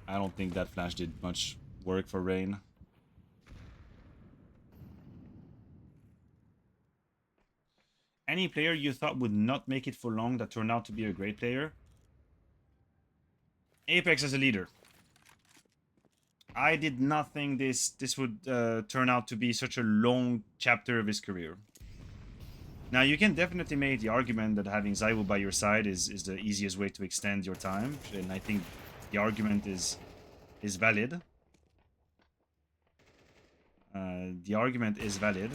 A: I don't think that flash did much work for Rain. Any player you thought would not make it for long that turned out to be a great player? Apex as a leader. I did not think this would turn out to be such a long chapter of his career. Now, you can definitely make the argument that having Zaiwu by your side is the easiest way to extend your time, and I think the argument is valid. The argument is valid.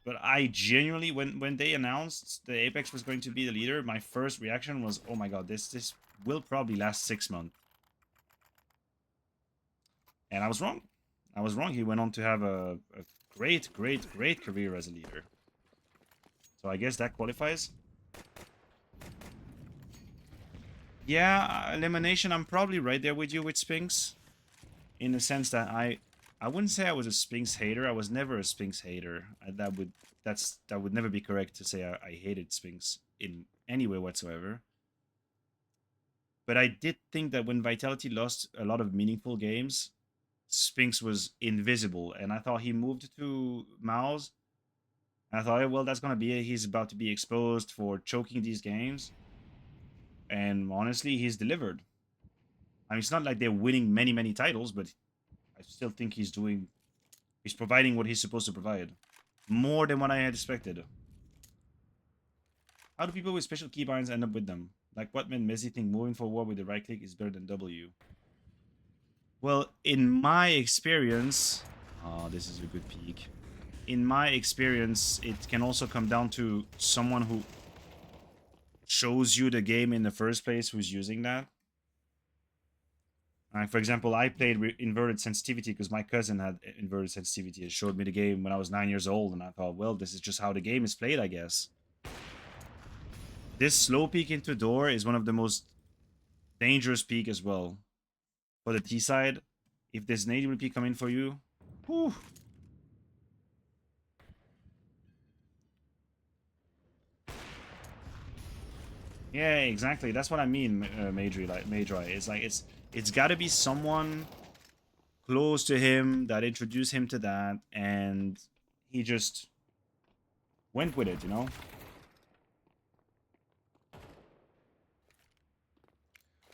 A: But I genuinely, when they announced the Apex was going to be the leader, my first reaction was, oh my god, this will probably last 6 months. And I was wrong. I was wrong. He went on to have a great career as a leader. So I guess that qualifies. Yeah, elimination, I'm probably right there with you with Spinks. In the sense that I wouldn't say I was a Spinks hater. I was never a Spinks hater. That would never be correct to say I hated Spinks in any way whatsoever. But I did think that when Vitality lost a lot of meaningful games, Spinks was invisible, and I thought he moved to Mouse. And I thought, well, that's gonna be it. He's about to be exposed for choking these games. And honestly, he's delivered. I mean, it's not like they're winning many titles, but I still think he's providing what he's supposed to provide. More than what I had expected. How do people with special keybinds end up with them? Like, what made Messi think moving forward with the right click is better than W? Well, in my experience... Oh, this is a good peek. In my experience, it can also come down to someone who shows you the game in the first place who's using that. For example, I played inverted sensitivity because my cousin had inverted sensitivity. It showed me the game when I was 9 years old, and I thought, well, this is just how the game is played, I guess. This slow peek into door is one of the most dangerous peek as well. for the T side. If there's an AWP coming for you, whew. Yeah, exactly. That's what I mean, Major. It's like it's got to be someone close to him that introduced him to that, and he just went with it, you know.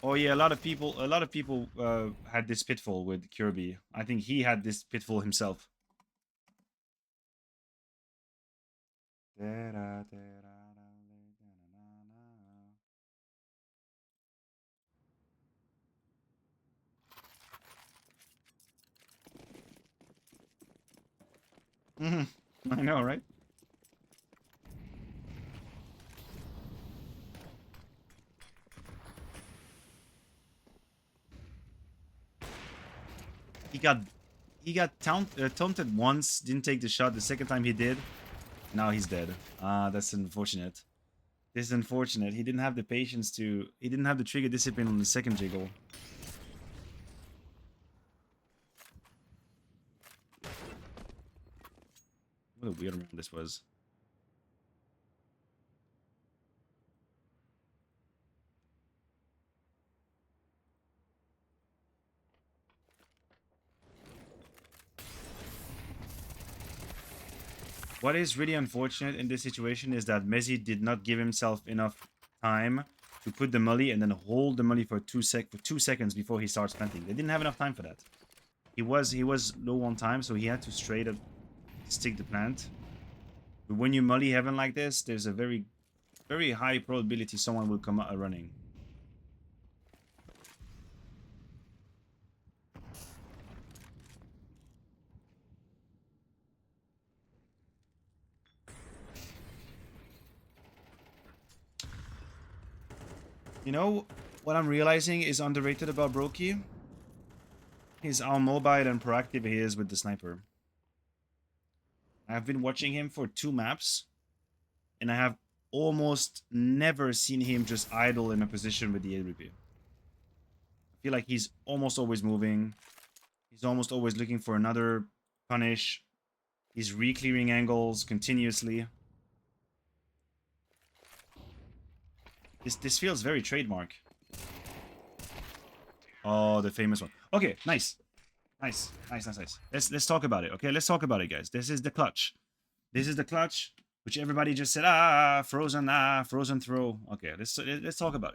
A: Oh yeah, a lot of people had this pitfall with Kirby. I think he had this pitfall himself. I know, right? He got taunted once, didn't take the shot. The second time he did, now he's dead. That's unfortunate. This is unfortunate. He didn't have the patience to. He didn't have the trigger discipline on the second jiggle. What a weird round this was. What is really unfortunate in this situation is that Messi did not give himself enough time to put the molly and then hold the molly for 2 seconds before he starts planting. They didn't have enough time for that. He was low on time, so he had to straight up stick the plant. But when you molly heaven like this, there's a very, very high probability someone will come out running. You know, what I'm realizing is underrated about broky is how mobile and proactive he is with the sniper. I've been watching him for 2 maps, and I have almost never seen him just idle in a position with the AWP. I feel like he's almost always moving. He's almost always looking for another punish. He's re-clearing angles continuously. This feels very trademark. Oh, the famous one. Okay, nice. Nice. Let's talk about it. Okay, let's talk about it, guys. This is the clutch. This is the clutch, which everybody just said, frozen throw. Okay, let's talk about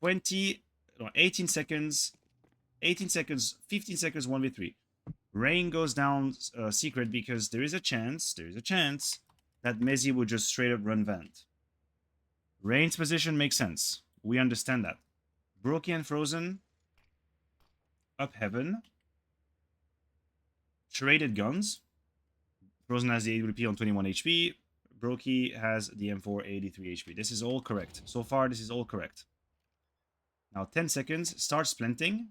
A: it. 18 seconds, 15 seconds, 1v3. Rain goes down secret because there is a chance that Messi would just straight up run Vant. Rain's position makes sense. We understand that. broky and Frozen up heaven. Traded guns. Frozen has the AWP on 21 HP. broky has the M4 83 HP. This is all correct. So far, this is all correct. Now 10 seconds. Start splinting.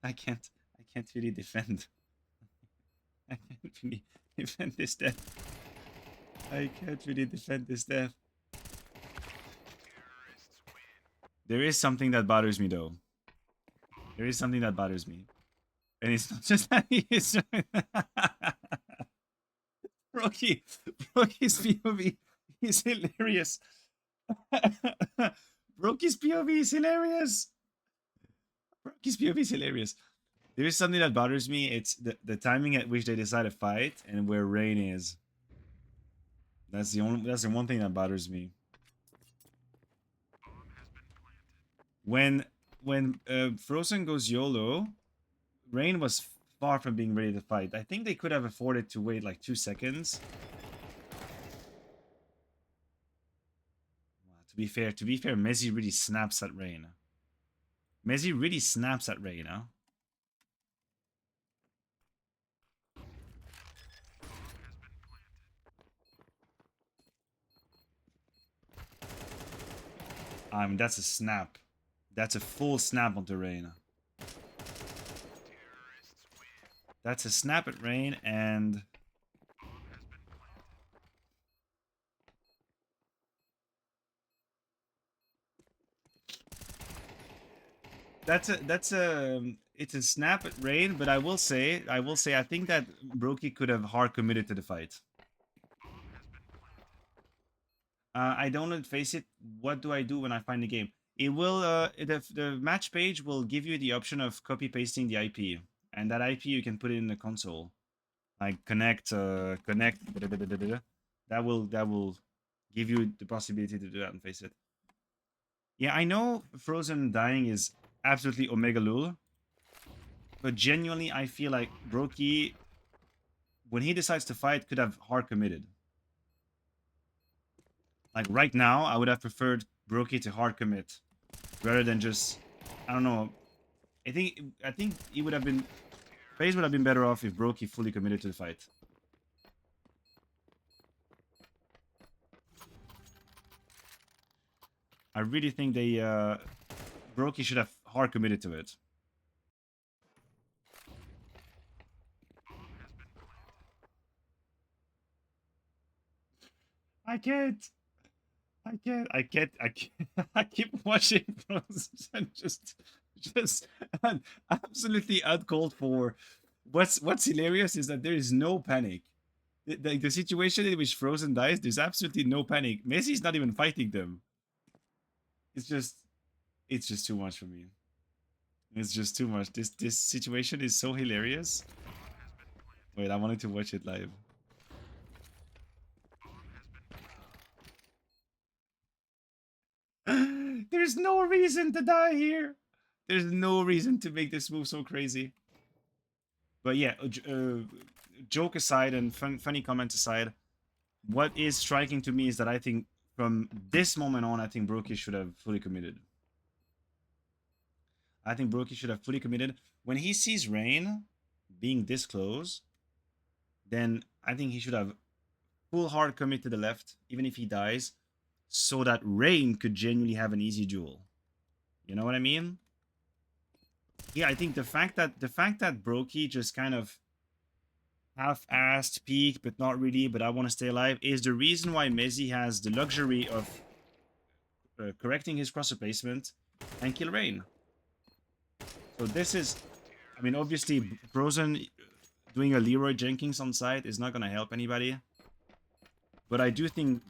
A: I can't really defend. I can't really defend this death. I can't really defend this death. There is something that bothers me, though. There is something that bothers me. And it's not just that he is... broky's POV is hilarious. broky's POV is hilarious. broky's POV is hilarious. There is something that bothers me. It's the timing at which they decide to fight and where Rain is. That's the one thing that bothers me. When Frozen goes YOLO, Rain was far from being ready to fight. I think they could have afforded to wait like 2 seconds. To be fair, Messi really snaps at Rain. Messi really snaps at Rain, huh? That's a snap. That's a full snap onto Rain. That's a snap at Rain, and it's a snap at rain, but I think that broky could have hard committed to the fight. I don't face it. What do I do when I find the game? It will the match page will give you the option of copy pasting the IP, and that IP you can put it in the console, like connect. That will give you the possibility to do that and face it. Yeah, I know Frozen dying is absolutely Omega Lul, but genuinely I feel like broky, when he decides to fight, could have hard committed. Like right now, I would have preferred broky to hard commit rather than just, I don't know. I think he would have been FaZe would have been better off if broky fully committed to the fight. I really think they broky should have hard committed to it. I can't. I keep watching Frozen and just absolutely uncalled for. What's hilarious is that there is no panic. The situation in which Frozen dies, there's absolutely no panic. Messi's not even fighting them. It's just too much for me. It's just too much. This situation is so hilarious. Wait, I wanted to watch it live. There's no reason to die here. There's no reason to make this move so crazy. But yeah, joke aside and funny comments aside, what is striking to me is that I think from this moment on, I think broky should have fully committed. I think broky should have fully committed. When he sees Rain being this close, then I think he should have full hard commit to the left, even if he dies, so that Rain could genuinely have an easy duel. You know what I mean? Yeah, I think the fact that broky just kind of half-assed peak, but not really, but I want to stay alive, is the reason why Mezzi has the luxury of correcting his cross replacement and kill Rain. So this is, I mean, obviously, Frozen doing a Leroy Jenkins on site is not going to help anybody. But I do think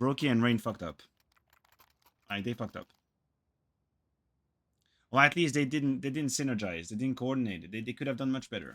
A: broky and Rain fucked up. They fucked up. Well, at least they didn't synergize. They didn't coordinate. They could have done much better.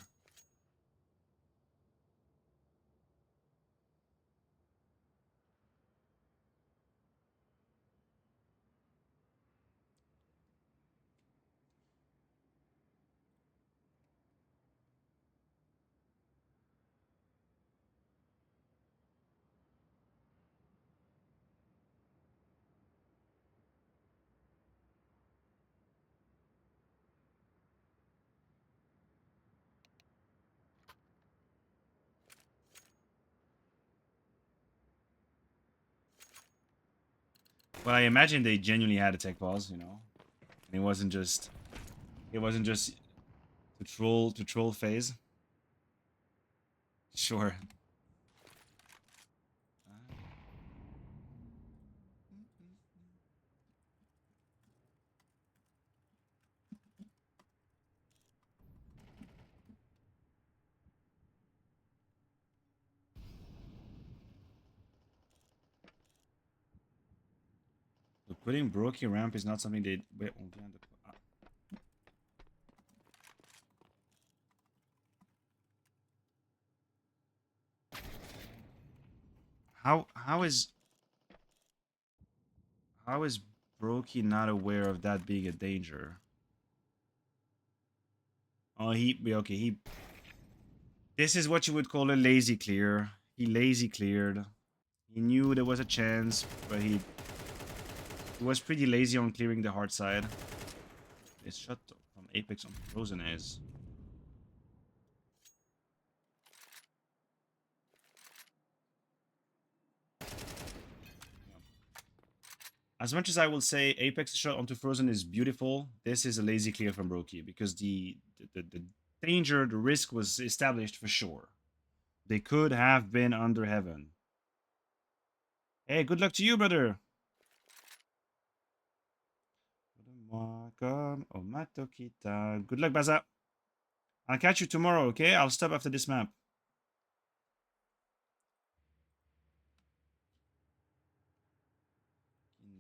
A: Well, I imagine they genuinely had a tech pause, you know, and it wasn't just to troll FaZe. Sure. So putting broky ramp is not something they wait. How is broky not aware of that being a danger? Oh, okay. This is what you would call a lazy clear. He lazy cleared. He knew there was a chance, but he was pretty lazy on clearing the hard side. This shot from Apex on Frozen is. As much as I will say Apex shot onto Frozen is beautiful, this is a lazy clear from broky because the danger, the risk was established for sure. They could have been under heaven. Hey, good luck to you, brother. What a Moi comme Omatokita. Good luck, Baza. I'll catch you tomorrow, okay? I'll stop after this map.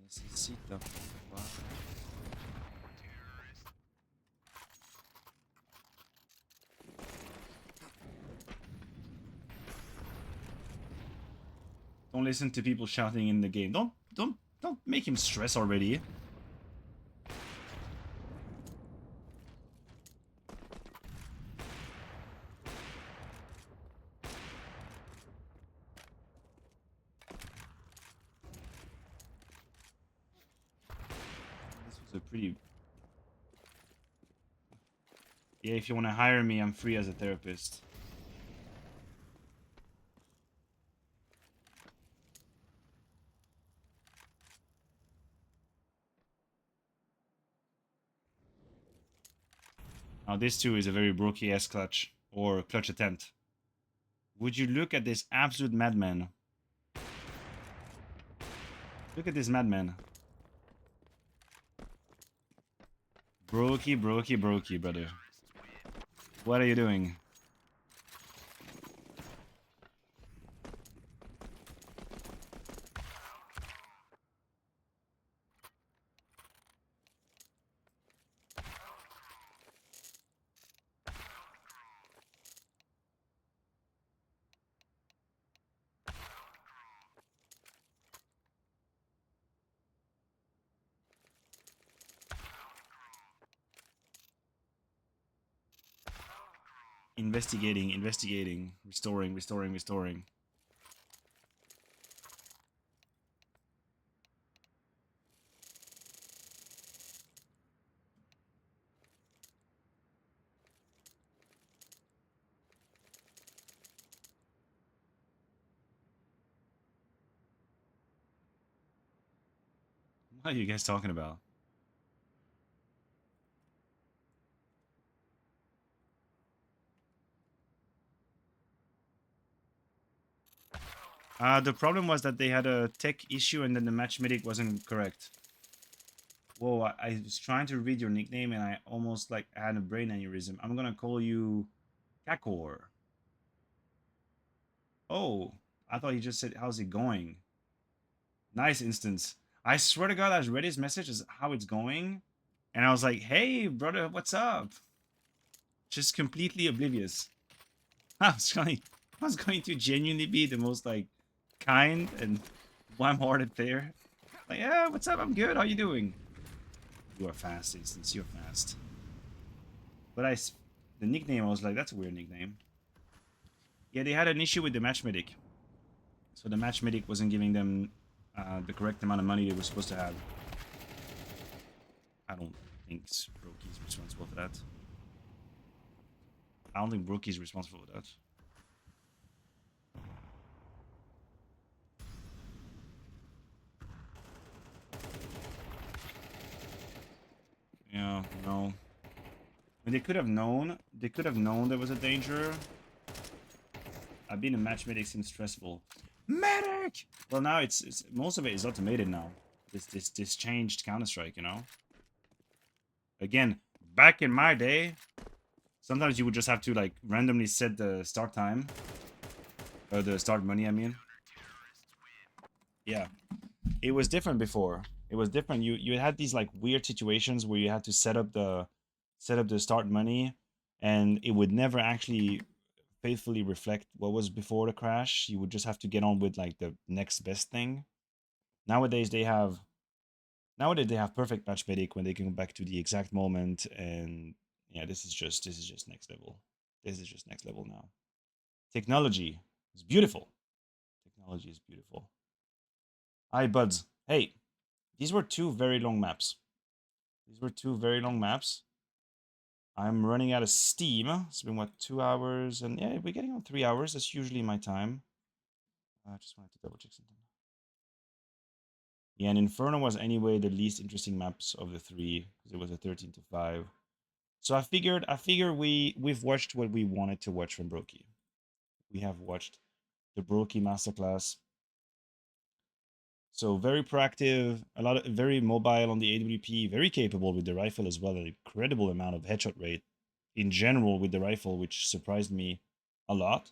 A: Necesito. Don't listen to people shouting in the game. Don't make him stress already. This was a pretty... Yeah, if you want to hire me, I'm free as a therapist. Now this too is a very broky S clutch or clutch attempt. Would you look at this absolute madman? Look at this madman. Broky, broky, broky, brother. What are you doing? Investigating, investigating, restoring, restoring, restoring. What are you guys talking about? The problem was that they had a tech issue and then the match medic wasn't correct. Whoa, I was trying to read your nickname and I almost like had a brain aneurysm. I'm gonna call you Kakor. Oh, I thought you just said, how's it going? Nice instance. I swear to God, I read his message as how it's going. And I was like, hey, brother, what's up? Just completely oblivious. I was going to genuinely be the most like kind and warm-hearted player. Like, yeah, what's up? I'm good. How you doing? You are fast, instance. You're fast. But the nickname, I was like, that's a weird nickname. Yeah, they had an issue with the match medic. So the match medic wasn't giving them the correct amount of money they were supposed to have. I don't think Broky's responsible for that. I don't think Broky's responsible for that. Yeah, no. I mean, they could have known. They could have known there was a danger. I've been a match medic since stressful. Medic! Well, now it's most of it is automated now. This changed Counter-Strike, you know? Again, back in my day, sometimes you would just have to, like, randomly set the start time. Or the start money, I mean. Yeah. It was different before. It was different. You had these, like, weird situations where you had to set up the start money, and it would never actually faithfully reflect what was before the crash. You would just have to get on with like the next best thing. Nowadays they have perfect match medic when they can go back to the exact moment, and yeah, this is just next level. This is just next level now. Technology is beautiful. Technology is beautiful. Hi buds. Hey, these were two very long maps. These were two very long maps. I'm running out of steam. It's been what, 2 hours, and yeah, we're getting on 3 hours. That's usually my time. I just wanted to double check something. Yeah, and Inferno was anyway the least interesting maps of the three because it was a 13 to 5. So I figured we've watched what we wanted to watch from broky. We have watched the broky masterclass. So very proactive, a lot of very mobile on the AWP, very capable with the rifle as well. An incredible amount of headshot rate in general with the rifle, which surprised me a lot.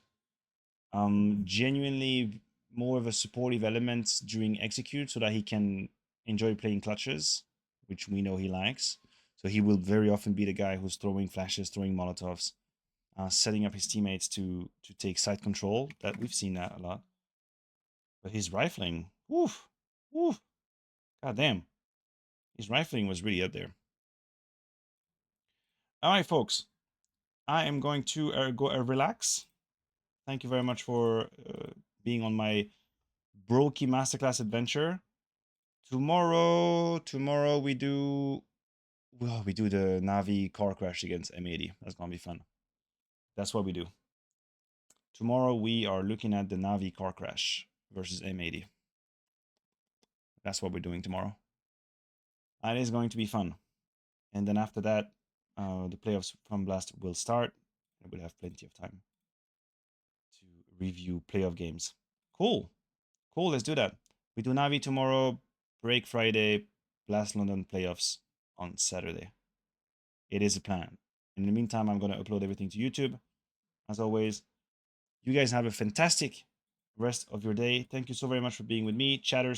A: Genuinely more of a supportive element during execute so that he can enjoy playing clutches, which we know he likes. So he will very often be the guy who's throwing flashes, throwing molotovs, setting up his teammates to take side control. That we've seen that a lot. But his rifling, woof, woof, goddamn, his rifling was really up there. All right, folks, I am going to go relax. Thank you very much for being on my broky masterclass adventure. Tomorrow we do well, we do the Navi car crash against M80. That's gonna be fun. That's what we do. Tomorrow we are looking at the Navi car crash versus M80. That's what we're doing tomorrow. And it's going to be fun. And then after that, the playoffs from Blast will start. And we'll have plenty of time to review playoff games. Cool. Cool, let's do that. We do Navi tomorrow, break Friday, Blast London playoffs on Saturday. It is a plan. In the meantime, I'm going to upload everything to YouTube. As always, you guys have a fantastic rest of your day. Thank you so very much for being with me. Chatters.